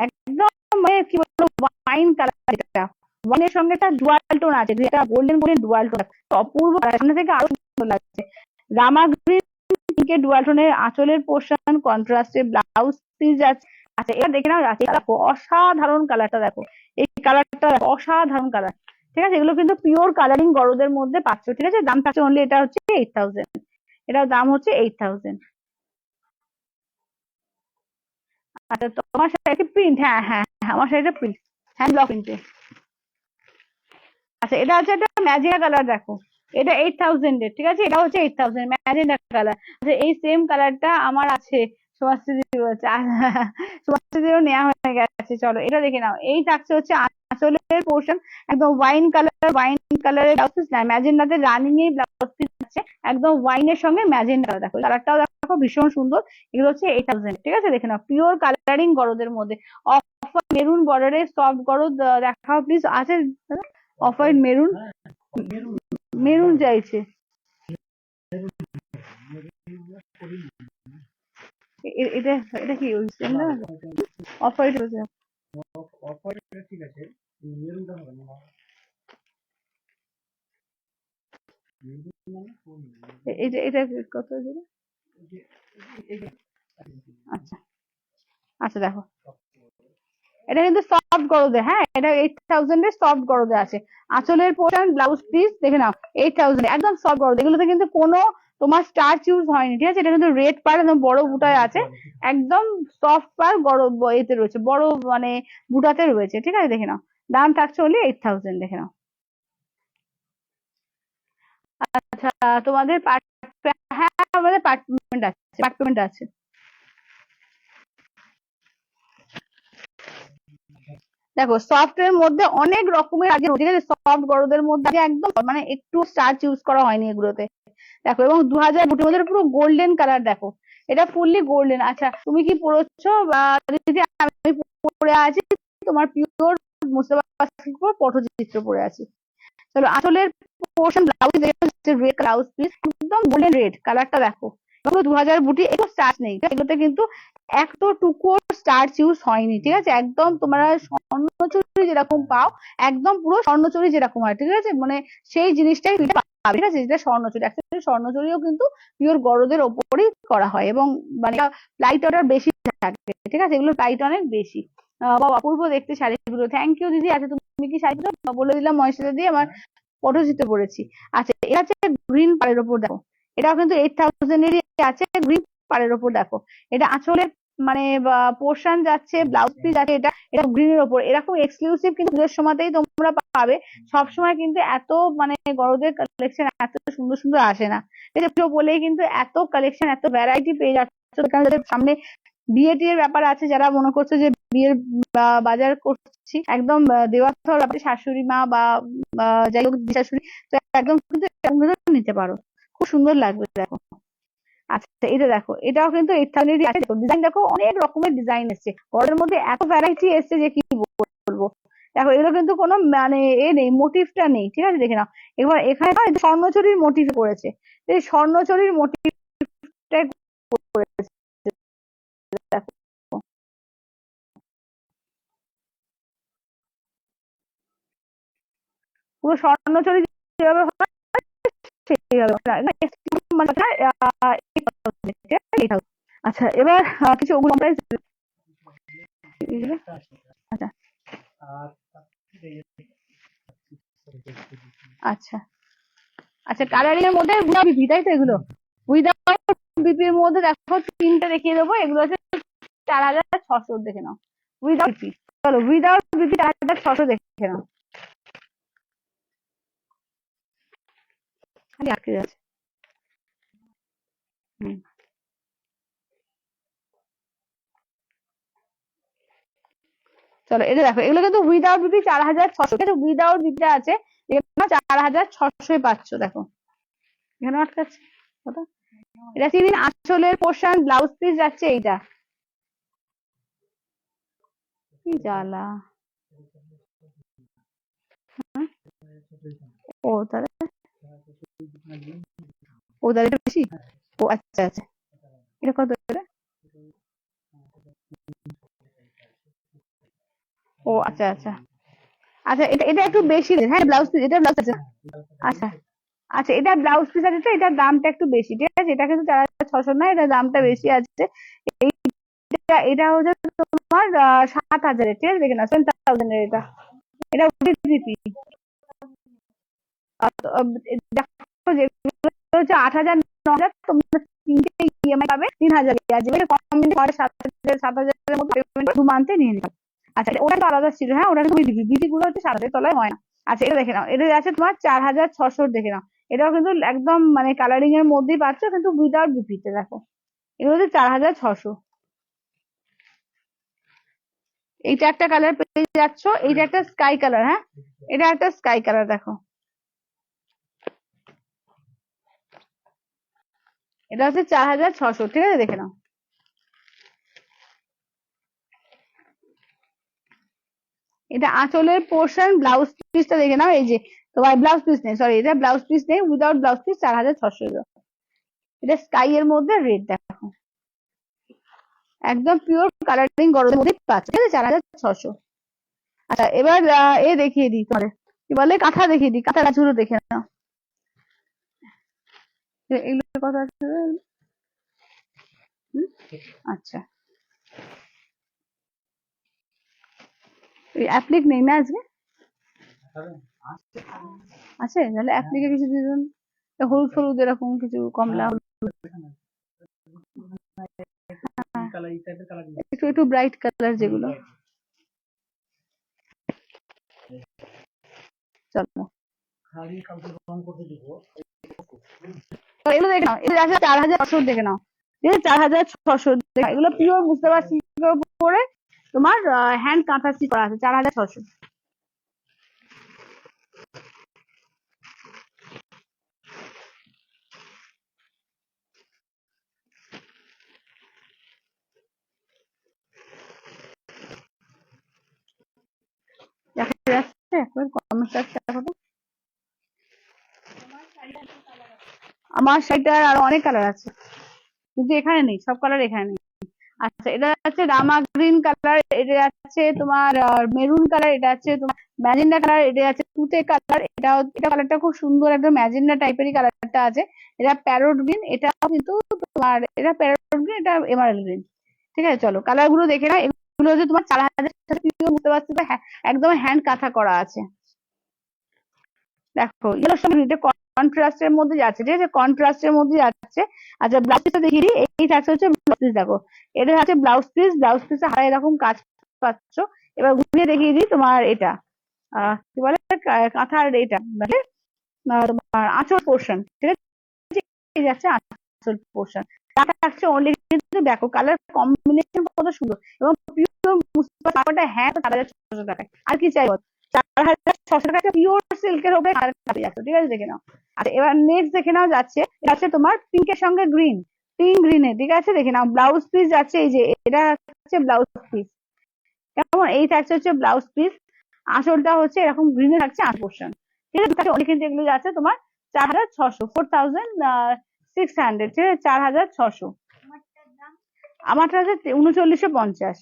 একদম মানে কি বলবো, ওয়াইন কালার। এটা ওয়াইনের সঙ্গে একটা ডুয়াল টোন আছে, যেটা গোল্ডেন গোল্ডেন ডুয়াল টোন, অপূর্ব কালার, সামনে থেকে আরো সুন্দর লাগছে। রামা গ্রিন পিঙ্কের ডুয়াল টোনের আঁচলের পোর্শন, কন্ট্রাস্টে ব্লাউজ পিস আছে। আচ্ছা এটা দেখে নাও, দেখো অসাধারণ কালারটা দেখো, এই কালারটা অসাধারণ কালার। ঠিক আছে, এগুলো কিন্তু পিওর কালারিং গরদের মধ্যে পাচ্ছ। ঠিক আছে, দাম থাকছে অনলি, এটা হচ্ছে 8000, এটার দাম হচ্ছে 8000। আচ্ছা তোমার সাথে প্রিন্ট, হ্যাঁ হ্যাঁ হ্যাঁ, আমার সাথে প্রিন্ট, হ্যান্ড ব্লক প্রিন্টে। আচ্ছা এটা হচ্ছে একটা ম্যাজেন্টা কালার দেখো, এটা 8000 এর। ঠিক আছে, এটা হচ্ছে 8000 ম্যাজেন্টা কালার। আচ্ছা এই সেম কালারটা আমার আছে, সুভাষিদি বলছে, সুভাষিদিরও নেওয়া হয়ে গেছে। চলো এটা দেখে নাও, এই থাকছে হচ্ছে আঁচলের পোর্শন, একদম ওয়াইন কালারের ব্লাউজ পিস, না ম্যাজেন্টাতে রানিং এর ব্লাউজ পিস আছে, একদম ওয়াইনের সঙ্গে ম্যাজেন্টা। দেখো কালারটাও দেখো ভীষণ সুন্দর। এগুলো হচ্ছে 8000। ঠিক আছে, দেখে নাও, পিওর কালারিং গরদের মধ্যে, অফ মেরুন বর্ডারের সফট গরদ দেখাও প্লিজ। আছে off white maroon, maroon maroon চাইছে। এটা এটা কি ওই সেম না, অফ হোয়াইট রয়েছে। ঠিক আছে, মেরুনটা হবে না। এটা এটা কত ছিল? আচ্ছা আচ্ছা দেখো, এটা কিন্তু সফট গরদে, হ্যাঁ এটা 8000 এর সফট গরদে আছে। আঁচলের পোর্শন, ব্লাউজ পিস দেখে নাও 8000 একদম সফট গরদে। এগুলোতে কিন্তু কোনো তোমার স্টার্চ ইউজ হয়নি। ঠিক আছে, এটা কিন্তু রেড পার একদম বড় বুটায় আছে, একদম সফট পার এতে রয়েছে, বড় মানে বুটাতে রয়েছে। ঠিক আছে, দেখে নাও, দাম থাকছে only 8000, দেখে নাও। আচ্ছা তোমাদের পার্ট, হ্যাঁ আমাদের পার্ট পেমেন্ট আছে, পার্ট পেমেন্ট আছে। দেখো সফট এর মধ্যে অনেক রকমের আগে, ঠিক আছে, সফট গরদের মধ্যে আগে একদম মানে একটু স্টার্চ ইউজ করা হয়নি এগুলোতে। দেখো এবং 2000 বুটির মধ্যে পুরো গোল্ডেন কালার দেখো, এটা ফুললি গোল্ডেন। আচ্ছা তুমি কি পড়ছো বা দিদি? আমি পরে আছি তোমার পিওর মুস্তাফা সিল্কের পটচিত্র পরে আছি। চলো আঁচলের portion, blouse red blouse piece, একদম গোল্ডেন রেড কালারটা দেখো। এগুলো 2000 বুটি, একটু স্টার্চ নেই এগুলোতে, কিন্তু টুকুও স্টার্চ ইউজ হয়নি। ঠিক আছে, একদম তোমরা স্বর্ণচুরি যেরকম পাও, একদম পুরো স্বর্ণচুরি যেরকম হয়, ঠিক আছে, মানে সেই জিনিসটাই তুমি পাবে। ঠিক আছে, যেটা স্বর্ণচুরি, অ্যাকচুয়ালি স্বর্ণচুরিও কিন্তু পিওর গরদের ওপরই করা হয়, এবং মানে লাইট অর্ডার বেশি থাকে। ঠিক আছে, এগুলো লাইট অনেক বেশি। বাবা অপূর্ব দেখতে শাড়িগুলো, থ্যাংক ইউ দিদি। আচ্ছা তুমি কি শাড়িগুলো বলে দিলাম, ময়শ্চারাইজার দিয়ে আমার পটচিত্র পড়েছি। আচ্ছা এটা হচ্ছে গ্রিন পাড়ের ওপর দেখো, এটাও কিন্তু 8000 এরই আছে, গ্রিন পাড়ের ওপর দেখো। এটা আঁচলের মানে পোর্শন যাচ্ছে, ব্লাউজ পিস আছে, এটা এটা গ্রিনের ওপর। এরকম এক্সক্লুসিভ কিন্তু পুজোর সময়তেই তোমরা পাবে, সবসময় কিন্তু এত মানে গরদের কালেকশন এত সুন্দর সুন্দর আসে না। এই যে পুজো বলেই কিন্তু এত কালেকশন, এত ভ্যারাইটি পেয়ে যাচ্ছে, কারণ যাদের সামনে বিয়ে টিয়ের ব্যাপার আছে, যারা মনে করছে যে বিয়ের বাজার করছি, একদম দেওয়া শাশুড়ি মা বা যাই হোক শাশুড়ি, তো একদম কিন্তু এরকম কিন্তু নিতে পারো, খুব সুন্দর লাগবে দেখো। আচ্ছা এটা দেখো, এটাও কিন্তু 8000 আছে। দেখো ডিজাইন দেখো, অনেক রকমের ডিজাইন এসছে ঘরের মধ্যে, এত ভ্যারাইটি এসছে যে কি বলবো। দেখো এগুলো কিন্তু কোনো মানে এ নেই, মোটিভটা নেই। ঠিক আছে, দেখে নাও, এবার এখানে স্বর্ণচুরির মোটিভ করেছে, এই স্বর্ণচুরির মোটিভটাই করেছে দেখো, পুরো স্বর্ণচুরি যেভাবে হয় সেইভাবে। মানে আচ্ছা এবার কিছু ওগুলো প্রাইস। আচ্ছা আচ্ছা আচ্ছা, কালারিং এর মধ্যে বিপি, তাই তো? এগুলো উইদাউট বিপির মধ্যে দেখো তিনটা দেখিয়ে দেবো, এগুলো হচ্ছে 4600, দেখে নাও উইদাউট বিপি। চলো উইদাউট বিপি 4600 দেখে নাও, খালি আটকে যাচ্ছে। চলো এটা দেখো, এগুলো কিন্তু উইদাউট বিপি 4600, ঠিক আছে, উইদাউট বিপিটা আছে এখানে 4600 পাচ্ছ। দেখো এখানে আটকাচ্ছে কত, এটা সিরিন আঁচলের পোর্শন, ব্লাউজ পিস যাচ্ছে এইটা, কি জ্বালা। হ্যাঁ? ও তাহলে এটা বেশি। ও আচ্ছা আচ্ছা, এটা কত করে? ও আচ্ছা আচ্ছা আচ্ছা, এটা এটা একটু বেশি, হ্যাঁ ব্লাউজ পিস, এটা ব্লাউজ আছে। আচ্ছা আচ্ছা, এটা ব্লাউজ পিস আছে তো এটার দামটা একটু বেশি, ঠিক আছে, এটা কিন্তু 4600 না, এটার দামটা বেশি আছে। এটা এটা হচ্ছে তোমার 7000-এর, ঠিক আছে, দেখে না 7000-এর এটা, এটা বিপি। দেখো যেগুলো হচ্ছে 8000, 9000, তোমরা তিনটে ইএমআই পাবে 3000, আর যেগুলো কম মিনিট 7,000-এর মতো 2 মান্থে নিয়ে নিবে। আচ্ছা ওটা তো আলাদা ছিল, হ্যাঁ ওটা কিন্তু বিপি গুলো হচ্ছে 7,000 তলায় হয় না। আচ্ছা এটা দেখে নাও, এটা আছে তোমার 4600 দেখে নাও, এটাও কিন্তু একদম মানে কালারিং এর মধ্যেই পাচ্ছ, কিন্তু উইদাউট বিপিতে। দেখো এগুলো হচ্ছে 4600। এইটা একটা কালার পেয়ে যাচ্ছ, এইটা একটা স্কাই কালার, হ্যাঁ এটা একটা স্কাই কালার, দেখো এটা হচ্ছে 4600, ঠিক আছে, দেখে নাও। এটা আঁচলের পোর্শন, ব্লাউজ পিসটা দেখে নাও, এই যে তোমার ব্লাউজ পিস নেই, সরি এটা ব্লাউজ পিস নেই, উইদাউট ব্লাউজ পিস 4600। এটা স্কাই এর মধ্যে রেড, দেখো একদম পিওর কালারিং গরমের মধ্যে পাচ্ছ, ঠিক আছে, 4600। আচ্ছা এবার এ দেখিয়ে দিই তোমার, কি বলে, কাঁথা দেখিয়ে দিই, কাঁথা গাছগুলো দেখে নাও, এগুলোর কথা আছে। আচ্ছা অ্যাপ্লিক নেই না আজকে, আছে তাহলে অ্যাপ্লিকে কিছু দিন, হলুদ হলুদ এরকম কিছু, কমলা একটু একটু ব্রাইট কালার যেগুলো, চলো এগুলো দেখে নাও, এটা আছে 4600 দেখে নাও, ঠিক আছে, 4600 এগুলো পিওর বুঝতে পারছি উপরে তোমার হ্যান্ড কাঁথা স্টিচ করা আছে, 4600। দেখা যাচ্ছে একবার কমেন্ট দেখো তো। আমার শাড়িটার আরো অনেক কালার আছে, কিন্তু এখানে নেই, সব কালার এখানে নেই। আচ্ছা এটা আছে রামা গ্রিন কালার, এটা আছে তোমার মেরুন কালার, এটা আছে তোমার ম্যাজেন্ডা কালার, এটা আছে তুতে কালার, এটা কালারটা খুব সুন্দর, একদম ম্যাজেন্ডা টাইপেরই কালারটা আছে। এটা প্যারোট গ্রিন, এটাও কিন্তু তোমার, এটা প্যারোট গ্রিন, এটা এমারেল্ড গ্রিন, ঠিক আছে। চলো কালার গুলো দেখে নাও, এগুলো হচ্ছে তোমার 4000 বুঝতে পারছি, একদম হ্যান্ড কাঁথা করা আছে। দেখো ইয়েলোর সঙ্গে এটা কন্ট্রাস্টের মধ্যে যাচ্ছে, ঠিক আছে, কন্ট্রাস্টের মধ্যে যাচ্ছে। আচ্ছা ব্লাউজ পিসটা দেখিয়ে দিই, এই থাকছে হচ্ছে ব্লাউজ পিস, দেখো এটা হচ্ছে ব্লাউজ পিস, ব্লাউজ পিসে হাতে এরকম কাজ পাচ্ছ। এবার ঘুরিয়ে দেখিয়ে দিই তোমার এটা কি বলে, কাঁথার এটা মানে তোমার আঁচল পোর্শন, ঠিক আছে, এই যাচ্ছে আঁচল পোর্শন, কাঁথা থাকছে অনলি, কিন্তু দেখো কালার কম্বিনেশন কত সুন্দর, এবং পিওর হ্যাঁ 4600 টাকায়, আর কি চাই 4600 টাকা পিওর সিল্কের উপরে কাপড় যাচ্ছে, ঠিক আছে, দেখে নাও। আচ্ছা এবার নেক্সট দেখে নাও, যাচ্ছে এটা হচ্ছে তোমার পিঙ্কের সঙ্গে গ্রিন, পিঙ্ক গ্রিনে, ঠিক আছে, দেখে নাও ব্লাউজ পিস যাচ্ছে, এই যে এটা হচ্ছে ব্লাউজ পিস, কেমন, এই থাকছে হচ্ছে ব্লাউজ পিস, আঁচলটা হচ্ছে এরকম গ্রিনে থাকছে আঁচ পোর্শন, ঠিক আছে, অনেক কিন্তু এগুলো যাচ্ছে তোমার 4600, 4600, ঠিক আছে, 4600। আমারটা হচ্ছে 3950,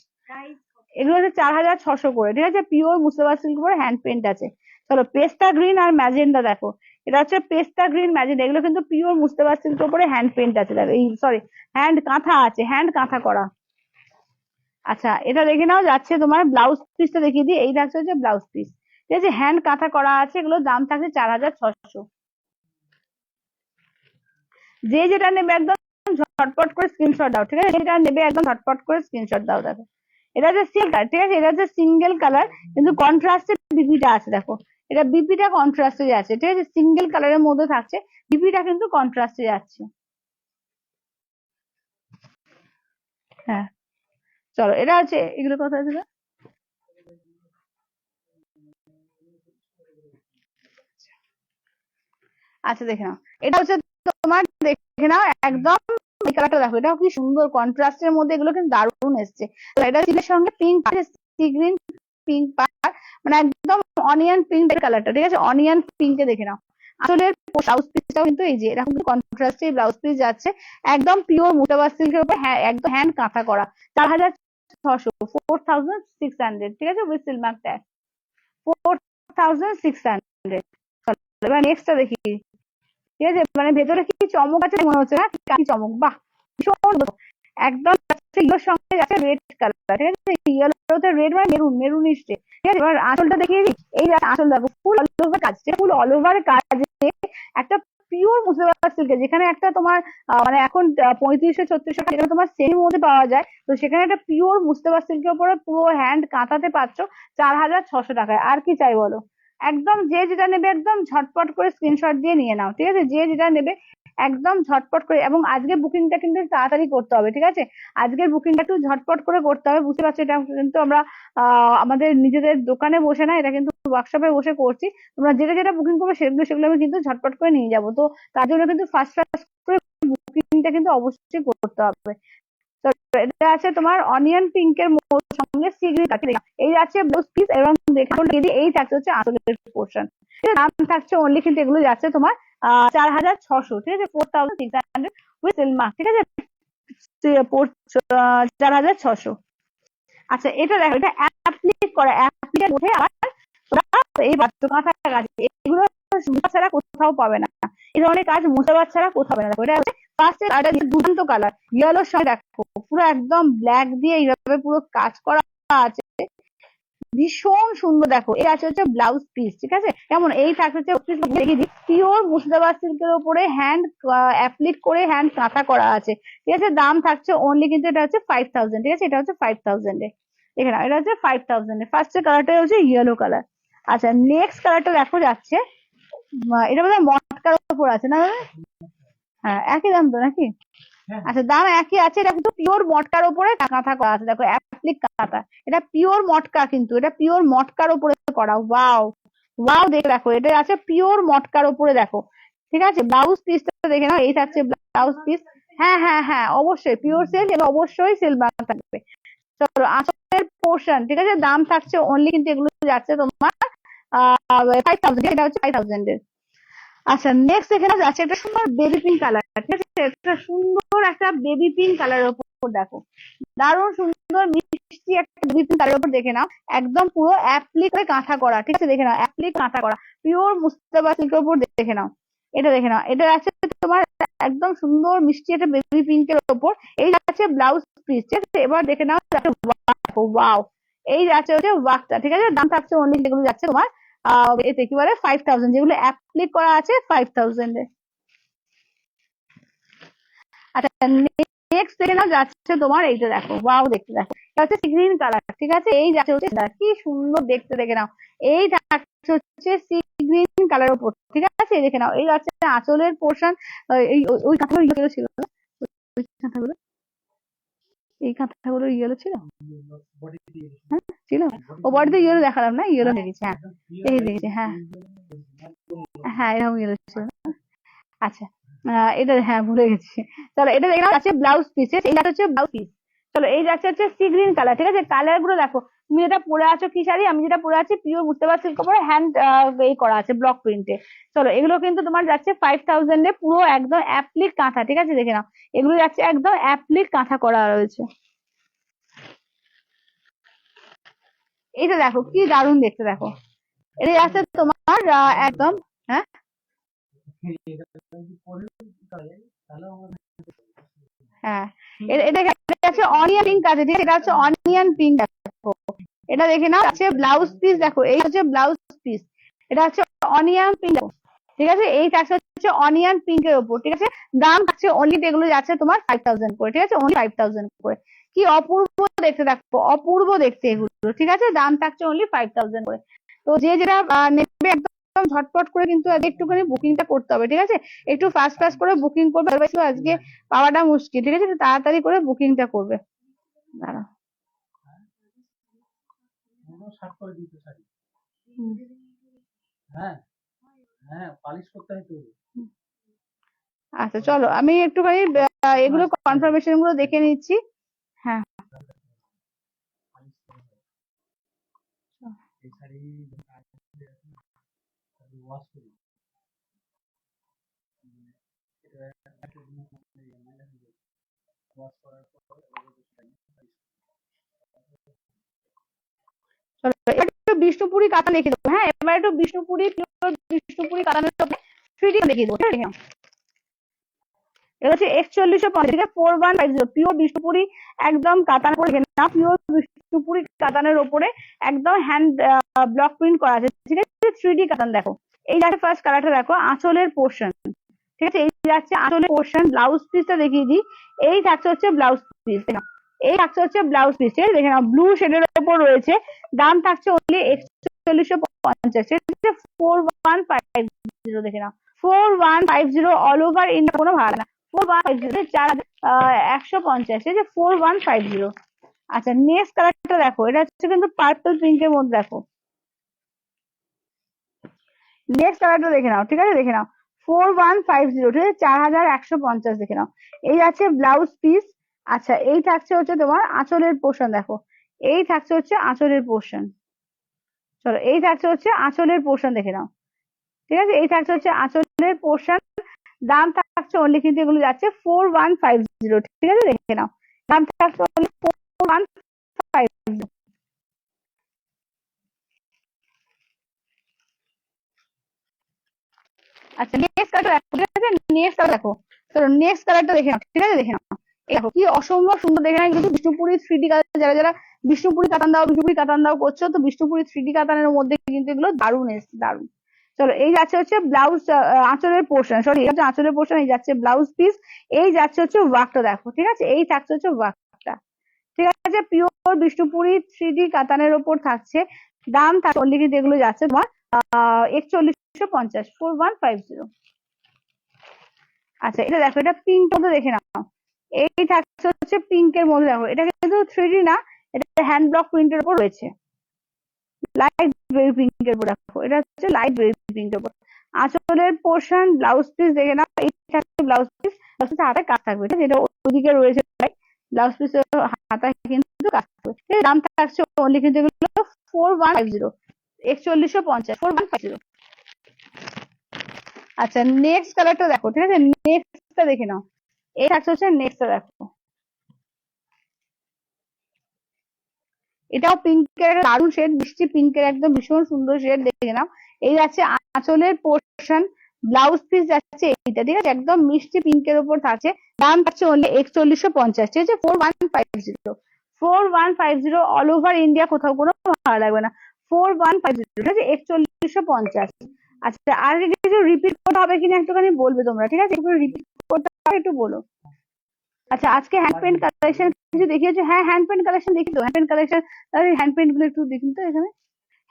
এগুলো হচ্ছে 4600 করে, ঠিক আছে, পিওর মুসলিম সিল্ক উপরে হ্যান্ড পেন্ট আছে। চলো পেস্তা গ্রিন আর ম্যাজেন্ডা দেখো, এটা হচ্ছে পেস্তা গ্রিন ম্যাজেন্ডা, এগুলো কিন্তু পিওর মুসলিম সিল্ক উপরে হ্যান্ড পেন্ট আছে, দেখো এই সরি হ্যান্ড কাঁথা আছে, হ্যান্ড কাঁথা করা। আচ্ছা এটা দেখে নাও, যাচ্ছে তোমার ব্লাউজ পিসটা দেখিয়ে দিই, এই থাকছে হচ্ছে ব্লাউজ পিস, ঠিক আছে, হ্যান্ড কাঁথা করা আছে, এগুলোর দাম থাকছে 4600। যে যেটা নেবে একদম ঝটপট করে স্ক্রিনশট দাও, ঠিক আছে, যেটা নেবে একদম ঝটপট করে স্ক্রিনশট দাও। দেখো এটা হচ্ছে সিঙ্গেল, ঠিক আছে, এটা হচ্ছে সিঙ্গেল কালার, কিন্তু কন্ট্রাস্টে বিপিটা আছে, দেখো এটা বিপিটা কন্ট্রাস্টে যাচ্ছে, ঠিক আছে, সিঙ্গেল কালারের মধ্যে থাকছে, বিপিটা কিন্তু কন্ট্রাস্টে যাচ্ছে। হ্যাঁ চলো এটা হচ্ছে, এগুলো কথা ছিল আচ্ছা দেখে নাও, এটা হচ্ছে তোমার, দেখে নাও একদম এই কালারটা দেখো, এটাও কি সুন্দর কন্ট্রাস্টের মধ্যে, এগুলো কিন্তু দারুণ এসছে। তো এটা সিলের সঙ্গে পিঙ্ক, সি গ্রিন পিঙ্ক, মানে একদম অনিয়ন পিঙ্ক কালারটা, ঠিক আছে, অনিয়ন পিঙ্কে দেখে নাও। আসলে ব্লাউজ পিসটাও কিন্তু এই যে এরকম কন্ট্রাস্টে ব্লাউজ পিস যাচ্ছে, একদম পিওর মুক্তাবাস সিল্কের উপর, একদম হ্যান্ড কাঁথা করা, 4600, 4600, ঠিক আছে, উইথ সিলমার্ক ট্যাগ, 4600। এবার নেক্সটটা দেখি, ঠিক আছে, মানে ভেতরে কি চমক আছে মনে হচ্ছে না, কি চমক, বাহ ভীষণ সুন্দর। একদম ইয়েলোর সঙ্গে আছে রেড কালার, ঠিক আছে, ইয়েলোতে রেড মানে মেরুন, মেরুনিশ, ঠিক আছে। এবার আঁচলটা দেখিয়ে দিই, এই আঁচল দেখো, ফুল অল ওভার কাজ, ফুল অল ওভার কাজে একটা পিওর মুর্শিদাবাদ সিল্কে, যেখানে একটা তোমার মানে এখন 3500-3600 টাকা যেখানে তোমার সেম মধ্যে পাওয়া যায়, তো সেখানে একটা পিওর মুর্শিদাবাদ সিল্কের উপরে পুরো হ্যান্ড কাঁথাতে পাচ্ছ 4600 টাকায়। আর কি চাই বলো? একদম যে যেটা নেবে একদম ঝটপট করে স্ক্রিনশট দিয়ে নিয়ে নাও, ঠিক আছে, যে যেটা নেবে একদম ঝটপট করে। এবং আজকে বুকিংটা কিন্তু তাড়াতাড়ি করতে হবে, ঠিক আছে, আজকের বুকিংটা একটু ঝটপট করে করতে হবে, বুঝতে পারছো, এটা কিন্তু আমরা আমাদের নিজেদের দোকানে বসে না, এটা কিন্তু ওয়ার্কশপে বসে করছি। তোমরা যেটা যেটা বুকিং করবে সেগুলো সেগুলো আমি কিন্তু ঝটপট করে নিয়ে যাবো। তো তার জন্য কিন্তু ফার্স্ট ফার্স্ট করে বুকিংটা কিন্তু অবশ্যই করতে হবে। তো এটা আছে তোমার অনিয়ন পিঙ্কের সঙ্গে সি গ্রিন, এই আছে ব্লাউজ পিস, এবং দেখুন এই থাকছে হচ্ছে আসলের পোর্শন, দাম থাকছে অনলি কিন্তু এগুলো যাচ্ছে তোমার 4600, ঠিক আছে, 4600 উইথ সিলমার্ক, ঠিক আছে, 4600। আচ্ছা এটা দেখো, এটা অ্যাপ্লিক করা, অ্যাপ্লিকের মধ্যে আবার এই বাচ্চা কাঁথা কাজ, এগুলো মুসা ছাড়া কোথাও পাবে না, এই ধরনের কাজ মুসাবাদ ছাড়া কোথাও পাবে না। দেখো এটা হচ্ছে ফার্স্ট কালারটা দুর্দান্ত কালার, ইয়েলোর সঙ্গে দেখো পুরো একদম ব্ল্যাক দিয়ে এইভাবে পুরো কাজ করা আছে, ভীষণ সুন্দর। দেখো এটা আছে হচ্ছে ব্লাউজ পিস, ঠিক আছে, কেমন এই থাকছে হচ্ছে পিওর মুর্শিদাবাদ সিল্কের উপরে হ্যান্ড অ্যাপ্লিক করে হ্যান্ড কাঁথা করা আছে, ঠিক আছে, দাম থাকছে অনলি কিন্তু এটা হচ্ছে 5000, ঠিক আছে, এটা হচ্ছে 5000 এ, এখানে এটা হচ্ছে 5000 এ। ফার্স্ট কালারটা হচ্ছে ইয়েলো কালার। আচ্ছা নেক্সট কালারটা দেখো যাচ্ছে, এটা বোধহয় মটকার উপর আছে না দাদা? হ্যাঁ একই দাম তো নাকি? আচ্ছা দাম একই আছে, এটা কিন্তু পিওর মটকার উপরে কাঁথা করা আছে, দেখো অ্যাপ্লিক কাঁথা, এটা পিওর মটকা, কিন্তু এটা পিওর মটকার উপরে করা, ওয়াও ওয়াও, দেখে দেখো এটা আছে পিওর মটকার উপরে, দেখো, ঠিক আছে, ব্লাউজ পিসটা দেখে নাও, এই থাকছে ব্লাউজ পিস। হ্যাঁ হ্যাঁ হ্যাঁ অবশ্যই পিওর সেল, এবং অবশ্যই সিলভার থাকবে। চলো আঁচলের পোর্শন, ঠিক আছে, দাম থাকছে অনলি কিন্তু এগুলো যাচ্ছে তোমার 5000, এটা হচ্ছে 5000 এর। আচ্ছা নেক্সট এখানে যাচ্ছে একটা সুন্দর বেবি পিঙ্ক কালার, ঠিক আছে, একটা সুন্দর একটা বেবি পিঙ্ক কালারের উপর দেখো, দারুণ সুন্দর মিষ্টি একটা বেবি পিঙ্ক কালারের উপর দেখে নাও, একদম পুরো অ্যাপ্লিক করে কাঁথা করা, ঠিক আছে, দেখে নাও অ্যাপ্লিক কাঁথা করা পিওর মুস্তাবা সিল্কের উপর দেখে নাও, এটা দেখে নাও, এটা আছে তোমার একদম সুন্দর মিষ্টি একটা বেবি পিঙ্কের উপর, এই আছে ব্লাউজ পিস, ঠিক আছে, এবার দেখে নাও ওয়াও, এই যাচ্ছে হচ্ছে ওয়ার্কটা, ঠিক আছে, দাম থাকছে অনলি যেগুলো যাচ্ছে তোমার এতে কি বলে 5000, যেগুলো অ্যাপ্লিক করা আছে 5000 এ। আচ্ছা নেক্সট দেখে নাও যাচ্ছে তোমার এইটা, দেখো ওয়াও, দেখতে দেখো এটা হচ্ছে গ্রিন কালার, ঠিক আছে, এই যাচ্ছে হচ্ছে কি সুন্দর দেখতে, দেখে নাও এই যাচ্ছে হচ্ছে সি গ্রিন কালার উপর, ঠিক আছে, দেখে নাও এই যাচ্ছে আঁচলের পোর্শন, এই ওই কাঁথাগুলো ইয়েলো ছিল না? ওই কাঁথাগুলো, এই কাঁথাগুলো ইয়েলো ছিল, হ্যাঁ ছিল, ও বডিতে ইয়েলো দেখালাম না, ইয়েলো হয়ে গেছে, হ্যাঁ এই দেখেছি, হ্যাঁ হ্যাঁ এরকম ইয়েলো ছিল। আচ্ছা এটা হ্যাঁ ভুলে গেছি। চলো এটা দেখলাম আছে ব্লাউজ পিস, এইটা হচ্ছে ব্লাউজ পিস। চলো এই যাচ্ছে হচ্ছে সি গ্রিন কালার, ঠিক আছে, কালার গুলো দেখো, তুমি যেটা পরে আছো কি শাড়ি, আমি যেটা পরে আছি পিওর মুস্তাবা সিল্ক উপরে হ্যান্ড এই করা আছে ব্লক প্রিন্টে। চলো এগুলো কিন্তু তোমার যাচ্ছে 5000 এ, পুরো একদম অ্যাপ্লিক কাঁথা, ঠিক আছে, দেখে নাও এগুলো যাচ্ছে একদম অ্যাপ্লিক কাঁথা করা রয়েছে। এটা দেখো কি দারুণ দেখতে, দেখো এটা যাচ্ছে তোমার একদম, হ্যাঁ হ্যাঁ এটা আছে অনিয়ন পিঙ্ক আছে, ঠিক আছে, এটা হচ্ছে অনিয়ন পিঙ্ক, দেখো এটা দেখে নাও আছে ব্লাউজ পিস, দেখো এই হচ্ছে ব্লাউজ পিস, এটা হচ্ছে অনিয়ন পিঙ্ক, ঠিক আছে, এই থাকছে হচ্ছে অনিয়ন পিঙ্কের উপর, ঠিক আছে, দাম থাকছে অনলি এগুলো যাচ্ছে তোমার 5000 করে, ঠিক আছে, অনলি 5000 করে, কি অপূর্ব দেখতে, দেখো অপূর্ব দেখতে এগুলো, ঠিক আছে, দাম থাকছে অনলি 5000 করে। তো যে যেটা নেবে একদম ঝটপট করে কিন্তু একটুখানি বুকিংটা করতে হবে, ঠিক আছে, একটু ফাস্ট ফাস্ট করে বুকিং করবে, আজকে পাওয়াটা মুশকিল, ঠিক আছে, তাড়াতাড়ি করে বুকিংটা করবে। দাঁড়াও করে দিতে শাড়ি, হ্যাঁ হ্যাঁ পালিশ করতে হয় তো, আচ্ছা চলো আমি একটুখানি এগুলো কনফার্মেশন গুলো দেখে নিচ্ছি। হ্যাঁ এই শাড়ি ওয়াশ করি এটা একটা জিনিস ওয়াশ করার পর চলো এবার একটু বিষ্ণুপুরি কাতান দেখিয়ে দেবো। হ্যাঁ এবার একটু বিষ্ণুপুরি pure বিষ্ণুপুরি কাতানের থ্রি ডি দেখিয়ে দেবো। ঠিক আছে এটা হচ্ছে 4150 4150 পিওর বিষ্ণুপুরি একদম কাতানের উপরে না, পিওর বিষ্ণুপুরি কাতানের উপরে একদম হ্যান্ড ব্লক প্রিন্ট করা আছে। ঠিক আছে থ্রি ডি কাতান দেখো। এই যাচ্ছে ফার্স্ট কালারটা দেখো আঁচলের পোর্শন। ঠিক আছে এই যাচ্ছে আঁচলের পোর্শন। ব্লাউজ পিসটা দেখিয়ে দিই। এই থাকছে হচ্ছে ব্লাউজ পিস। এই থাকছে হচ্ছে ব্লাউজ পিস। ঠিক আছে দেখে নাও ব্লু শেডের উপর রয়েছে। দাম থাকছে অনলি 4150। 4150 দেখে নাও 4150 অল ওভার ইন্ডিয়া, কোনো ভাড়া না। 4150 4150 এই যে 4150। আচ্ছা নেক্সট কালারটা দেখো, এটা হচ্ছে কিন্তু পার্পল পিঙ্কের মধ্যে দেখো। নেক্সট কালারটা দেখে নাও। ঠিক আছে দেখে নাও 4150 ঠিক আছে 4150 দেখে নাও। এই আছে ব্লাউজ পিস। আচ্ছা এই থাকছে হচ্ছে তোমার আঁচলের পোর্শন দেখো। এই থাকছে হচ্ছে আঁচলের পোর্শন। চলো এই থাকছে হচ্ছে আঁচলের পোর্শন দেখে নাও। ঠিক আছে এই থাকছে হচ্ছে আঁচলের পোর্শন। দাম থাকছে অনলি কিন্তু এগুলো যাচ্ছে 4150। ঠিক আছে দেখে নাও দাম থাকছে অনলি 4150। আচ্ছা নেক্সট কালারটা দেখো। ঠিক আছে নেক্সট কালার দেখো। চলো নেক্সট কালারটা দেখে নাও। ঠিক আছে দেখে নাও এই দেখো কি অসম্ভব সুন্দর দেখে নাও। কিন্তু বিষ্ণুপুরি থ্রি ডি কাতান যারা যারা বিষ্ণুপুরি কাতান দাও করছো, তো বিষ্ণুপুরি থ্রি ডি কাতানের মধ্যে কিন্তু এগুলো দারুণ এসছে দারুণ। চলো এই যাচ্ছে হচ্ছে ব্লাউজ আঁচলের পোর্শন, সরি এটা হচ্ছে আঁচলের পোর্শন। এই যাচ্ছে ব্লাউজ পিস। এই যাচ্ছে হচ্ছে ওয়ার্কটা দেখো। ঠিক আছে এই থাকছে হচ্ছে ওয়ার্কটা। ঠিক আছে পিওর বিষ্ণুপুরি থ্রি ডি কাতানের ওপর থাকছে। দাম থাকছে অনলি কিন্তু এগুলো যাচ্ছে তোমার 4150 4150। আচ্ছা এটা দেখো এটা পিঙ্ক মধ্যে দেখে নাও। এই থাকছে হচ্ছে পিঙ্কের মধ্যে দেখো। এটা কিন্তু থ্রি ডি না, এটা হ্যান্ড ব্লক প্রিন্টের উপর রয়েছে। লাইট বেবি পিঙ্কের উপর দেখো। এটা হচ্ছে লাইট বেবি পিঙ্কের উপর। আঁচলের পোর্শন ব্লাউজ পিস দেখে নাও। এই থাকছে ব্লাউজ পিস। ব্লাউজ পিস হাতে কাজ থাকবে। ঠিক আছে এটা ওদিকে রয়েছে ব্লাউজ পিস হাতায় কিন্তু কাজ থাকবে। ঠিক আছে দাম থাকছে অনলি কিন্তু এগুলো 4150 4150 4150। আচ্ছা নেক্সট কালারটা দেখো। ঠিক আছে নেক্সটটা দেখে নাও। এই থাকছে হচ্ছে নেক্সটটা দেখো। এটাও পিঙ্কের একটা দারুণ শেড, মিষ্টি পিঙ্কের একদম ভীষণ সুন্দর শেড দেখে নাও। এই যাচ্ছে আঁচলের পোর্শন। ব্লাউজ পিস যাচ্ছে এইটা। ঠিক আছে একদম মিষ্টি পিঙ্কের উপর থাকছে। দাম থাকছে অনলি 4150। ঠিক আছে 4150 4150 অল ওভার ইন্ডিয়া, কোথাও কোনো ভাড়া লাগবে না। 4150 ঠিক আছে 4150। আচ্ছা আর কিছু রিপিট করতে হবে কিনা একটুখানি বলবে তোমরা। ঠিক আছে একটু রিপিট করতে হবে একটু বলো। আচ্ছা আজকে হ্যান্ড পেন্ট কালেকশন কিছু দেখিয়েছো? হ্যাঁ হ্যান্ড পেন্ট কালেকশন দেখি তো। হ্যান্ড পেন্ট কালেকশন তাহলে হ্যান্ড পেন্ট গুলো একটু দেখুন তো এখানে।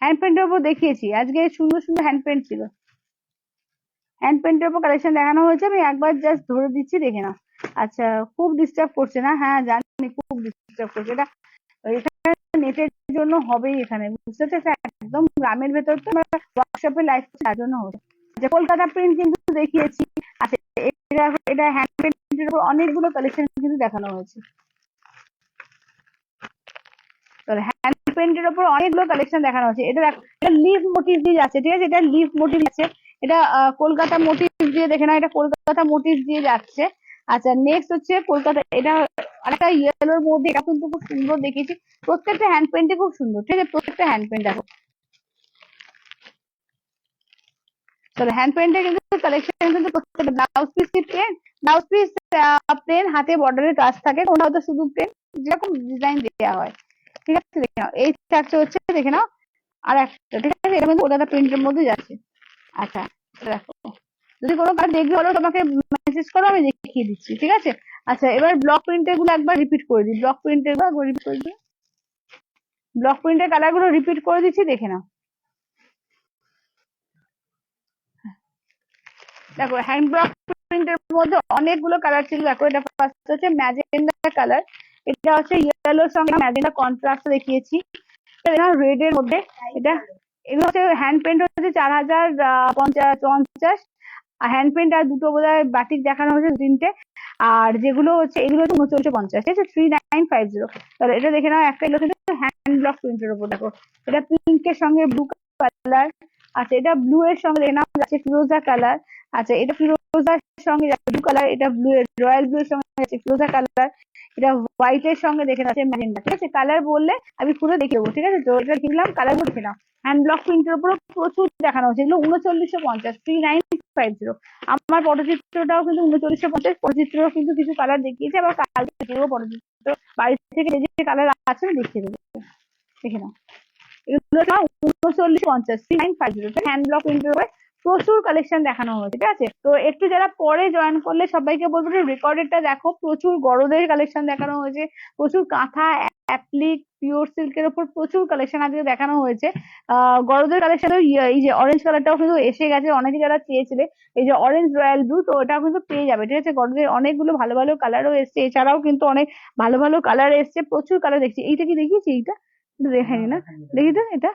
হ্যান্ড পেন্টের উপর দেখিয়েছি আজকে, সুন্দর সুন্দর হ্যান্ড পেন্ট ছিল। হ্যান্ড পেন্টের উপর কালেকশন দেখানো হয়েছে, আমি একবার জাস্ট ধরে দিচ্ছি দেখে নাও। আচ্ছা খুব ডিস্টার্ব করছে না? হ্যাঁ জানি খুব ডিস্টার্ব করছে। এটা এখানে নেটের জন্য হবেই এখানে, বুঝতে পারছো? একদম গ্রামের ভেতর তো ওয়ার্কশপে লাইফ তার জন্য হচ্ছে। আচ্ছা কলকাতা প্রিন্ট কিন্তু দেখিয়েছি। আচ্ছা এটা হ্যান্ড পেন্টের উপর অনেকগুলো কালেকশন কিন্তু দেখানো হয়েছে। হ্যান্ড পেন্টের উপর অনেকগুলো কালেকশন দেখানো হচ্ছে। এটা লিফ মোটিভ দিয়ে যাচ্ছে। ঠিক আছে এটা লিফ মোটিভ আছে। এটা কলকাতা মোটিভ দিয়ে দেখে না, এটা কলকাতা মোটিভ দিয়ে যাচ্ছে। আচ্ছা নেক্সট হচ্ছে কলকাতা, এটা আরেকটা ইয়েলোর মধ্যে, এটা কিন্তু খুব সুন্দর দেখেছি। প্রত্যেকটা হ্যান্ড পেন্টে খুব সুন্দর। ঠিক আছে প্রত্যেকটা হ্যান্ড পেন্ট দেখো। চলো হ্যান্ড পেন্টের কিন্তু কালেকশন কিন্তু প্রত্যেকটা blouse piece plane, blouse piece plane, হাতে বর্ডারের কাজ থাকে, কোনটা হয়তো শুধু প্লেন, যেরকম ডিজাইন দেওয়া হয়। ঠিক আছে দেখে নাও এই থাকছে হচ্ছে দেখে নাও আর একটা। ঠিক আছে এটা কিন্তু কলকাতা প্রিন্টের মধ্যে যাচ্ছে। আচ্ছা দেখো যদি কোনো কাজ দেখবে হলো তোমাকে মেসেজ করো, আমি দেখিয়ে দিচ্ছি। ঠিক আছে আচ্ছা এবার ব্লক প্রিন্টের গুলো একবার রিপিট করে দিই। ব্লক প্রিন্টের গুলো রিপিট করে দিই। ব্লক প্রিন্টের কালার গুলো রিপিট করে দিচ্ছি দেখে নাও। দেখো হ্যান্ড ব্লক প্রিন্টের মধ্যে অনেকগুলো কালার ছিল। দেখো এটা ফার্স্ট হচ্ছে ম্যাজেন্ডা কালার। এটা হচ্ছে ইয়েলোর সঙ্গে ম্যাজেন্ডা কন্ট্রাস্ট দেখিয়েছি। রেড এর মধ্যে এটা, এগুলো হচ্ছে হ্যান্ড পেন্ট হচ্ছে 4050। আর হ্যান্ড পেন্ট আর দুটো বোধহয় বাটিক দেখানো হয়েছে, 2-3টে। আর যেগুলো হচ্ছে এগুলো হচ্ছে 3950, ঠিক আছে, 3950। তাহলে এটা দেখে নাও, একটা এগুলো কিন্তু হ্যান্ড ব্লক প্রিন্টের উপর, দেখো এটা পিঙ্কের সঙ্গে ব্লু কালার। আচ্ছা, এটা ব্লু এর সঙ্গে দেখে নাও যাচ্ছে ফিরোজা কালার। আচ্ছা, এটা ফিরোজার সঙ্গে যাচ্ছে ব্লু কালার, এটা ব্লু এর রয়্যাল ব্লু এর সঙ্গে যাচ্ছে ফিরোজা কালার, এটা হোয়াইট এর সঙ্গে দেখে যাচ্ছে ম্যাজেন্ডা, ঠিক আছে। কালার বললে আমি পুরো দেখে দেবো, ঠিক আছে। তো এটা কিনলাম, কালার গুলো দেখে নাও। হ্যান্ড ব্লক প্রিন্টের উপর প্রচুর দেখানো হচ্ছে, এগুলো 3950, 3950। আমার পটচিত্রটাও কিন্তু 3950, পটচিত্রও কিন্তু কিছু কালার দেখিয়েছে, আবার কালকে দেখিয়ে দেবো পটচিত্র। বাড়ি থেকে যে যে কালার আছে আমি দেখিয়ে দেবো, দেখে নাও। এগুলো না 3950, 3950 হ্যান্ড ব্লক প্রিন্টের উপরে প্রচুর কালেকশন দেখানো হয়েছে, ঠিক আছে। তো একটু যারা পরে জয়েন করলে সবাইকে বলবো রেকর্ডেডটা দেখো, প্রচুর গরদের কালেকশন দেখানো হয়েছে, প্রচুর কাঁথা অ্যাপ্লিক পিওর সিল্কের উপর প্রচুর কালেকশন আজকে দেখানো হয়েছে। গরদের কালেকশন এই যে অরেঞ্জ কালারটাও কিন্তু এসে গেছে, অনেকে যারা চেয়েছিলে এই যে অরেঞ্জ রয়্যাল ব্লু, তো ওটাও কিন্তু পেয়ে যাবে, ঠিক আছে। গরদের অনেকগুলো ভালো ভালো কালারও এসছে, এছাড়াও কিন্তু অনেক ভালো ভালো কালার এসছে, প্রচুর কালার দেখছি। এইটা কি দেখিয়েছি? এইটা দেখাইনি না, দেখি তো এটা।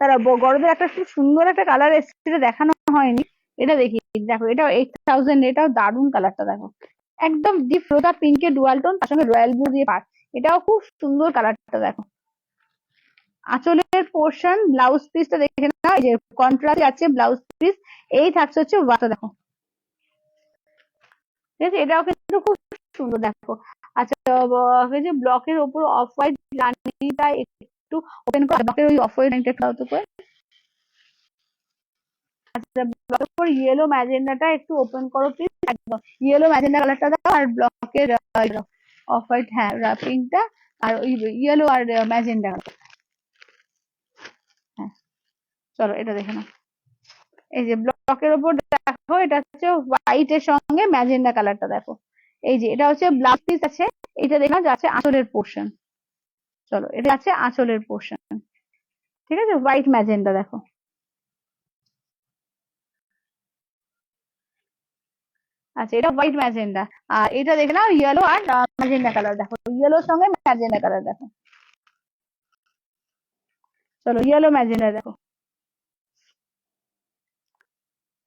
তারা গরদের একটা খুব সুন্দর একটা কালার এসছে, এটা দেখানো হয়নি, এটা দেখি। দেখো এটা 8000, এটাও দারুণ কালারটা, দেখো একদম ডিপ রোজা পিঙ্কের ডুয়াল টোন, তার সঙ্গে রয়্যাল ব্লু দিয়ে পার, এটাও খুব সুন্দর কালারটা, দেখো। আঁচলের পোর্শন ব্লাউজ পিসটা দেখে না, এই যে কন্ট্রাস্ট আছে ব্লাউজ পিস, এই থাকছে হচ্ছে ওয়াটা, দেখো, ঠিক আছে। এটাও কিন্তু খুব সুন্দর, দেখো। আচ্ছা, এই যে ব্লকের ওপর অফ হোয়াইট রানীটা একটু ওপেন করে, ব্লকের ওই অফ হোয়াইট রানীটা একটু করে। আচ্ছা, ব্লকের উপর ইয়েলো ম্যাজেন্ডাটা একটু ওপেন করো প্লিজ, একদম ইয়েলো ম্যাজেন্ডা কালারটা দাও, আর ব্লকের অফ হোয়াইট, হ্যাঁ পিঙ্কটা, আর ওই ইয়েলো আর ম্যাজেন্ডা, হ্যাঁ। চলো এটা দেখে নাও, এই যে ব্লকের উপর দেখো, এটা হচ্ছে হোয়াইট এর সঙ্গে ম্যাজেন্ডা কালারটা, দেখো। এই যে এটা হচ্ছে ব্লাউজ পিস আছে, এটা দেখো যাচ্ছে আঁচলের পোর্শন। চলো এটা আছে আঁচলের পোর্শন, ঠিক আছে, হোয়াইট ম্যাজেন্ডা, দেখো। আচ্ছা, এটা হোয়াইট ম্যাজেন্ডা, আর এটা দেখে নাও ইয়েলো আর ম্যাজেন্ডা কালার, দেখো ইয়েলোর সঙ্গে ম্যাজেন্ডা কালার, দেখো। চলো ইয়েলো ম্যাজেন্ডা দেখো,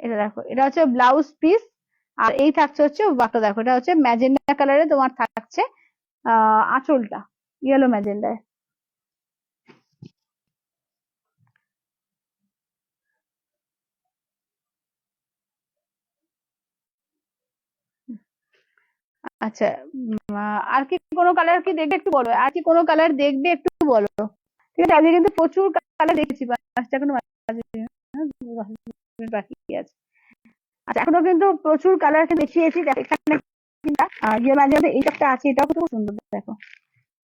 এটা দেখো, এটা হচ্ছে ব্লাউজ পিস, আর এই থাকছে হচ্ছে ওয়াকটা, দেখো এটা হচ্ছে ম্যাজেন্ডা কালারে তোমার থাকছে আঁচলটা, ইয়েলো ম্যাজেন্ডায়। আচ্ছা, আর কি কোনো কালার কি দেখবে একটু বলো, আর কি কোনো কালার দেখবে একটু বলো, ঠিক আছে। আজকে কিন্তু প্রচুর কালার দেখেছি, পাঁচটা এখনো বাকি আছে। আচ্ছা, এখনো কিন্তু প্রচুর কালার দেখিয়েছি, এখানে ইয়ে মাঝে মাঝে এই একটা আছে, এটাও খুব সুন্দর, দেখো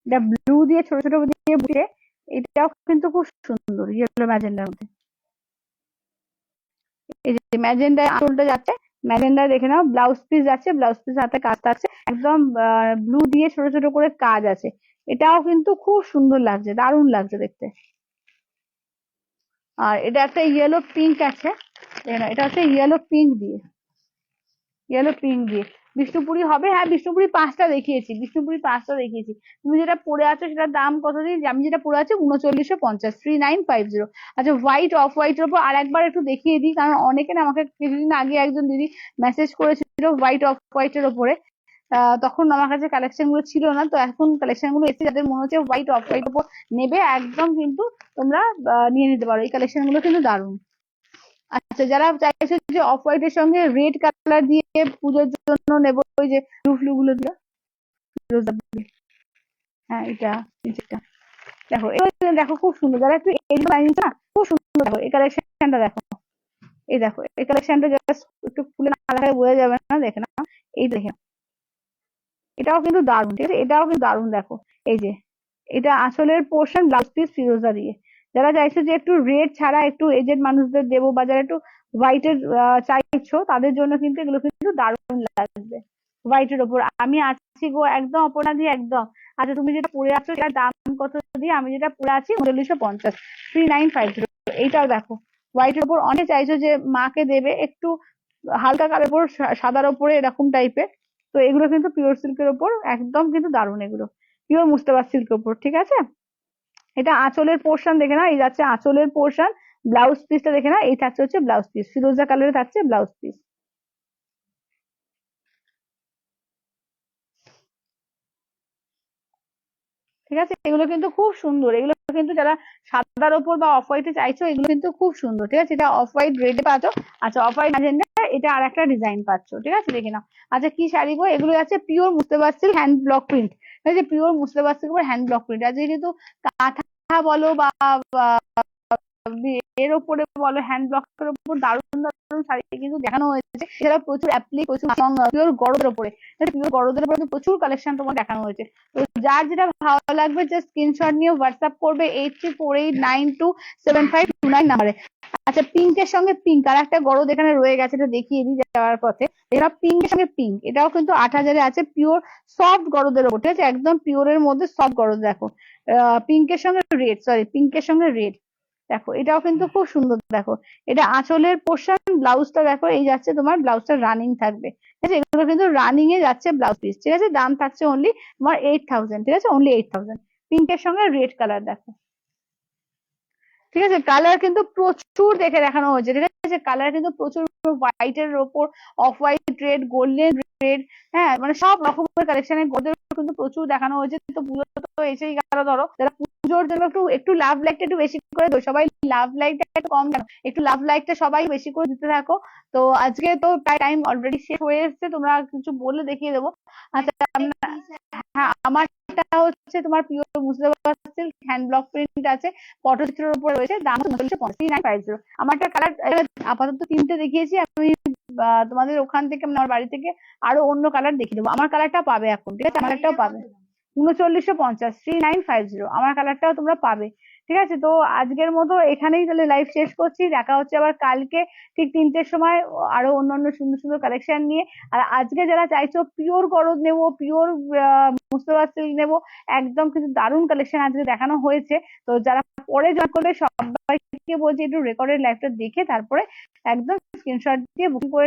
এটা ব্লু দিয়ে ছোট ছোট দিয়ে বুঝে, এটাও কিন্তু খুব সুন্দর ইয়েলো ম্যাজেন্ডার মধ্যে। এই যে ম্যাজেন্ডা আঁচলটা যাচ্ছে, ম্যাজেন্ডা দেখে নাও, ব্লাউজ পিস যাচ্ছে, ব্লাউজ পিস হাতে কাজ থাকছে, একদম ব্লু দিয়ে ছোট ছোট করে কাজ আছে, এটাও কিন্তু খুব সুন্দর লাগছে, দারুণ লাগছে দেখতে। আর এটা একটা ইয়েলো পিঙ্ক আছে, দেখে নাও, এটা হচ্ছে ইয়েলো পিঙ্ক দিয়ে, ইয়েলো পিঙ্ক দিয়ে বিষ্ণুপুরি হবে, হ্যাঁ বিষ্ণুপুরি 5টা দেখিয়েছি, বিষ্ণুপুরি 5টা দেখিয়েছি। তুমি যেটা পরে আছো সেটার দাম কত দিন, আমি যেটা পরে আছি 3950, 3950। আচ্ছা, হোয়াইট অফ হোয়াইটের উপর আর একবার একটু দেখিয়ে দিই, কারণ অনেকে না আমাকে কিছুদিন আগে একজন দিদি মেসেজ করেছিল হোয়াইট অফ হোয়াইটের উপরে, তখন আমার কাছে কালেকশন গুলো ছিল না, তো এখন কালেকশন গুলো এসে, যাদের মনে হচ্ছে হোয়াইট অফ হোয়াইট উপর নেবে একদম কিন্তু তোমরা নিয়ে নিতে পারো, এই কালেকশন গুলো কিন্তু দারুণ। আচ্ছা, যারা চাইছে যে অফ হোয়াইট এর সঙ্গে রেড কালার দিয়ে পুজোর জন্য নেবো, ওই যে ফ্লু গুলো দিয়ে, হ্যাঁ এটা নিচেরটা, দেখো এবার দেখো খুব সুন্দর, যারা একটু এইগুলো বানিয়েছে না খুব সুন্দর, দেখো এই কালেকশনটা দেখো, এই দেখো এই কালেকশনটা জাস্ট একটু খুলে না দেখায় বোঝা যাবে না, দেখে না, এই দেখে এটাও কিন্তু দারুণ, ঠিক আছে, এটাও কিন্তু দারুণ, দেখো এই যে এটা আঁচলের পোর্শন, ব্লাউজ পিস ফিরোজা দিয়ে। যারা চাইছো যে একটু রেড ছাড়া একটু এজেড মানুষদের দেবো, বা যারা একটু হোয়াইটের চাইছো, তাদের জন্য কিন্তু এগুলো কিন্তু দারুণ লাগবে হোয়াইটের ওপর। আমি আছি গো একদম অপর্ণা দিয়ে, একদম। আচ্ছা, তুমি যেটা পরে আছো এটার দাম কত দিয়ে, আমি যেটা পরে আছি 3950, 3950। এইটাও দেখো হোয়াইটের ওপর, অনেক চাইছো যে মাকে দেবে একটু হালকা কালার উপর সাদার ওপরে এরকম টাইপের, তো এগুলো কিন্তু পিওর সিল্কের ওপর একদম কিন্তু দারুণ, এগুলো পিওর মুস্তাবাদ সিল্কের ওপর, ঠিক আছে। এটা আঁচলের পোর্শন দেখে না, এই যাচ্ছে আঁচলের পোর্শন, ব্লাউজ পিসটা দেখে না, এই থাকছে হচ্ছে ব্লাউজ পিস, ফিরোজা কালারে থাকছে ব্লাউজ পিস। ঠিক আছে, এগুলো কিন্তু খুব সুন্দর, এগুলো কিন্তু যারা সাদার ওপর বা অফ হোয়াইটে চাইছো এগুলো কিন্তু খুব সুন্দর। ঠিক আছে, এটা অফ হোয়াইট রেডে পাচ্ছ। আচ্ছা, অফ হোয়াইট ম্যাজেন্ডা, এটা আর একটা ডিজাইন পাচ্ছ। ঠিক আছে, দেখে নাও। আচ্ছা, কি শাড়ি গো এগুলো? আছে pure মুস্তাবাদ silk hand block print. ঠিক আছে, পিওর মুস্তাবাদ সিল্ক উপর হ্যান্ড ব্লক প্রিন্ট। আজকে কিন্তু কাঁথা বলো বা এর উপরে বলো, হ্যান্ড ব্লকের উপর দারুণ দারুণ শাড়ি কিন্তু দেখানো হয়েছে। এছাড়া প্রচুর অ্যাপ্লিক, প্রচুর পিওর গরদের উপরে, পিওর গরদের উপরে প্রচুর কালেকশন তোমার দেখানো হয়েছে। তো যার যেটা ভালো লাগবে জাস্ট স্ক্রিনশট নিয়ে হোয়াটসঅ্যাপ করবে 8348927529 নাম্বারে। আচ্ছা, পিঙ্কের সঙ্গে পিঙ্ক আর একটা গরদ এখানে রয়ে গেছে, এটা দেখিয়ে দিই যাওয়ার পথে। এটা পিঙ্কের সঙ্গে পিঙ্ক, এটাও কিন্তু 8000-এ আছে, পিওর সফট গরদের উপর। ঠিক আছে, একদম পিওরের মধ্যে সফট গরদ। দেখো পিঙ্কের সঙ্গে রেড, সরি পিঙ্কের সঙ্গে রেড, দেখো এটাও কিন্তু খুব সুন্দর। দেখো এটা আঁচলের পোর্শন, ব্লাউজটা দেখো এই যাচ্ছে তোমার, ব্লাউজটা রানিং থাকবে। ঠিক আছে, এগুলো কিন্তু রানিং এ যাচ্ছে ব্লাউজ পিস। ঠিক আছে, দাম থাকছে অনলি তোমার 8000। ঠিক আছে, অনলি 8000। পিঙ্কের সঙ্গে রেড কালার দেখো। ঠিক আছে, কালার কিন্তু প্রচুর দেখে দেখানো হয়েছে। ঠিক আছে, কালার কিন্তু প্রচুর, হোয়াইটের ওপর off white red, golden red, হ্যাঁ মানে সব রকমের কালেকশনের গোদের কিন্তু প্রচুর দেখানো হয়েছে। তো পুজো তো এসেই গেল, ধরো যারা পুজোর জন্য একটু একটু লাভ লাইকটা একটু বেশি করে দেবো, সবাই লাভ লাইকটা একটু কম কেন, একটু লাভ লাইকটা সবাই বেশি করে দিতে থাকো। তো আজকে তো প্রায় টাইম অলরেডি শেষ হয়ে এসেছে, তোমরা কিছু বলে দেখিয়ে দেবো। আচ্ছা, হ্যাঁ আমারটা হচ্ছে তোমার pure Murshidabad silk hand block print আছে, পটচিত্রের উপর রয়েছে, দাম 3950। আমারটা কালার আপাতত 3টে দেখিয়েছি আমি। তোমাদের ওখান থেকে মানে আমার বাড়ি থেকে আরো অন্য কালার দেখিয়ে দেবো। আমার কালারটা পাবে এখন। ঠিক আছে, আমার কালারটাও পাবে 3950, 3950 আমার কালারটাও তোমরা পাবে। ঠিক আছে, তো আজকের মতো এখানেই তাহলে লাইভ শেষ করছি। দেখা হচ্ছে আবার কালকে ঠিক 3টের সময় আরো অন্যান্য সুন্দর সুন্দর কালেকশন নিয়ে। আর আজকে যারা চাইছো পিওর গরদ নেবো, পিওর মুস্তাবাদ সিল্ক নেবো, একদম কিন্তু দারুণ কালেকশন আজকে দেখানো হয়েছে। তো যারা পরে জয়েন করবে সবাইকে বলছি একটু রেকর্ডেড লাইভটা দেখে তারপরে একদম স্ক্রিনশট দিয়ে বুকিং করে